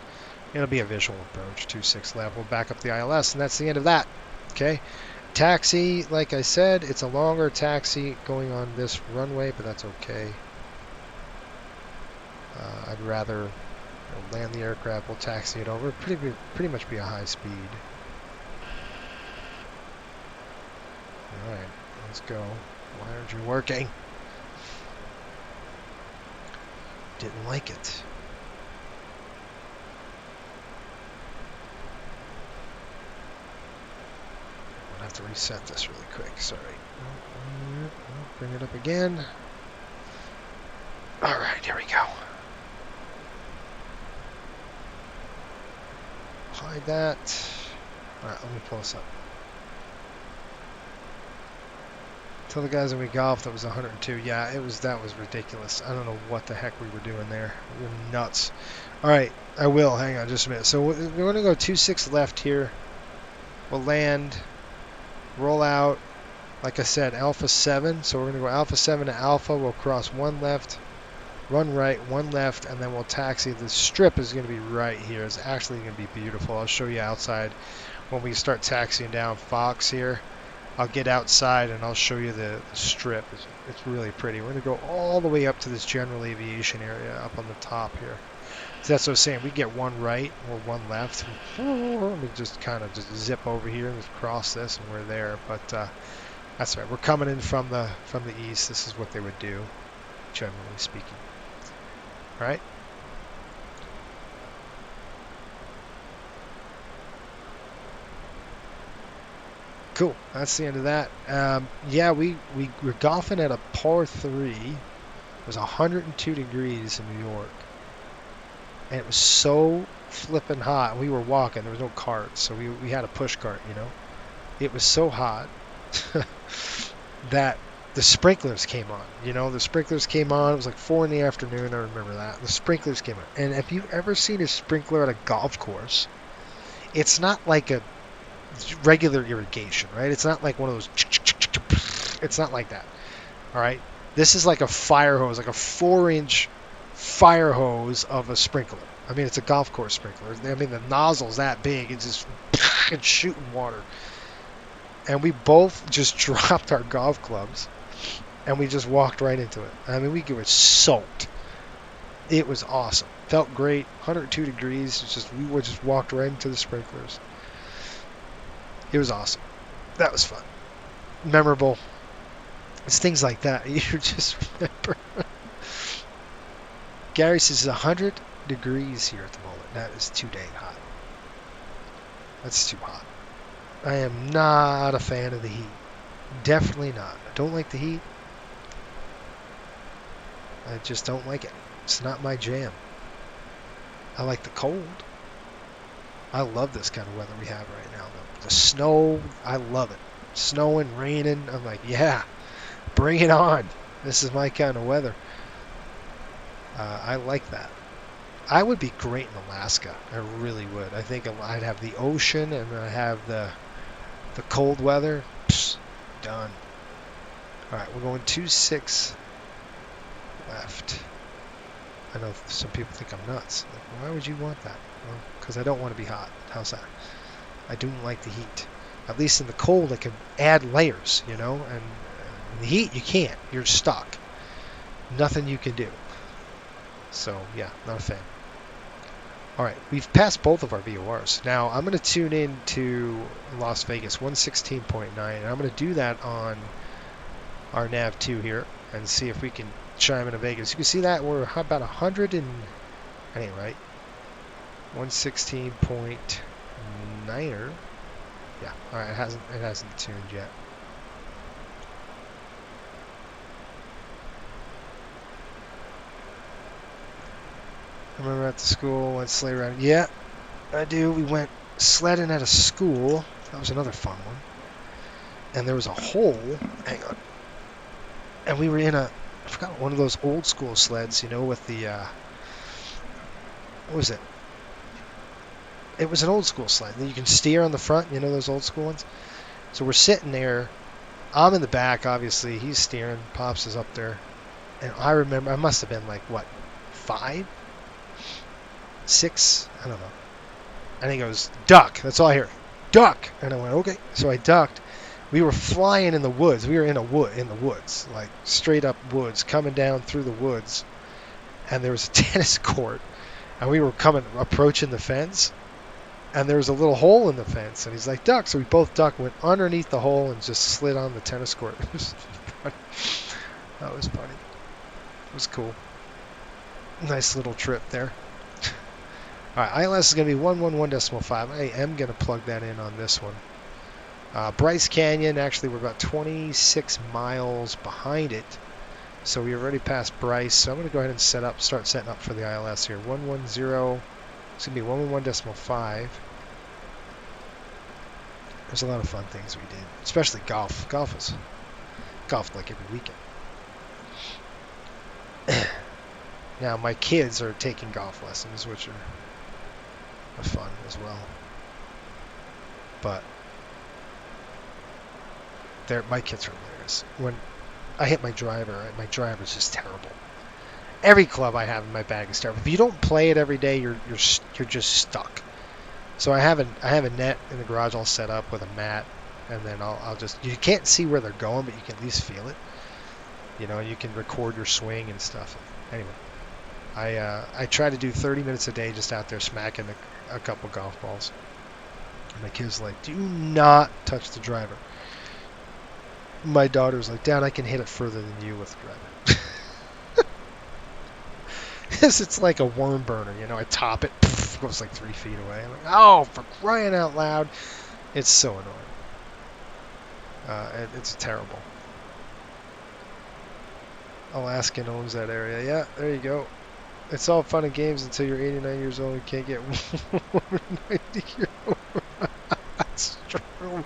Speaker 3: It'll be a visual approach, 26 left. We'll back up the ILS, and that's the end of that. Okay. Taxi, like I said, it's a longer taxi going on this runway, but that's okay. I'd rather land the aircraft, we'll taxi it over. Pretty much be a high speed. Alright, let's go. Why aren't you working? Didn't like it. I'm gonna have to reset this really quick, sorry. Bring it up again. Alright, here we go. Hide that. Alright, let me pull this up. Tell the guys that we golfed that was 102. Yeah, that was ridiculous. I don't know what the heck we were doing there. We were nuts. Alright, I will. Hang on just a minute. So we're going to go 26 left here. We'll land. Roll out. Like I said, Alpha 7. So we're going to go Alpha 7 to Alpha. We'll cross one left. Run right, one left, and then we'll taxi. The strip is going to be right here. It's actually going to be beautiful. I'll show you outside when we start taxiing down Fox here. I'll get outside and I'll show you the strip. It's really pretty. We're going to go all the way up to this general aviation area up on the top here. So that's what I was saying. We get one right or one left. We just kind of just zip over here and just cross this and we're there. But that's right. We're coming in from the east. This is what they would do, generally speaking. All right. Cool. That's the end of that. Yeah, we were golfing at a par 3. It was 102 degrees in New York. And it was so flipping hot. We were walking. There was no cart, so we had a push cart, you know. It was so hot that the sprinklers came on. You know, the sprinklers came on. It was like 4 in the afternoon. I remember that. The sprinklers came on. And if you've ever seen a sprinkler at a golf course, it's not like a regular irrigation, right? It's not like one of those. It's not like that. All right. This is like a fire hose, like a 4-inch fire hose of a sprinkler. I mean, it's a golf course sprinkler. I mean, the nozzle's that big. It's just it's shooting water. And we both just dropped our golf clubs, and we just walked right into it. I mean, we were soaked. It was awesome. Felt great. 102 degrees. It's just we just walked right into the sprinklers. It was awesome. That was fun. Memorable. It's things like that. You just remember. Gary says it's 100 degrees here at the moment. That is too dang hot. That's too hot. I am not a fan of the heat. Definitely not. I don't like the heat. I just don't like it. It's not my jam. I like the cold. I love this kind of weather we have right now, though. The snow, I love it. Snowing, raining, I'm like, yeah, bring it on. This is my kind of weather. I like that. I would be great in Alaska. I really would. I think I'd have the ocean and then I have the cold weather. Psst, done. All right, we're going 26 left. I know some people think I'm nuts. Like, why would you want that? Well, because I don't want to be hot. How's that? I don't like the heat. At least in the cold, I can add layers, you know. And in the heat, you can't. You're stuck. Nothing you can do. So, yeah, not a fan. All right, we've passed both of our VORs. Now, I'm going to tune in to Las Vegas 116.9, and I'm going to do that on our nav2 here and see if we can chime into Vegas. You can see that we're about 100 and, I ain't right, 116.9er. Yeah, all right, it hasn't tuned yet. I remember at the school, went sleigh riding. Yeah, I do. We went sledding at a school. That was another fun one. And there was a hole. Hang on. And we were in I forgot, one of those old school sleds, you know, with the, what was it? It was an old school sled. You can steer on the front, you know, those old school ones. So we're sitting there. I'm in the back, obviously. He's steering. Pops is up there. And I remember, I must have been like, what, 5? 6? I don't know. And he goes, duck. That's all I hear. Duck. And I went, okay. So I ducked. We were flying in the woods. We were in the woods, like straight up woods, coming down through the woods. And there was a tennis court. And we were approaching the fence. And there was a little hole in the fence. And he's like, duck. So we both ducked, went underneath the hole, and just slid on the tennis court. It was funny. That was funny. It was cool. Nice little trip there. All right, ILS is going to be 111.5. I am going to plug that in on this one. Bryce Canyon, actually, we're about 26 miles behind it. So we already passed Bryce. So I'm going to go ahead and start setting up for the ILS here. 110, it's going to be 111.5. There's a lot of fun things we did, especially golf. Golfed like every weekend. Now, my kids are taking golf lessons, which are fun as well. But my kids are hilarious. When I hit my driver's just terrible. Every club I have in my bag is terrible. If you don't play it every day, you're just stuck. So I have a net in the garage all set up with a mat, and then I'll just, you can't see where they're going, but you can at least feel it. You know, you can record your swing and stuff. Anyway, I try to do 30 minutes a day just out there smacking a couple golf balls. And my kid's like, do not touch the driver. My daughter's like, Dad, I can hit it further than you with the driver. It's like a worm burner, you know. I top it, poof, goes like 3 feet away. I'm like, oh, for crying out loud. It's so annoying. It's terrible. Alaskan owns that area. Yeah, there you go. It's all fun and games until you're 89 years old and can't get over 90 years old. That's true.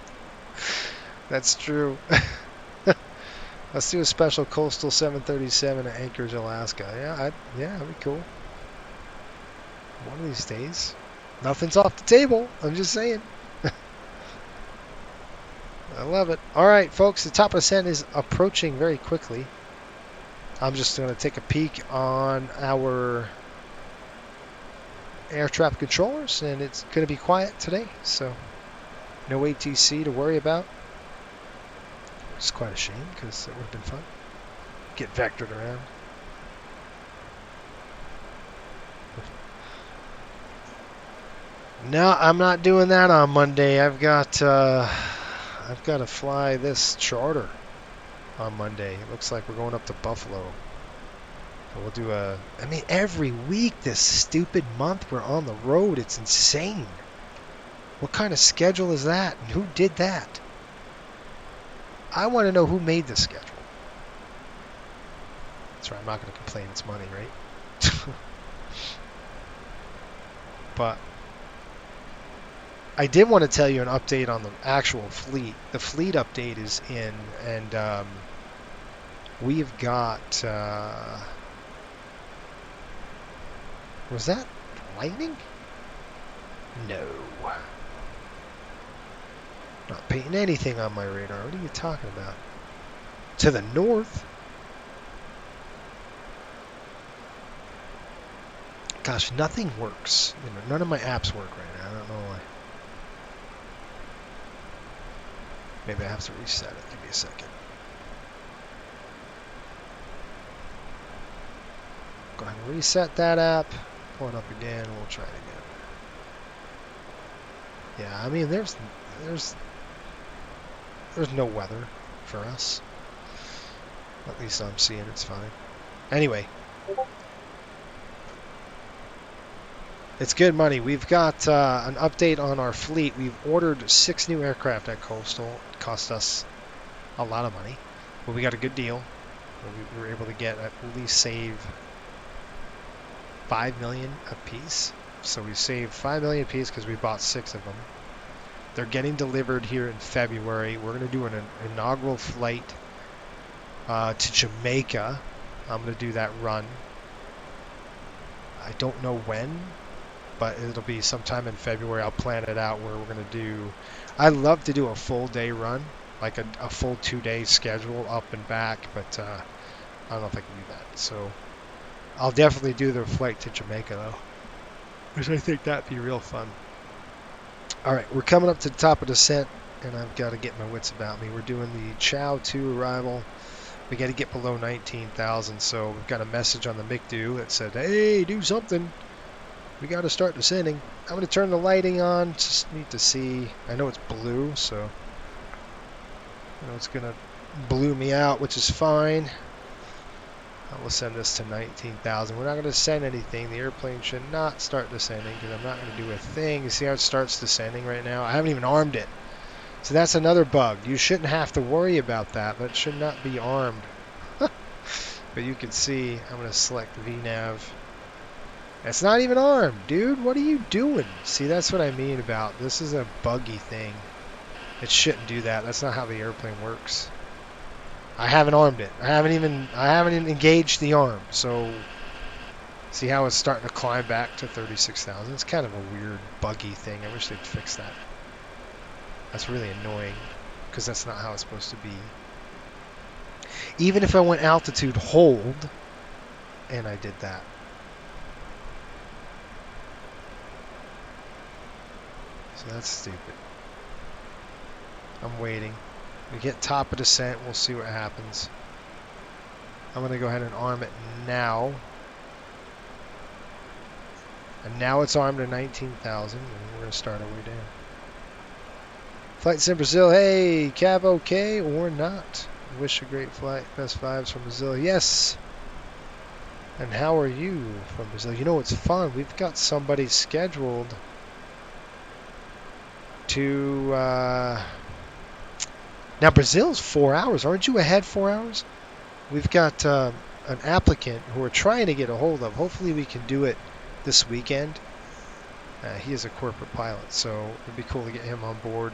Speaker 3: That's true. Let's do a special Coastal 737 at Anchorage, Alaska. Yeah, that'd be cool. One of these days. Nothing's off the table. I'm just saying. I love it. All right, folks. The top of the ascent is approaching very quickly. I'm just going to take a peek on our air traffic controllers, and it's going to be quiet today, so no ATC to worry about. It's quite a shame because it would have been fun. Get vectored around. No, I'm not doing that on Monday. I've got to fly this charter on Monday. It looks like we're going up to Buffalo. So we'll do every week this stupid month we're on the road. It's insane. What kind of schedule is that? And who did that? I want to know who made this schedule. That's right, I'm not going to complain. It's money, right? But I did want to tell you an update on the actual fleet. The fleet update is in, and we've got... was that lightning? No. Not painting anything on my radar. What are you talking about? To the north? Gosh, nothing works. You know, none of my apps work right now. I don't know why. Maybe I have to reset it. Give me a second. Go ahead and reset that app. Pull it up again. We'll try it again. Yeah, I mean, there's no weather for us. At least I'm seeing it's fine. Anyway. It's good money. We've got an update on our fleet. We've ordered 6 new aircraft at Coastal. It cost us a lot of money. But we got a good deal. We were able to get at least save $5 million a piece. So we saved 5 million apiece because we bought 6 of them. They're getting delivered here in February. We're going to do an inaugural flight to Jamaica. I'm going to do that run. I don't know when, but it'll be sometime in February. I'll plan it out where we're going to do... I love to do a full day run, like a full 2-day schedule up and back, but I don't know if I can do that. So I'll definitely do the flight to Jamaica, though, because I think that'd be real fun. All right, we're coming up to the top of descent, and I've got to get my wits about me. We're doing the Chow 2 arrival. We got to get below 19,000, so we've got a message on the MICDU that said, hey, do something. We got to start descending. I'm going to turn the lighting on. Just need to see. I know it's blue, so it's going to blue me out, which is fine. We'll send this to 19,000. We're not going to send anything. The airplane should not start descending because I'm not going to do a thing. You see how it starts descending right now? I haven't even armed it. So that's another bug. You shouldn't have to worry about that, but it should not be armed. But you can see, I'm going to select VNAV. It's not even armed, dude. What are you doing? See, that's what I mean about this is a buggy thing. It shouldn't do that. That's not how the airplane works. I haven't armed it. I haven't even engaged the arm. So see how it's starting to climb back to 36,000. It's kind of a weird buggy thing. I wish they'd fix that. That's really annoying because that's not how it's supposed to be. Even if I went altitude hold and I did that. So that's stupid. I'm waiting. We get top of descent, we'll see what happens. I'm going to go ahead and arm it now. And now it's armed to 19,000, and we're going to start our way down. Flights in Brazil, hey, cab okay or not? Wish a great flight, best vibes from Brazil, yes. And how are you from Brazil? You know, it's fun. We've got somebody scheduled to... Now, Brazil's 4 hours. Aren't you ahead 4 hours? We've got an applicant who we're trying to get a hold of. Hopefully we can do it this weekend. He is a corporate pilot, so it'd be cool to get him on board.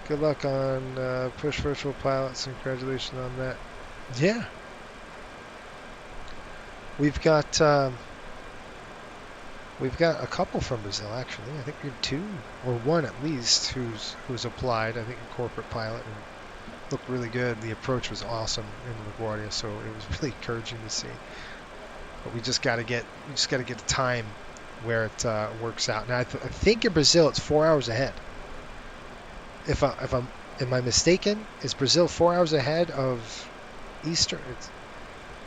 Speaker 3: Good luck on Push Virtual Pilots. Congratulations on that. Yeah. We've got a couple from Brazil, actually. I think we have 2 or 1 at least who's applied. I think a corporate pilot and looked really good. The approach was awesome in LaGuardia, so it was really encouraging to see. But we just got to get the time where it works out. Now I think in Brazil it's 4 hours ahead. Am I mistaken? Is Brazil 4 hours ahead of Eastern?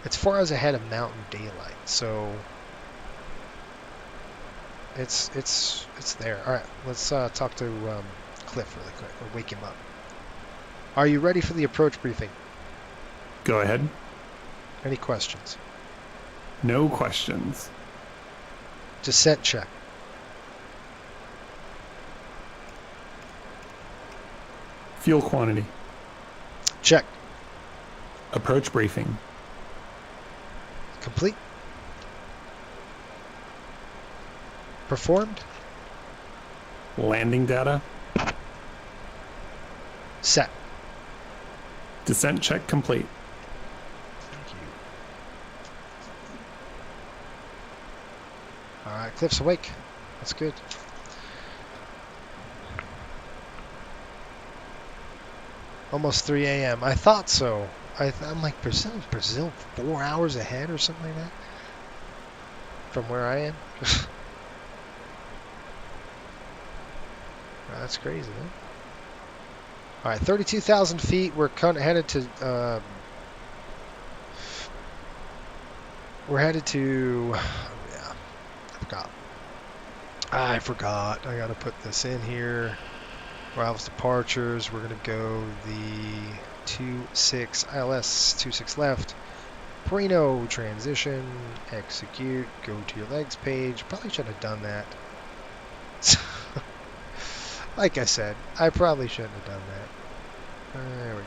Speaker 3: It's 4 hours ahead of Mountain Daylight, so. It's there. All right, let's talk to Cliff really quick. Or wake him up. Are you ready for the approach briefing?
Speaker 7: Go ahead.
Speaker 3: Any questions?
Speaker 7: No questions.
Speaker 3: Descent check.
Speaker 7: Fuel quantity.
Speaker 3: Check.
Speaker 7: Approach briefing.
Speaker 3: Complete. Performed.
Speaker 7: Landing data.
Speaker 3: Set.
Speaker 7: Descent check complete.
Speaker 3: Thank you. All right, Cliff's awake. That's good. Almost 3 a.m. I thought so. I'm like, Brazil 4 hours ahead or something like that from where I am. That's crazy, huh? All right, 32,000 feet. We're headed to. We're headed to. Yeah, I forgot. I got to put this in here. Arrivals, departures. We're gonna go the 26 ILS 26 left. Perino transition. Execute. Go to your legs page. Probably should have done that. Like I said, I probably shouldn't have done that. There we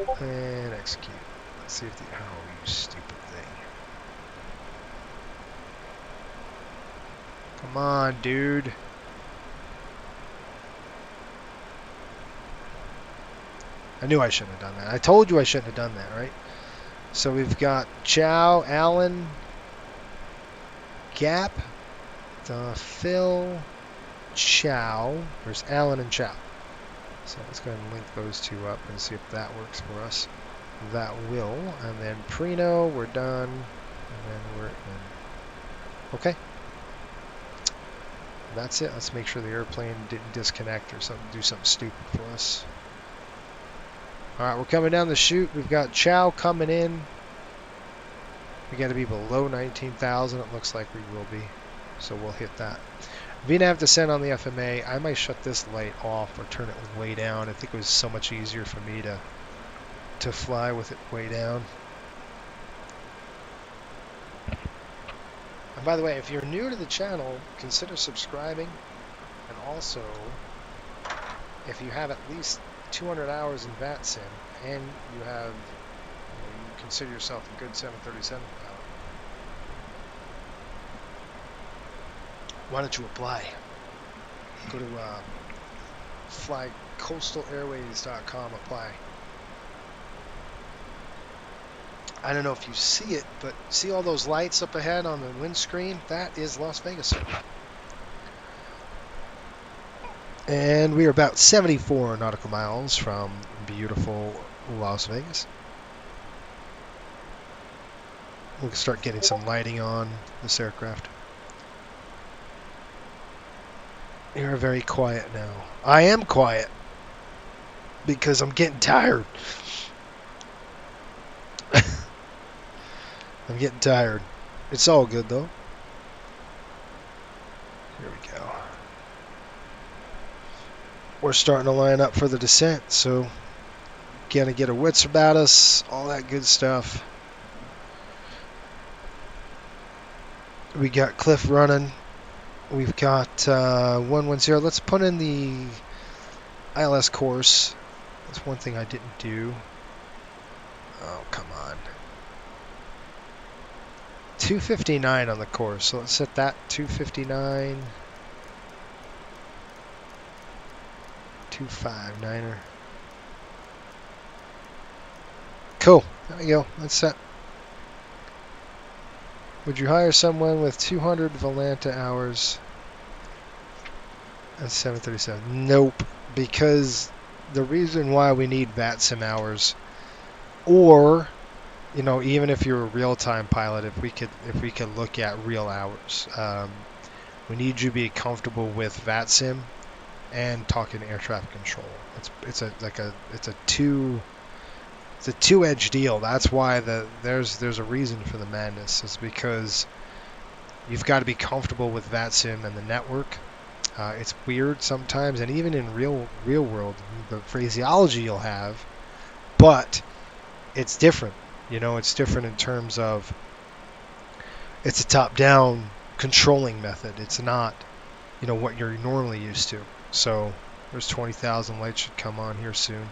Speaker 3: go. And execute. Let's see if the... Oh, you stupid thing. Come on, dude. I knew I shouldn't have done that. I told you I shouldn't have done that, right? So we've got Chow, Allen, Gap, Phil, Chow. There's Allen and Chow. So let's go ahead and link those two up and see if that works for us. That will. And then Prino, we're done. And then we're in. Okay. That's it. Let's make sure the airplane didn't disconnect or something, do something stupid for us. Alright, we're coming down the chute. We've got Chow coming in. We got to be below 19,000. It looks like we will be. So we'll hit that. VNAV descent on the FMA. I might shut this light off or turn it way down. I think it was so much easier for me to fly with it way down. And by the way, if you're new to the channel, consider subscribing. And also, if you have at least 200 hours in VATSIM and you have, you consider yourself a good 737 pilot, why don't you apply? Go to flycoastalairways.com, apply. I don't know if you see it, but see all those lights up ahead on the windscreen? That is Las Vegas. And we are about 74 nautical miles from beautiful Las Vegas. We can start getting some lighting on this aircraft. You're very quiet now. I am quiet because I'm getting tired. I'm getting tired. It's all good though. Here we go. We're starting to line up for the descent, so gonna get our wits about us, all that good stuff. We got Cliff running. We've got 110. Let's put in the ILS course. That's one thing I didn't do. Oh, come on. 259 on the course, so let's set that 259. 259er. Cool. There we go. That's set. Would you hire someone with 200 Volanta hours at 737? Nope. Because the reason why we need VATSIM hours, or, you know, even if you're a real-time pilot, if we could look at real hours, we need you to be comfortable with VATSIM and talking air traffic control. It's a two-edged deal. That's why there's a reason for the madness. It's because you've got to be comfortable with VATSIM and the network. It's weird sometimes, and even in real world, the phraseology you'll have, but it's different. You know, it's different in terms of it's a top-down controlling method. It's not, you know, what you're normally used to. So there's 20,000 lights should come on here soon.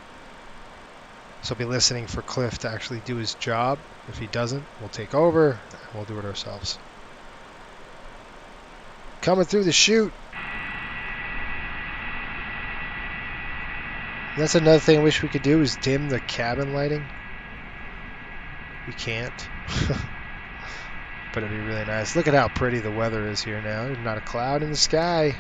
Speaker 3: So I'll be listening for Cliff to actually do his job. If he doesn't, we'll take over and we'll do it ourselves. Coming through the chute. That's another thing I wish we could do is dim the cabin lighting. We can't. But it'd be really nice. Look at how pretty the weather is here now. There's not a cloud in the sky.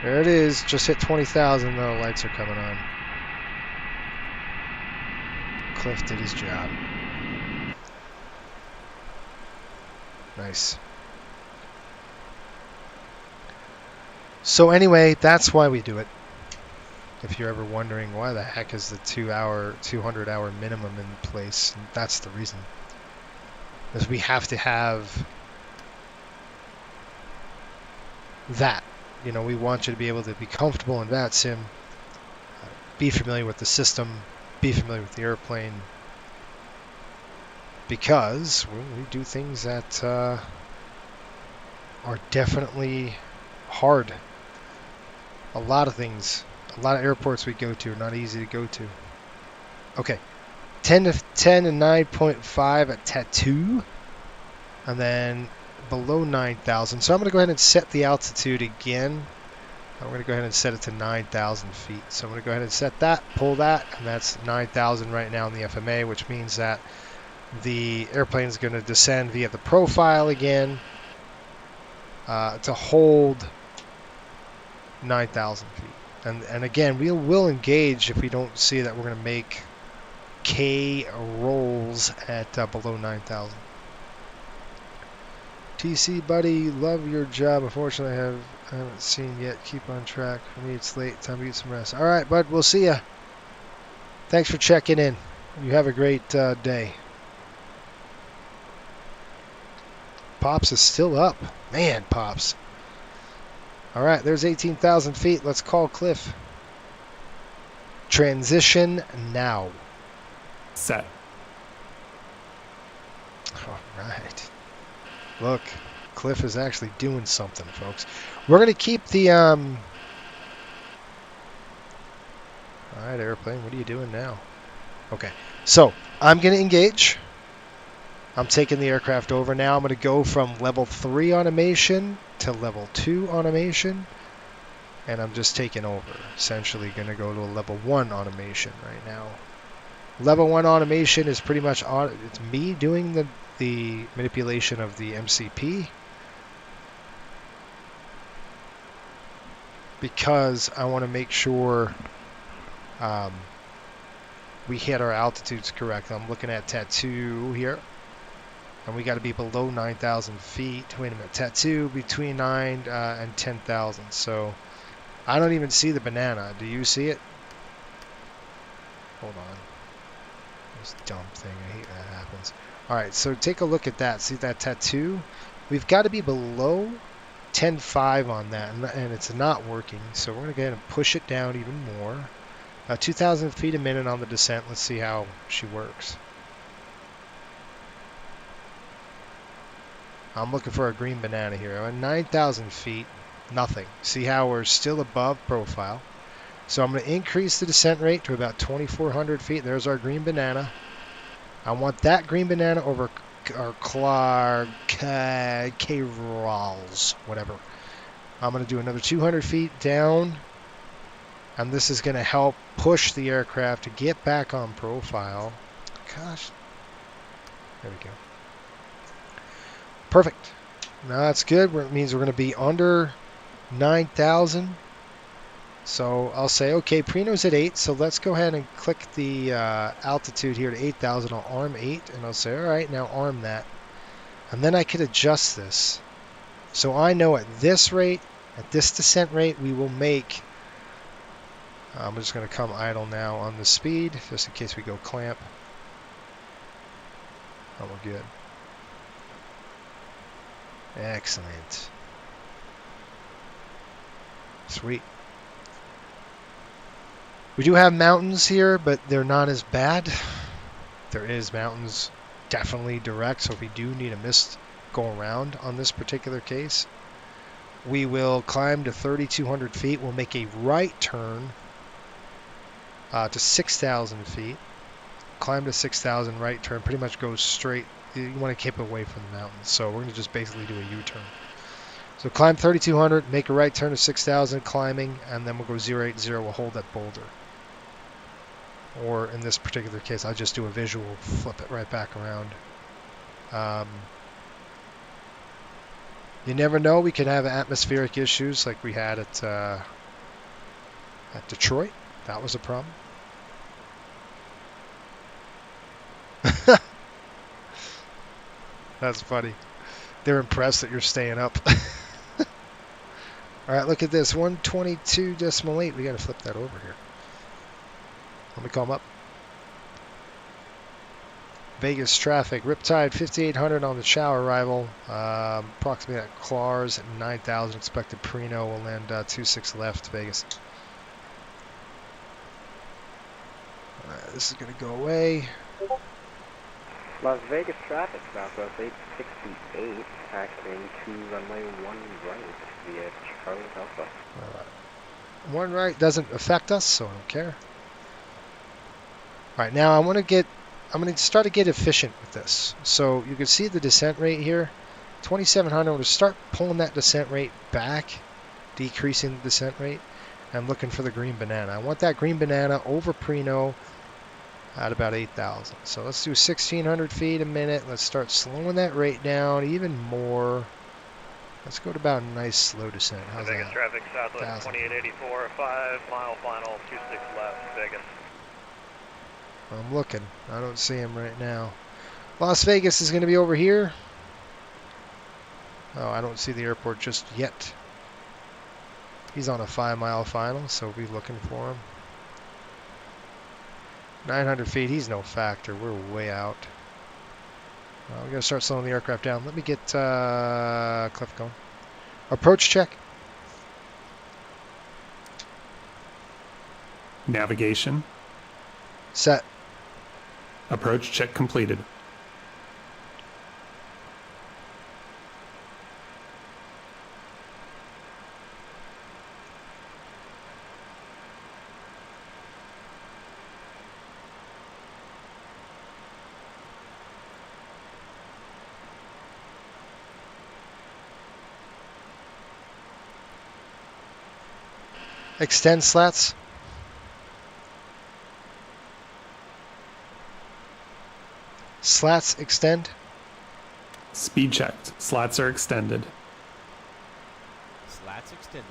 Speaker 3: There it is. Just hit 20,000 though. Lights are coming on. Cliff did his job. Nice. So anyway, that's why we do it. If you're ever wondering why the heck is the 200 hour minimum in place, that's the reason. Because we have to have that. You know, we want you to be able to be comfortable in VATSIM, be familiar with the system, be familiar with the airplane, because we do things that are definitely hard. A lot of things, a lot of airports we go to are not easy to go to. Okay, 10 to 10 and 9.5 at Tattoo, and then below 9,000. So I'm going to go ahead and set the altitude again. I'm going to go ahead and set it to 9,000 feet. So I'm going to go ahead and set that, pull that, and that's 9,000 right now in the FMA, which means that the airplane is going to descend via the profile again to hold 9,000 feet. And again, we will engage if we don't see that we're going to make K rolls at below 9,000. TC buddy, love your job. Unfortunately, I haven't seen yet. Keep on track. For me, it's late. Time to get some rest. All right, bud. We'll see ya. Thanks for checking in. You have a great day. Pops is still up. Man, Pops. All right, there's 18,000 feet. Let's call Cliff. Transition now.
Speaker 7: Set.
Speaker 3: All right. Look, Cliff is actually doing something, folks. We're going to keep the... All right, airplane, what are you doing now? Okay, so I'm going to engage. I'm taking the aircraft over now. I'm going to go from level 3 automation to level 2 automation. And I'm just taking over. Essentially going to go to a level 1 automation right now. Level 1 automation is pretty much... It's me doing the manipulation of the MCP, because I want to make sure we hit our altitudes correct. I'm looking at Tattoo here, and we got to be below 9,000 feet. Wait a minute, Tattoo between 9 and 10,000. So I don't even see the banana. Do you see it? Hold on. This dumb thing. I hate that happens. All right, so take a look at that. See that Tattoo? We've got to be below 10.5 on that, and it's not working. So we're going to go ahead and push it down even more. 2,000 feet a minute on the descent. Let's see how she works. I'm looking for a green banana here. I'm at 9,000 feet, nothing. See how we're still above profile. So I'm going to increase the descent rate to about 2,400 feet. There's our green banana. I want that green banana over our K-Rolls, whatever. I'm going to do another 200 feet down, and this is going to help push the aircraft to get back on profile. Gosh. There we go. Perfect. Now that's good. It means we're going to be under 9,000. So I'll say, okay, Preno's at 8, so let's go ahead and click the altitude here to 8,000. I'll arm 8, and I'll say, all right, now arm that. And then I could adjust this. So I know at this rate, at this descent rate, we will make... I'm just going to come idle now on the speed, just in case we go clamp. Oh, we're good. Excellent. Sweet. We do have mountains here, but they're not as bad. There is mountains definitely direct, so if we do need a mist go around on this particular case, we will climb to 3,200 feet. We'll make a right turn to 6,000 feet. Climb to 6,000, right turn, pretty much goes straight. You want to keep away from the mountains, so we're going to just basically do a U-turn. So climb 3,200, make a right turn to 6,000, climbing, and then we'll go 080. We'll hold that boulder. Or in this particular case, I'll just do a visual, flip it right back around. You never know. We can have atmospheric issues like we had at Detroit. That was a problem. That's funny. They're impressed that you're staying up. All right, look at this. 122.8. We got to flip that over here. Let me call them up. Vegas traffic. Riptide 5,800 on the Chow arrival. Approximately at Clars at 9,000. Expected Preno will land 26 left Vegas. All right, this is going to go away.
Speaker 14: Las Vegas traffic, Southwest 868, taxiing to runway 1 right via Charlie Alpha.
Speaker 3: One right doesn't affect us, so I don't care. All right, now I'm going to start to get efficient with this. So you can see the descent rate here. 2700, I'm going to start pulling that descent rate back, decreasing the descent rate. I'm looking for the green banana. I want that green banana over Prino at about 8,000. So let's do 1,600 feet a minute. Let's start slowing that rate down even more. Let's go to about a nice slow descent. How's
Speaker 10: Vegas
Speaker 3: that?
Speaker 10: traffic southwest
Speaker 3: 1,000.
Speaker 10: 2884, 5 mile final, 26 left, Vegas.
Speaker 3: I'm looking. I don't see him right now. Las Vegas is going to be over here. Oh, I don't see the airport just yet. He's on a 5 mile final, so we'll be looking for him. 900 feet, he's no factor. We're way out. We're going to start slowing the aircraft down. Let me get Cliff going. Approach check.
Speaker 7: Navigation.
Speaker 3: Set.
Speaker 7: Approach check completed.
Speaker 3: Extend slats. Slats extend.
Speaker 7: Speed checked. Slats are extended.
Speaker 13: Slats extended.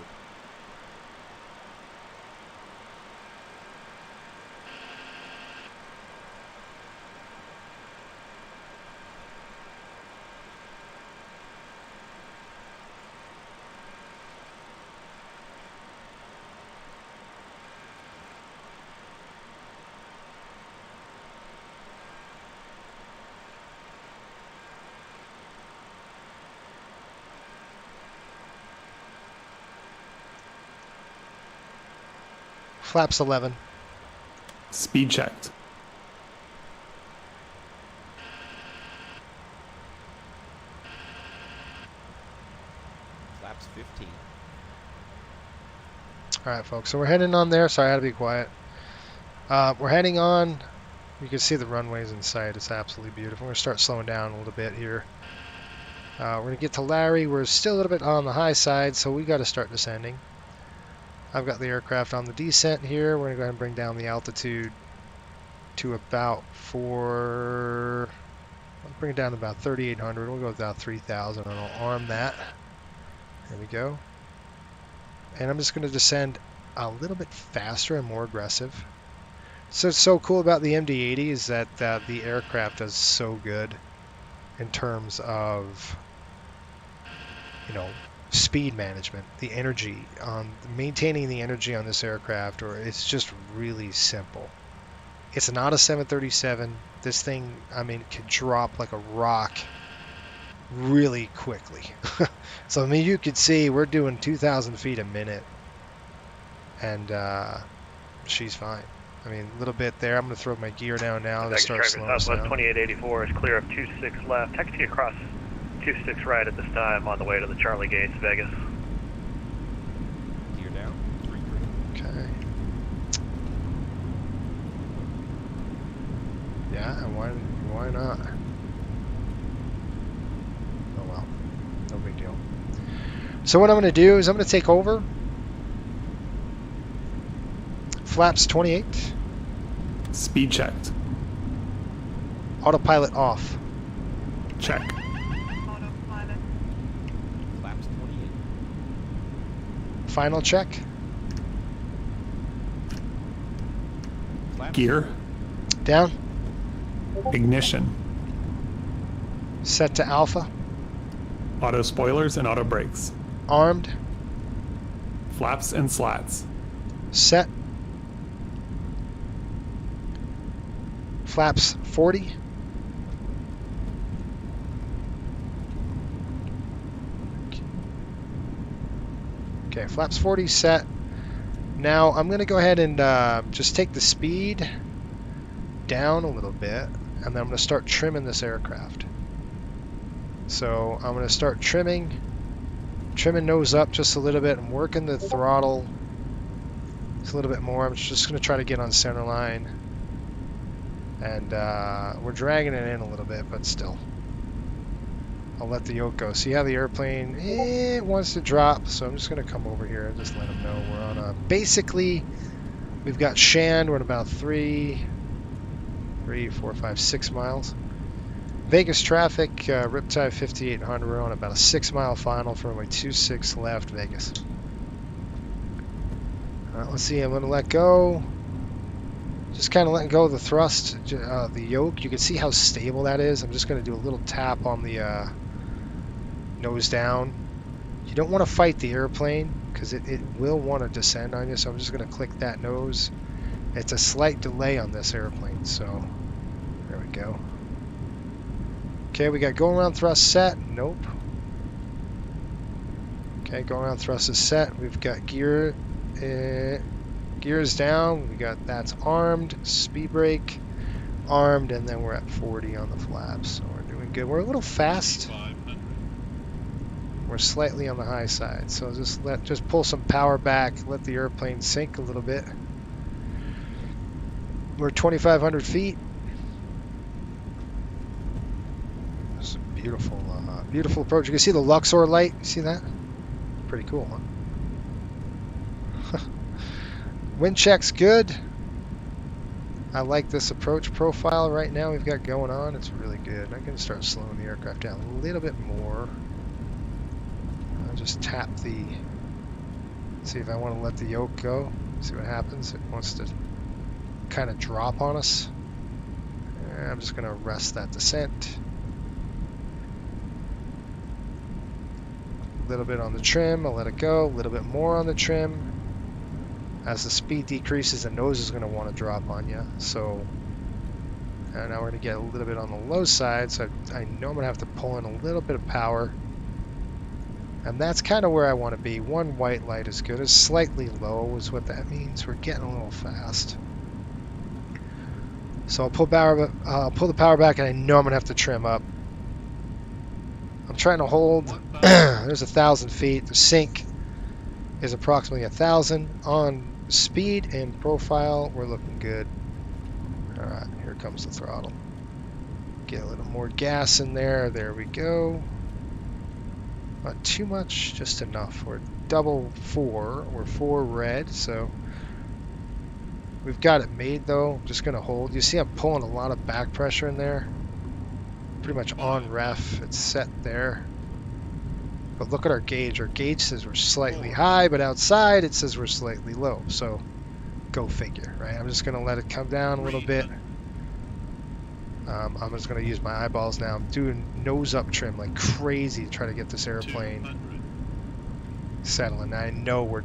Speaker 3: Flaps 11.
Speaker 7: Speed checked.
Speaker 13: Flaps 15.
Speaker 3: Alright, folks, so we're heading on there. Sorry, I had to be quiet. We're heading on. You can see the runways in sight. It's absolutely beautiful. We're going to start slowing down a little bit here. We're going to get to Larry. We're still a little bit on the high side, so we got to start descending. I've got the aircraft on the descent here. We're going to go ahead and bring down the altitude to about bring it down to about 3,800. We'll go with about 3,000 and I'll arm that. There we go. And I'm just going to descend a little bit faster and more aggressive. So what's so cool about the MD-80 is that the aircraft does so good in terms of, you know, speed management, the energy on maintaining the energy on this aircraft, or it's just really simple. It's not a 737. This thing, I mean, can drop like a rock really quickly. So I mean, you could see we're doing 2,000 feet a minute, and she's fine. I mean, a little bit there. I'm going to throw my gear down now to start slowing us down.
Speaker 10: Southwest 2884 is clear of 26 left. Taxi across 26 right at this time on the way to the Charlie Gates, Vegas.
Speaker 13: Gear down.
Speaker 3: Okay. Yeah, and why not? Oh well, no big deal. So what I'm going to do is I'm going to take over. Flaps 28.
Speaker 7: Speed checked.
Speaker 3: Autopilot off.
Speaker 7: Check.
Speaker 9: Autopilot.
Speaker 13: Flaps 28.
Speaker 3: Final check.
Speaker 13: Flaps.
Speaker 7: Gear.
Speaker 3: Down.
Speaker 7: Ignition.
Speaker 3: Set to alpha.
Speaker 7: Auto spoilers and auto brakes.
Speaker 3: Armed.
Speaker 7: Flaps and slats.
Speaker 3: Set. Flaps 40. Okay, flaps 40 set. Now I'm going to go ahead and just take the speed down a little bit, and then I'm going to start trimming this aircraft. So I'm going to start trimming nose up just a little bit and working the throttle just a little bit more. I'm just going to try to get on center line. And we're dragging it in a little bit, but still. I'll let the yoke go. See how the airplane, it wants to drop, so I'm just going to come over here and just let them know we're on a, basically, we've got Shand, we're at about 3, 4, 5, 6 miles. Vegas traffic, Riptide 5800, we're on about a 6-mile final for runway 26 left, Vegas. Let's see, I'm going to let go. Just kind of letting go of the thrust, the yoke. You can see how stable that is. I'm just going to do a little tap on the nose down. You don't want to fight the airplane because it will want to descend on you, so I'm just going to click that nose. It's a slight delay on this airplane, so there we go. Okay, we got going around thrust set. Nope. Okay, going around thrust is set. We've got gears down. We got that's armed, speed brake armed, and then we're at 40 on the flaps, so we're doing good. We're a little fast. We're slightly on the high side, so just pull some power back, let the airplane sink a little bit. We're 2,500 feet. It's a beautiful, beautiful approach. You can see the Luxor light. You see that? Pretty cool, huh? Wind check's good. I like this approach profile right now we've got going on. It's really good. I'm going to start slowing the aircraft down a little bit more. I'll just tap the... See if I want to let the yoke go. See what happens. It wants to kind of drop on us. And I'm just going to arrest that descent. A little bit on the trim. I'll let it go. A little bit more on the trim. As the speed decreases, the nose is going to want to drop on you. So now we're going to get a little bit on the low side. So I know I'm going to have to pull in a little bit of power. And that's kind of where I want to be. One white light is good. It's slightly low is what that means. We're getting a little fast. So I'll pull the power back, and I know I'm going to have to trim up. I'm trying to hold. There's 1,000 feet. The sink is approximately 1,000 on speed and profile. We're looking good. All right, here comes the throttle. Get a little more gas in there. There we go. Not too much, just enough. We're double 4. We're 4 red, so we've got it made though. I'm just gonna hold. You see I'm pulling a lot of back pressure in there. Pretty much on ref. It's set there. But look at our gauge. Our gauge says we're slightly high, but outside it says we're slightly low. So go figure, right? I'm just going to let it come down a little bit. I'm just going to use my eyeballs now. I'm doing nose up trim like crazy to try to get this airplane settling. I know we're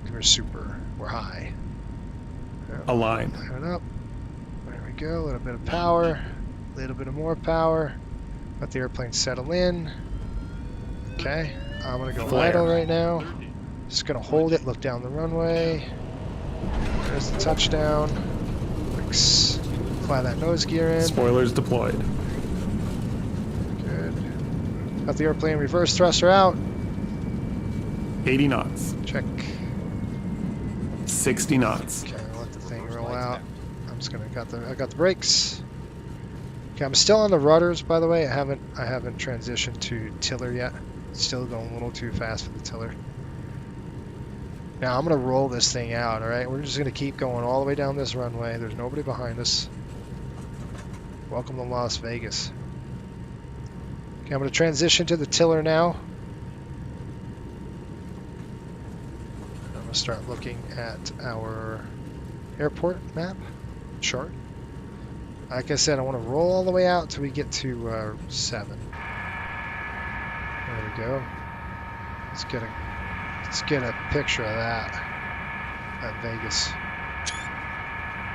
Speaker 3: high.
Speaker 7: Align.
Speaker 3: Line it up. There we go. A little bit of power. A little bit of more power. Let the airplane settle in. Okay. I'm going to go idle right now. Just going to hold it, look down the runway. There's the touchdown. Fly that nose gear in.
Speaker 7: Spoilers deployed.
Speaker 3: Good. Got the airplane reverse thruster out.
Speaker 7: 80 knots.
Speaker 3: Check.
Speaker 7: 60 knots.
Speaker 3: Okay, I'll let the thing roll out. I'm just going to, I got the brakes. Okay, I'm still on the rudders, by the way. I haven't transitioned to tiller yet. Still going a little too fast for the tiller. Now I'm going to roll this thing out, alright? We're just going to keep going all the way down this runway. There's nobody behind us. Welcome to Las Vegas. Okay, I'm going to transition to the tiller now. I'm going to start looking at our airport map chart. Like I said, I want to roll all the way out till we get to 7. There we go. Let's get a picture of that at Vegas.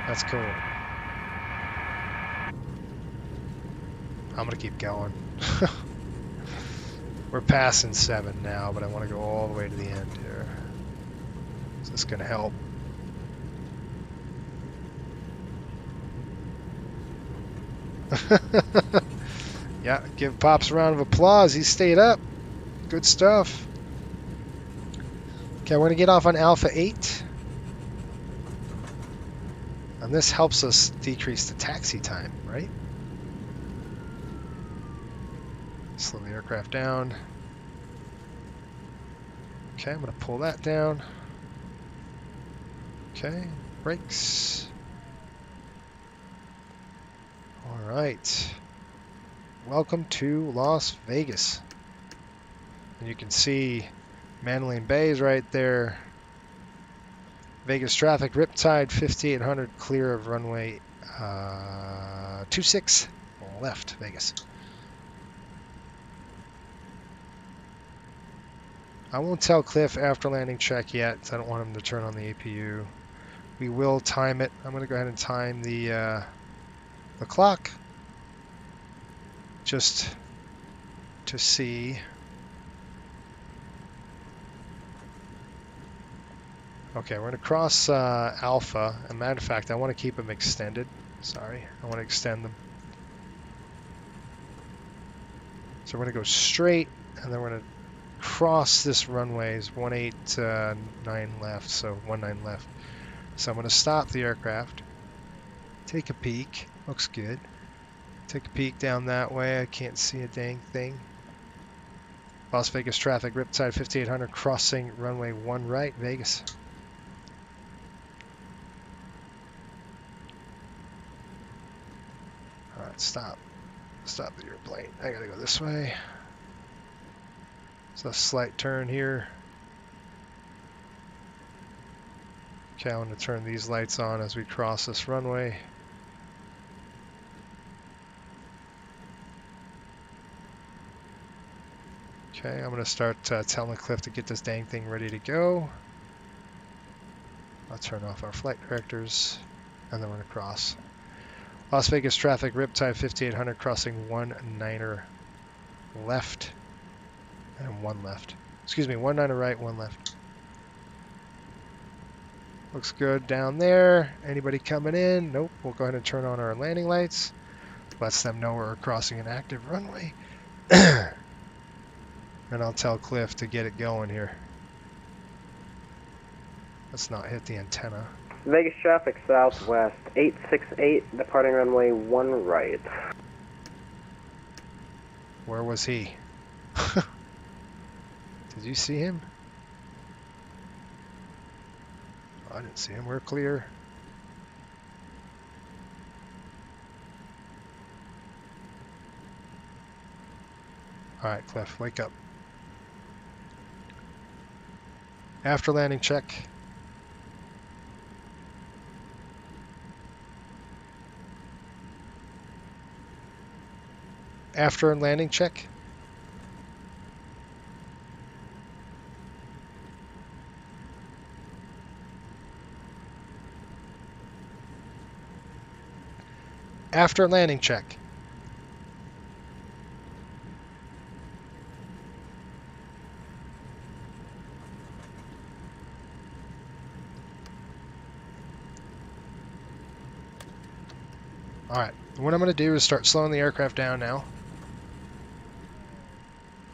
Speaker 3: That's cool. I'm gonna keep going. We're passing 7 now, but I want to go all the way to the end here. Is this gonna help? Yeah, give Pops a round of applause. He stayed up. Good stuff. Okay, we're going to get off on Alpha 8. And this helps us decrease the taxi time, right? Slow the aircraft down. Okay, I'm going to pull that down. Okay, brakes. All right. Welcome to Las Vegas. And you can see Mandalay Bay is right there. Vegas traffic, Riptide 5800, clear of runway 26, left, Vegas. I won't tell Cliff after landing check yet. I don't want him to turn on the APU. We will time it. I'm going to go ahead and time the clock just to see. Okay, we're going to cross Alpha. As a matter of fact, I want to keep them extended. Sorry, I want to extend them. So we're going to go straight, and then we're going to cross this runway. Is 189 left, so 19 left. So I'm going to stop the aircraft, take a peek. Looks good. Take a peek down that way. I can't see a dang thing. Las Vegas traffic, Riptide 5800, crossing runway 1 right, Vegas. Alright, stop. Stop the airplane. I gotta go this way. It's a slight turn here. Okay, I'm going to turn these lights on as we cross this runway. Okay, I'm going to start telling Cliff to get this dang thing ready to go. I'll turn off our flight directors, and then we're going to cross. Las Vegas traffic, Riptide 5800, crossing 19er left, and 1 left. Excuse me, 19er right, 1 left. Looks good down there. Anybody coming in? Nope. We'll go ahead and turn on our landing lights. Lets them know we're crossing an active runway. And I'll tell Cliff to get it going here. Let's not hit the antenna.
Speaker 14: Vegas traffic southwest 868, departing runway 1 right.
Speaker 3: Where was he? Did you see him? Oh, I didn't see him. We're clear. All right, Cliff, wake up. After landing check. After landing check. After landing check. Alright, what I'm going to do is start slowing the aircraft down now.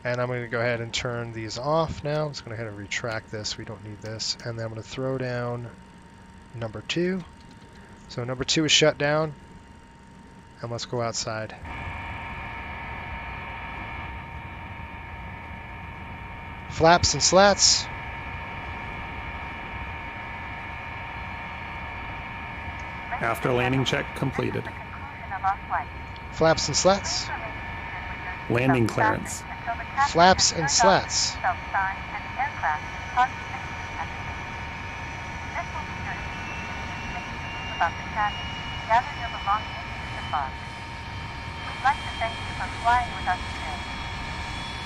Speaker 3: And I'm going to go ahead and turn these off now. I'm just going to go ahead and retract this. We don't need this. And then I'm going to throw down number 2. So number 2 is shut down. And let's go outside. Flaps and slats.
Speaker 7: After landing check completed.
Speaker 3: Flaps and slats.
Speaker 7: Landing clearance.
Speaker 3: Flaps and slats.
Speaker 9: We'd like to thank you for flying with us today.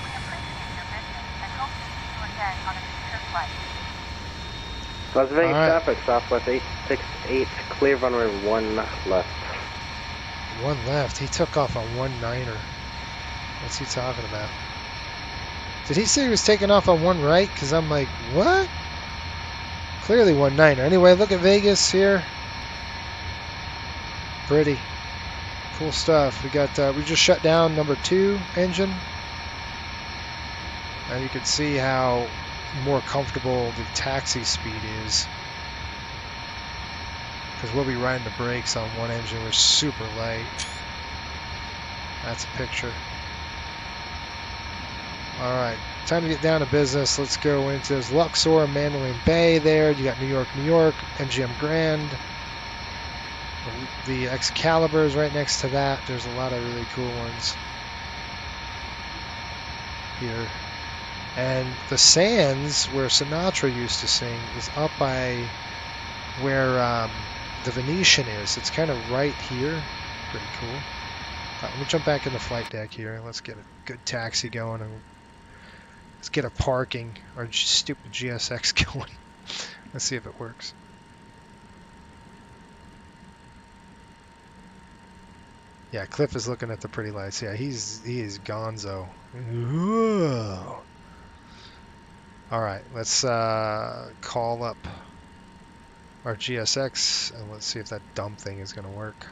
Speaker 9: We appreciate your business and hope to see you again on a future flight.
Speaker 14: Las Vegas traffic, southwest 868, clear runway 1 left.
Speaker 3: 1 left. He took off on 19er. What's he talking about? Did he say he was taking off on 1 right? Because I'm like, what? Clearly 19er. Anyway, look at Vegas here. Pretty. Cool stuff. We got, we just shut down number 2 engine. And you can see how more comfortable the taxi speed is. Because we'll be riding the brakes on 1 engine. We're super light. That's a picture. All right, time to get down to business. Let's go into this Luxor, Mandalay Bay there. You got New York, MGM Grand. The Excalibur is right next to that. There's a lot of really cool ones here. And the Sands, where Sinatra used to sing, is up by where the Venetian is. It's kind of right here. Pretty cool. Let me jump back in the flight deck here. Let's get a good taxi going, and let's get a parking or stupid GSX going. Let's see if it works. Yeah, Cliff is looking at the pretty lights. Yeah, he is gonzo. Ooh. All right, let's call up our GSX and let's see if that dumb thing is going to work.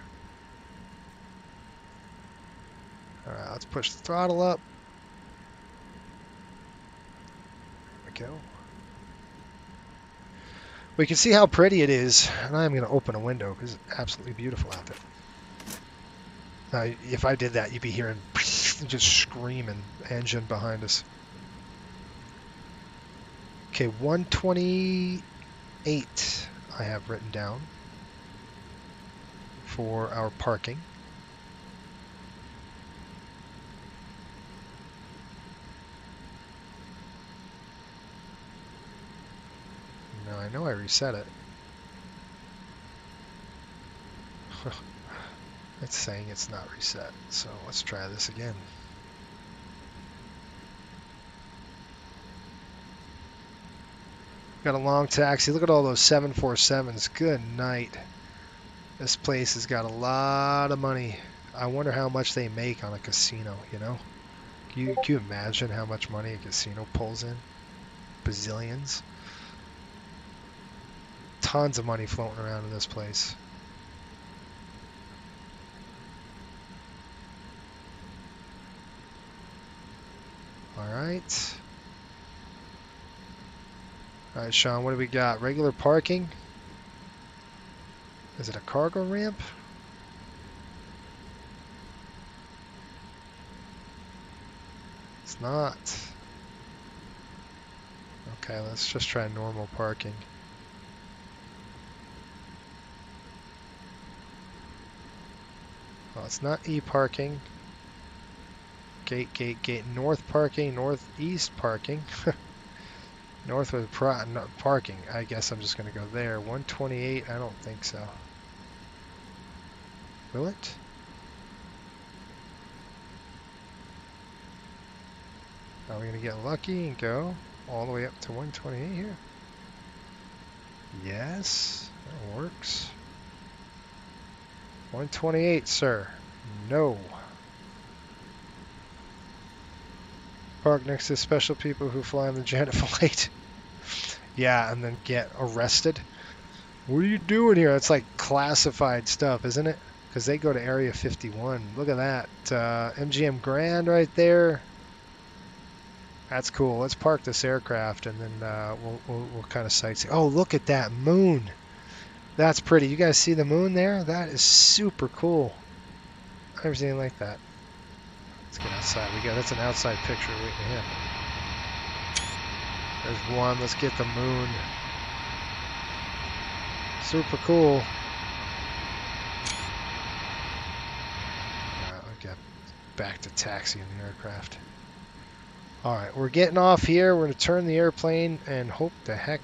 Speaker 3: All right, let's push the throttle up. There we go. We can see how pretty it is, and I'm going to open a window because it's absolutely beautiful out there. Now, if I did that, you'd be hearing just screaming engine behind us. Okay, 128 I have written down for our parking. Now I know I reset it. It's saying it's not reset, so let's try this again. Got a long taxi. Look at all those 747s. Good night. This place has got a lot of money. I wonder how much they make on a casino, you know? Can you imagine how much money a casino pulls in? Bazillions. Tons of money floating around in this place. Alright. Alright, Sean, what do we got? Regular parking? Is it a cargo ramp? It's not. Okay, let's just try normal parking. Well, it's not e-parking. Gate, gate, gate. North parking, northeast parking. North with parking. I guess I'm just going to go there. 128, I don't think so. Will it? Are we going to get lucky and go all the way up to 128 here? Yes, that works. 128, sir. No. Park next to special people who fly on the Janet flight. Yeah, and then get arrested. What are you doing here? It's like classified stuff, isn't it? Because they go to Area 51. Look at that. MGM Grand right there. That's cool. Let's park this aircraft and then we'll kind of sightsee. Oh, look at that moon. That's pretty. You guys see the moon there? That is super cool. I've never seen anything like that. Let's get outside. That's an outside picture waiting to hit. There's one. Let's get the moon. Super cool. Alright, we'll get back to taxiing the aircraft. Alright, we're getting off here. We're going to turn the airplane and hope the heck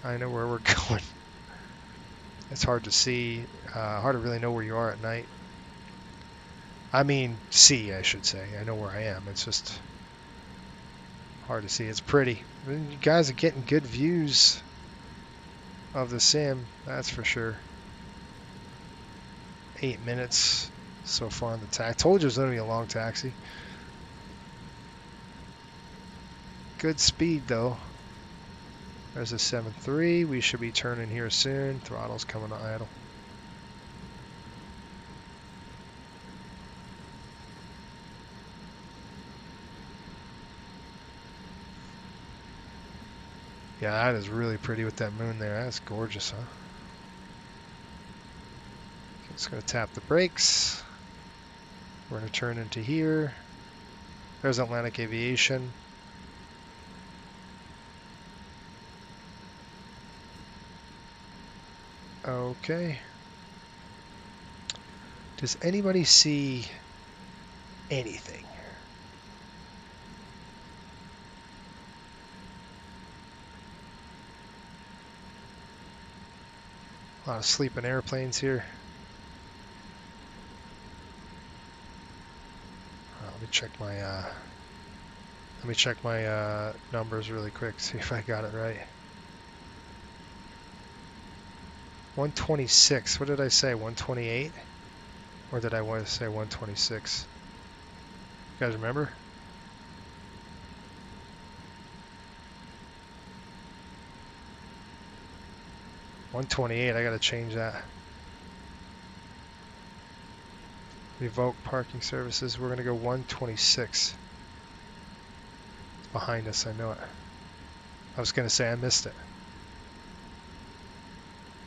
Speaker 3: I know where we're going. It's hard to see. Hard to really know where you are at night. I mean, see, I should say. I know where I am. It's just hard to see. It's pretty. You guys are getting good views of the sim, that's for sure. 8 minutes so far on the taxi. I told you it was going to be a long taxi. Good speed, though. There's a 7.3. We should be turning here soon. Throttle's coming to idle. Yeah, that is really pretty with that moon there. That's gorgeous, huh? Just going to tap the brakes. We're going to turn into here. There's Atlantic Aviation. Okay. Does anybody see anything? A lot of sleeping airplanes here. Let me check my numbers really quick, see if I got it right. 126. What did I say? 128? Or did I want to say 126? You guys remember? $128. I gotta change that. Revoke parking services. We're gonna go 126. It's behind us. I know it. I was gonna say I missed it.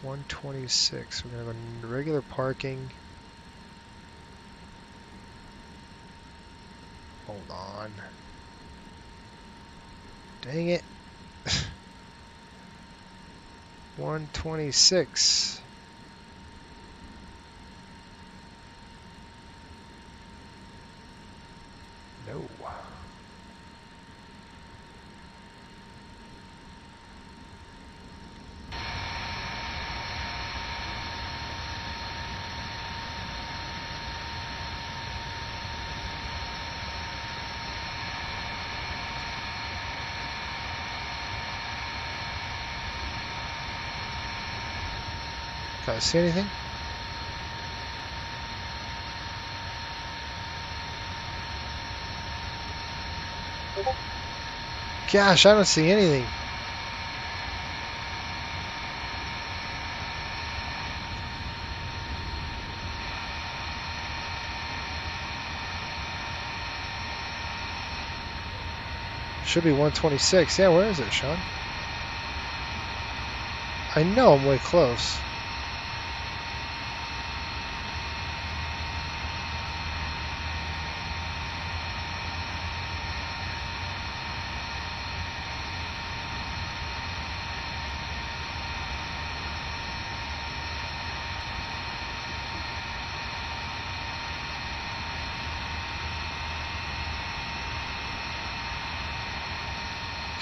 Speaker 3: 126. We're gonna go regular parking. Hold on. Dang it. 126. No. Guys, see anything? Gosh, I don't see anything. Should be 126. Yeah, where is it, Sean? I know I'm way close.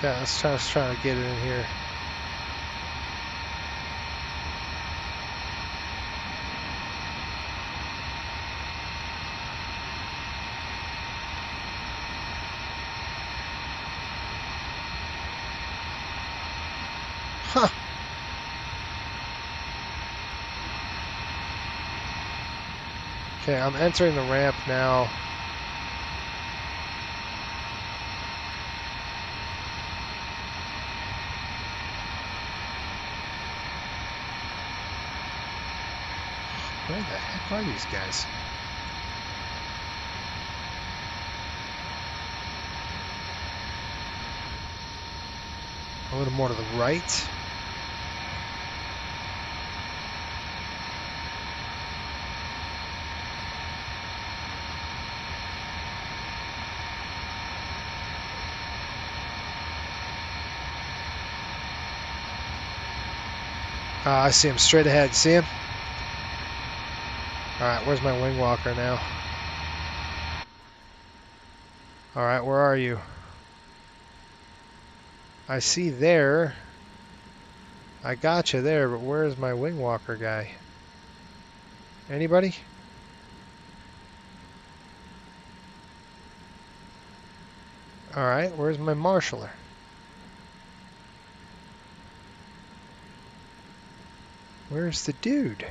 Speaker 3: Okay, let's try to get it in here. Huh. Okay, I'm entering the ramp now. Where the heck are these guys? A little more to the right. I see him straight ahead. See him? Alright, where's my wing walker now? Alright, where are you? I see there. I got you there, but where's my wing walker guy? Anybody? Alright, where's my marshaller? Where's the dude?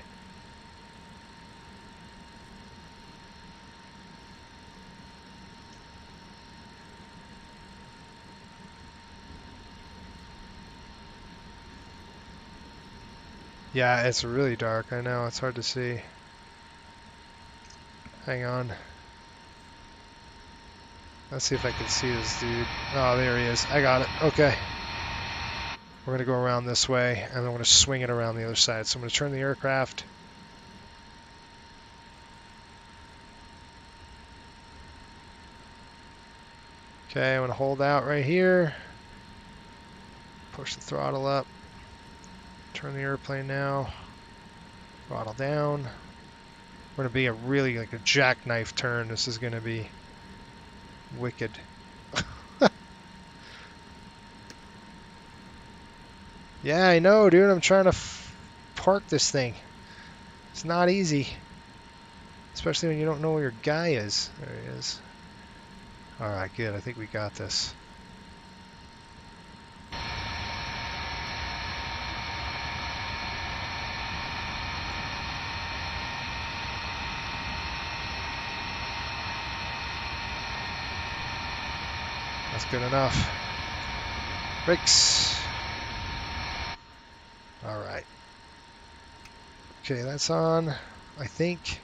Speaker 3: Yeah, it's really dark. I know, it's hard to see. Hang on. Let's see if I can see this dude. Oh, there he is. I got it. Okay. We're going to go around this way, and I'm going to swing it around the other side. So I'm going to turn the aircraft. Okay, I'm going to hold out right here. Push the throttle up. Turn the airplane now. Throttle down. We're going to be a really like a jackknife turn. This is going to be wicked. Yeah, I know, dude. I'm trying to park this thing. It's not easy. Especially when you don't know where your guy is. There he is. Alright, good. I think we got this. That's good enough. Brakes. Alright. Okay, that's on. I think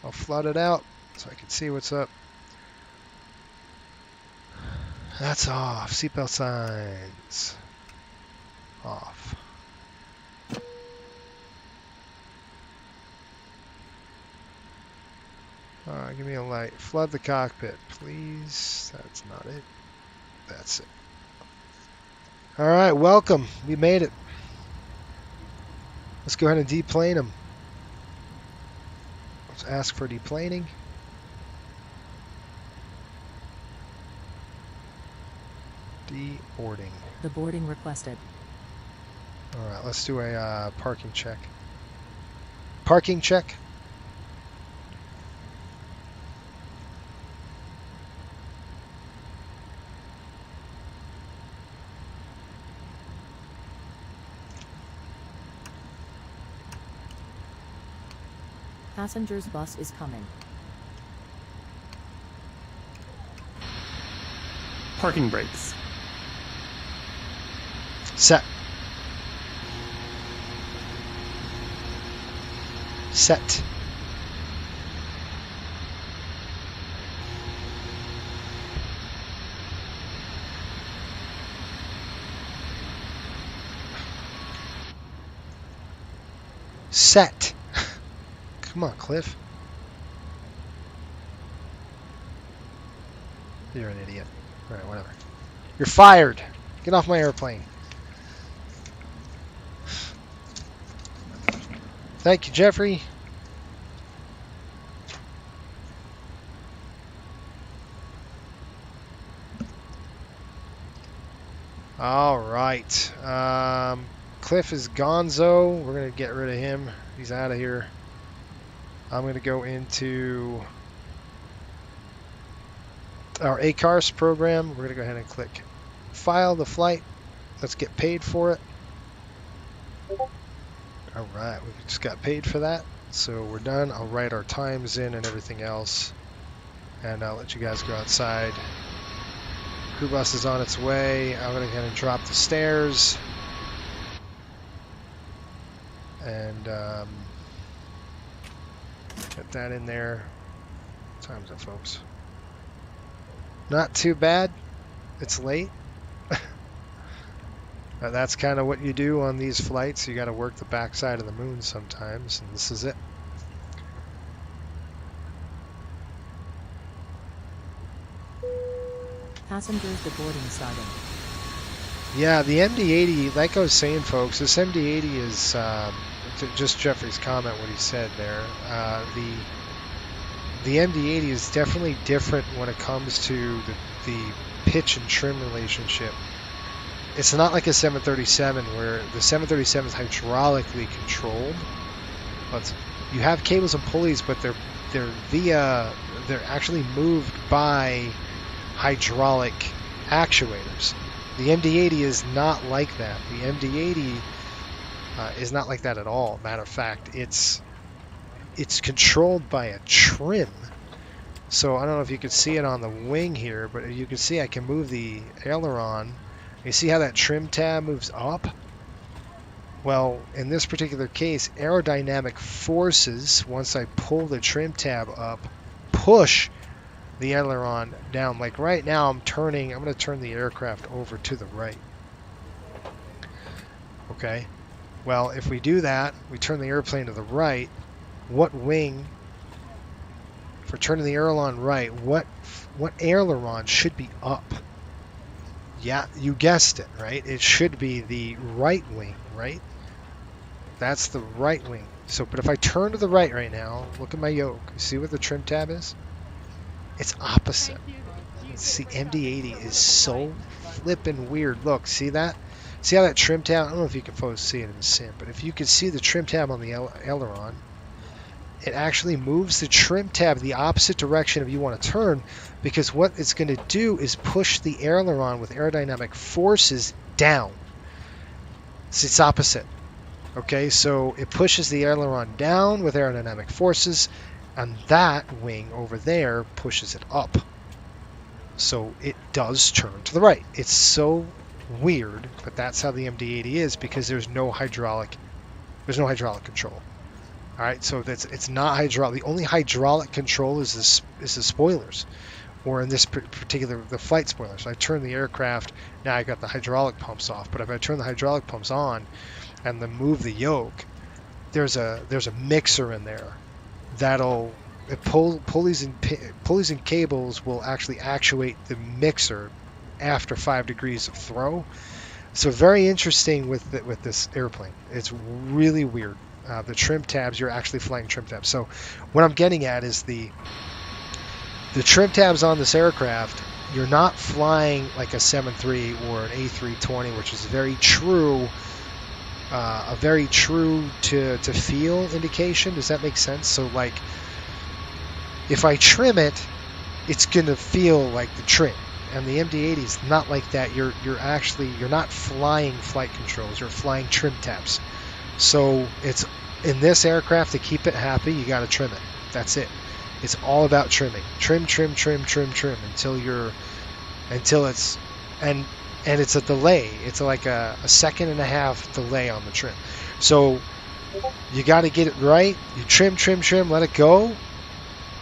Speaker 3: I'll flood it out so I can see what's up. That's off. Seatbelt signs. Off. Alright, give me a light. Flood the cockpit, please. That's not it. That's it. Alright, welcome. We made it. Let's go ahead and deplane them. Let's ask for deplaning. Deboarding.
Speaker 4: The boarding requested.
Speaker 3: Alright, let's do a parking check. Parking check.
Speaker 4: Passengers bus is coming.
Speaker 7: Parking brakes.
Speaker 3: Set. Set. Set. Come on, Cliff. You're an idiot. Alright, whatever. You're fired. Get off my airplane. Thank you, Jeffrey. Alright. Cliff is gonzo. We're going to get rid of him. He's out of here. I'm going to go into our ACARS program. We're going to go ahead and click File the flight. Let's get paid for it. Alright, we just got paid for that. So we're done. I'll write our times in and everything else. And I'll let you guys go outside. Crew bus is on its way. I'm going to go ahead and drop the stairs. And get that in there. What time is it, folks? Not too bad. It's late. That's kind of what you do on these flights. You got to work the backside of the moon sometimes, and this is it.
Speaker 4: Passengers deboarding starting.
Speaker 3: Yeah, the MD-80, like I was saying, folks, this MD-80 is just Jeffrey's comment, what he said there. The MD-80 is definitely different when it comes to the pitch and trim relationship. It's not like a 737 where the 737 is hydraulically controlled. But you have cables and pulleys, but they're actually moved by hydraulic actuators. The MD-80 is not like that. The MD-80 is not like that at all. Matter of fact, it's controlled by a trim. So I don't know if you can see it on the wing here, but you can see I can move the aileron. You see how that trim tab moves up? Well, in this particular case, aerodynamic forces, once I pull the trim tab up, push the aileron down. Like right now I'm going to turn the aircraft over to the right. Okay. Well, if we do that, we turn the airplane to the right, what wing, for turning the aileron right, what aileron should be up? Yeah, you guessed it, right? It should be the right wing, right? That's the right wing. So, but if I turn to the right now, look at my yoke. See what the trim tab is? It's opposite. See, MD-80 is so flippin' weird. Look, see that? See how that trim tab, I don't know if you can folks see it in the sim, but if you can see the trim tab on the aileron, it actually moves the trim tab the opposite direction if you want to turn, because what it's going to do is push the aileron with aerodynamic forces down. So it's opposite. Okay, so it pushes the aileron down with aerodynamic forces, and that wing over there pushes it up. So it does turn to the right. It's so weird, but that's how the MD-80 is, because there's no hydraulic control. All right, so it's not hydraulic. The only hydraulic control is the spoilers, or in this particular the flight spoilers. So I turn the aircraft. Now I got the hydraulic pumps off, but if I turn the hydraulic pumps on and then move the yoke, there's a mixer in there that'll pulleys and cables will actually actuate the mixer after 5 degrees of throw. So very interesting with this airplane. It's really weird. The trim tabs, you're actually flying trim tabs. So what I'm getting at is the trim tabs on this aircraft, you're not flying like a 7.3 or an A320, which is very true, a very true to feel indication. Does that make sense? So like, if I trim it, it's going to feel like the trim. And the MD-80 is not like that. You're not flying flight controls. You're flying trim tabs. So it's in this aircraft, to keep it happy, you got to trim it. That's it. It's all about trimming. Trim until it's and it's a delay. It's like a 1.5 second delay on the trim. So you got to get it right. You trim, let it go.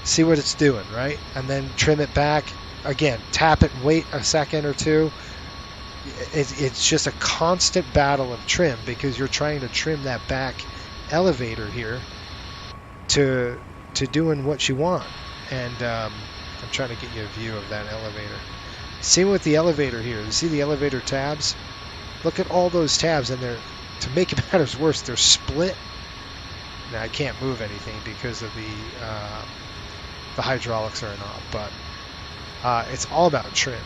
Speaker 3: See what it's doing, right? And then trim it back. Again, tap it and wait a second or two. It's just a constant battle of trim, because you're trying to trim that back elevator here to doing what you want. And I'm trying to get you a view of that elevator. Same with the elevator here. You see the elevator tabs? Look at all those tabs, and they're, to make it matters worse, they're split. Now I can't move anything because of the hydraulics are not, but it's all about trim.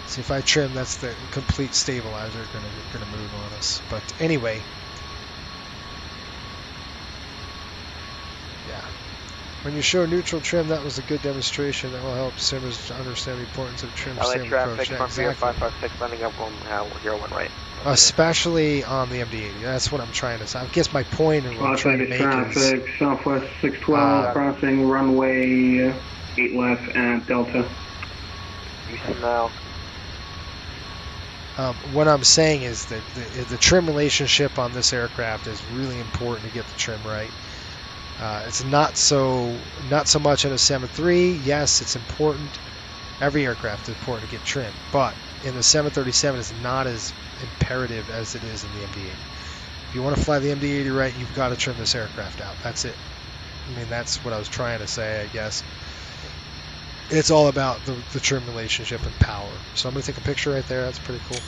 Speaker 3: See, if I trim, that's the complete stabilizer gonna move on us. But anyway, yeah. When you show neutral trim, that was a good demonstration. That will help simmers understand the importance of trim.
Speaker 14: LA
Speaker 3: stable
Speaker 14: traffic,
Speaker 3: approach. Yeah,
Speaker 14: Frontier
Speaker 3: exactly.
Speaker 14: 556, landing up on 01 right.
Speaker 3: Especially on the MD-80. That's what I'm trying to say. I guess my point and what I'm trying to make
Speaker 15: traffic,
Speaker 3: is
Speaker 15: Southwest 612, crossing runway 8 left at Delta.
Speaker 14: Houston now.
Speaker 3: What I'm saying is that the trim relationship on this aircraft is really important to get the trim right. It's not so much in a 7.3. Yes, it's important. Every aircraft is important to get trim, but in the 737, it's not as imperative as it is in the MD-80. If you want to fly the MD-80 right, you've got to trim this aircraft out. That's it. I mean, that's what I was trying to say, I guess. It's all about the trim relationship and power. So I'm going to take a picture right there. That's pretty cool.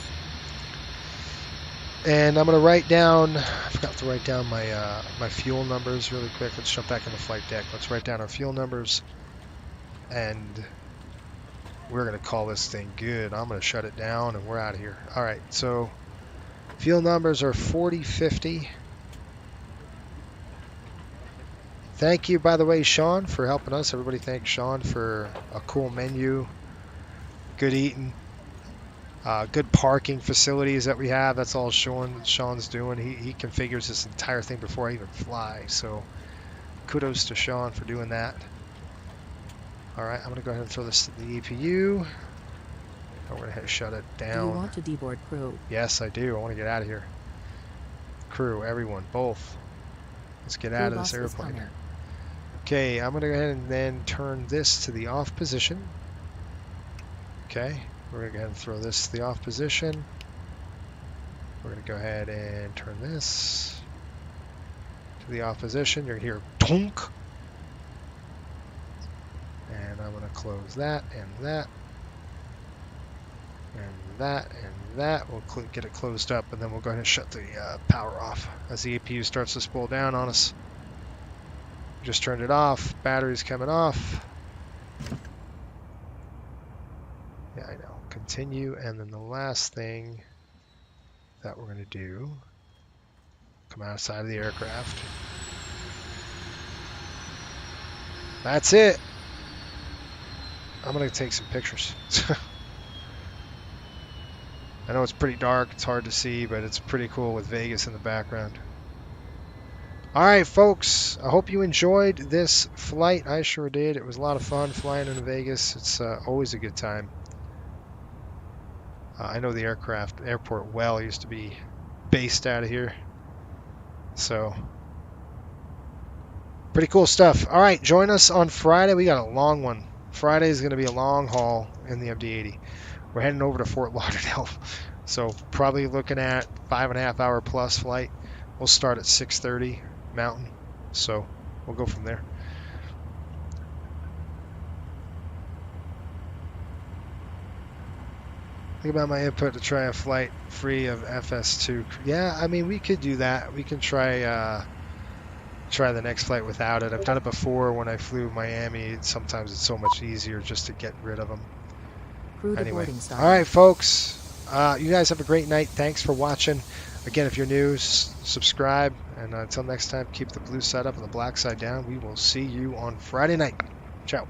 Speaker 3: And I'm going to write down, I forgot to write down my fuel numbers really quick. Let's jump back in the flight deck. Let's write down our fuel numbers. And we're going to call this thing good. I'm going to shut it down and we're out of here. All right, so fuel numbers are 4050. Thank you, by the way, Sean, for helping us. Everybody thank Sean for a cool menu, good eating, good parking facilities that we have. That's all Sean's doing. He configures this entire thing before I even fly. So kudos to Sean for doing that. All right, I'm going to go ahead and throw this to the EPU. I'm going to shut it down.
Speaker 4: Do you want to deboard crew?
Speaker 3: Yes, I do. I want to get out of here. Crew, everyone, both. Let's get out of this airplane. Okay, I'm going to go ahead and then turn this to the off position. Okay, we're going to go ahead and throw this to the off position. We're going to go ahead and turn this to the off position. You're going to hear tonk. to close that and that. And that and that. We'll get it closed up, and then we'll go ahead and shut the power off as the APU starts to spool down on us. Just turned it off. Battery's coming off. Yeah, I know. Continue, and then the last thing that we're going to do, come outside of the aircraft. That's it. I'm going to take some pictures. I know it's pretty dark, it's hard to see, but it's pretty cool with Vegas in the background. Alright folks, I hope you enjoyed this flight. I sure did. It was a lot of fun flying into Vegas. It's always a good time. I know the airport well. I used to be based out of here. So, pretty cool stuff. Alright, join us on Friday. We got a long one. Friday is going to be a long haul in the MD-80. We're heading over to Fort Lauderdale, so probably looking at 5.5 hour plus flight. We'll start at 6:30 Mountain, so we'll go from there. Think about my input to try a flight free of FS2. Yeah, I mean we could do that. We can try the next flight without it. I've done it before when I flew Miami. Sometimes it's so much easier just to get rid of them. Anyway, all right, folks. You guys have a great night. Thanks for watching. Again, if you're new, subscribe. And until next time, keep the blue side up and the black side down. We will see you on Friday night. Ciao.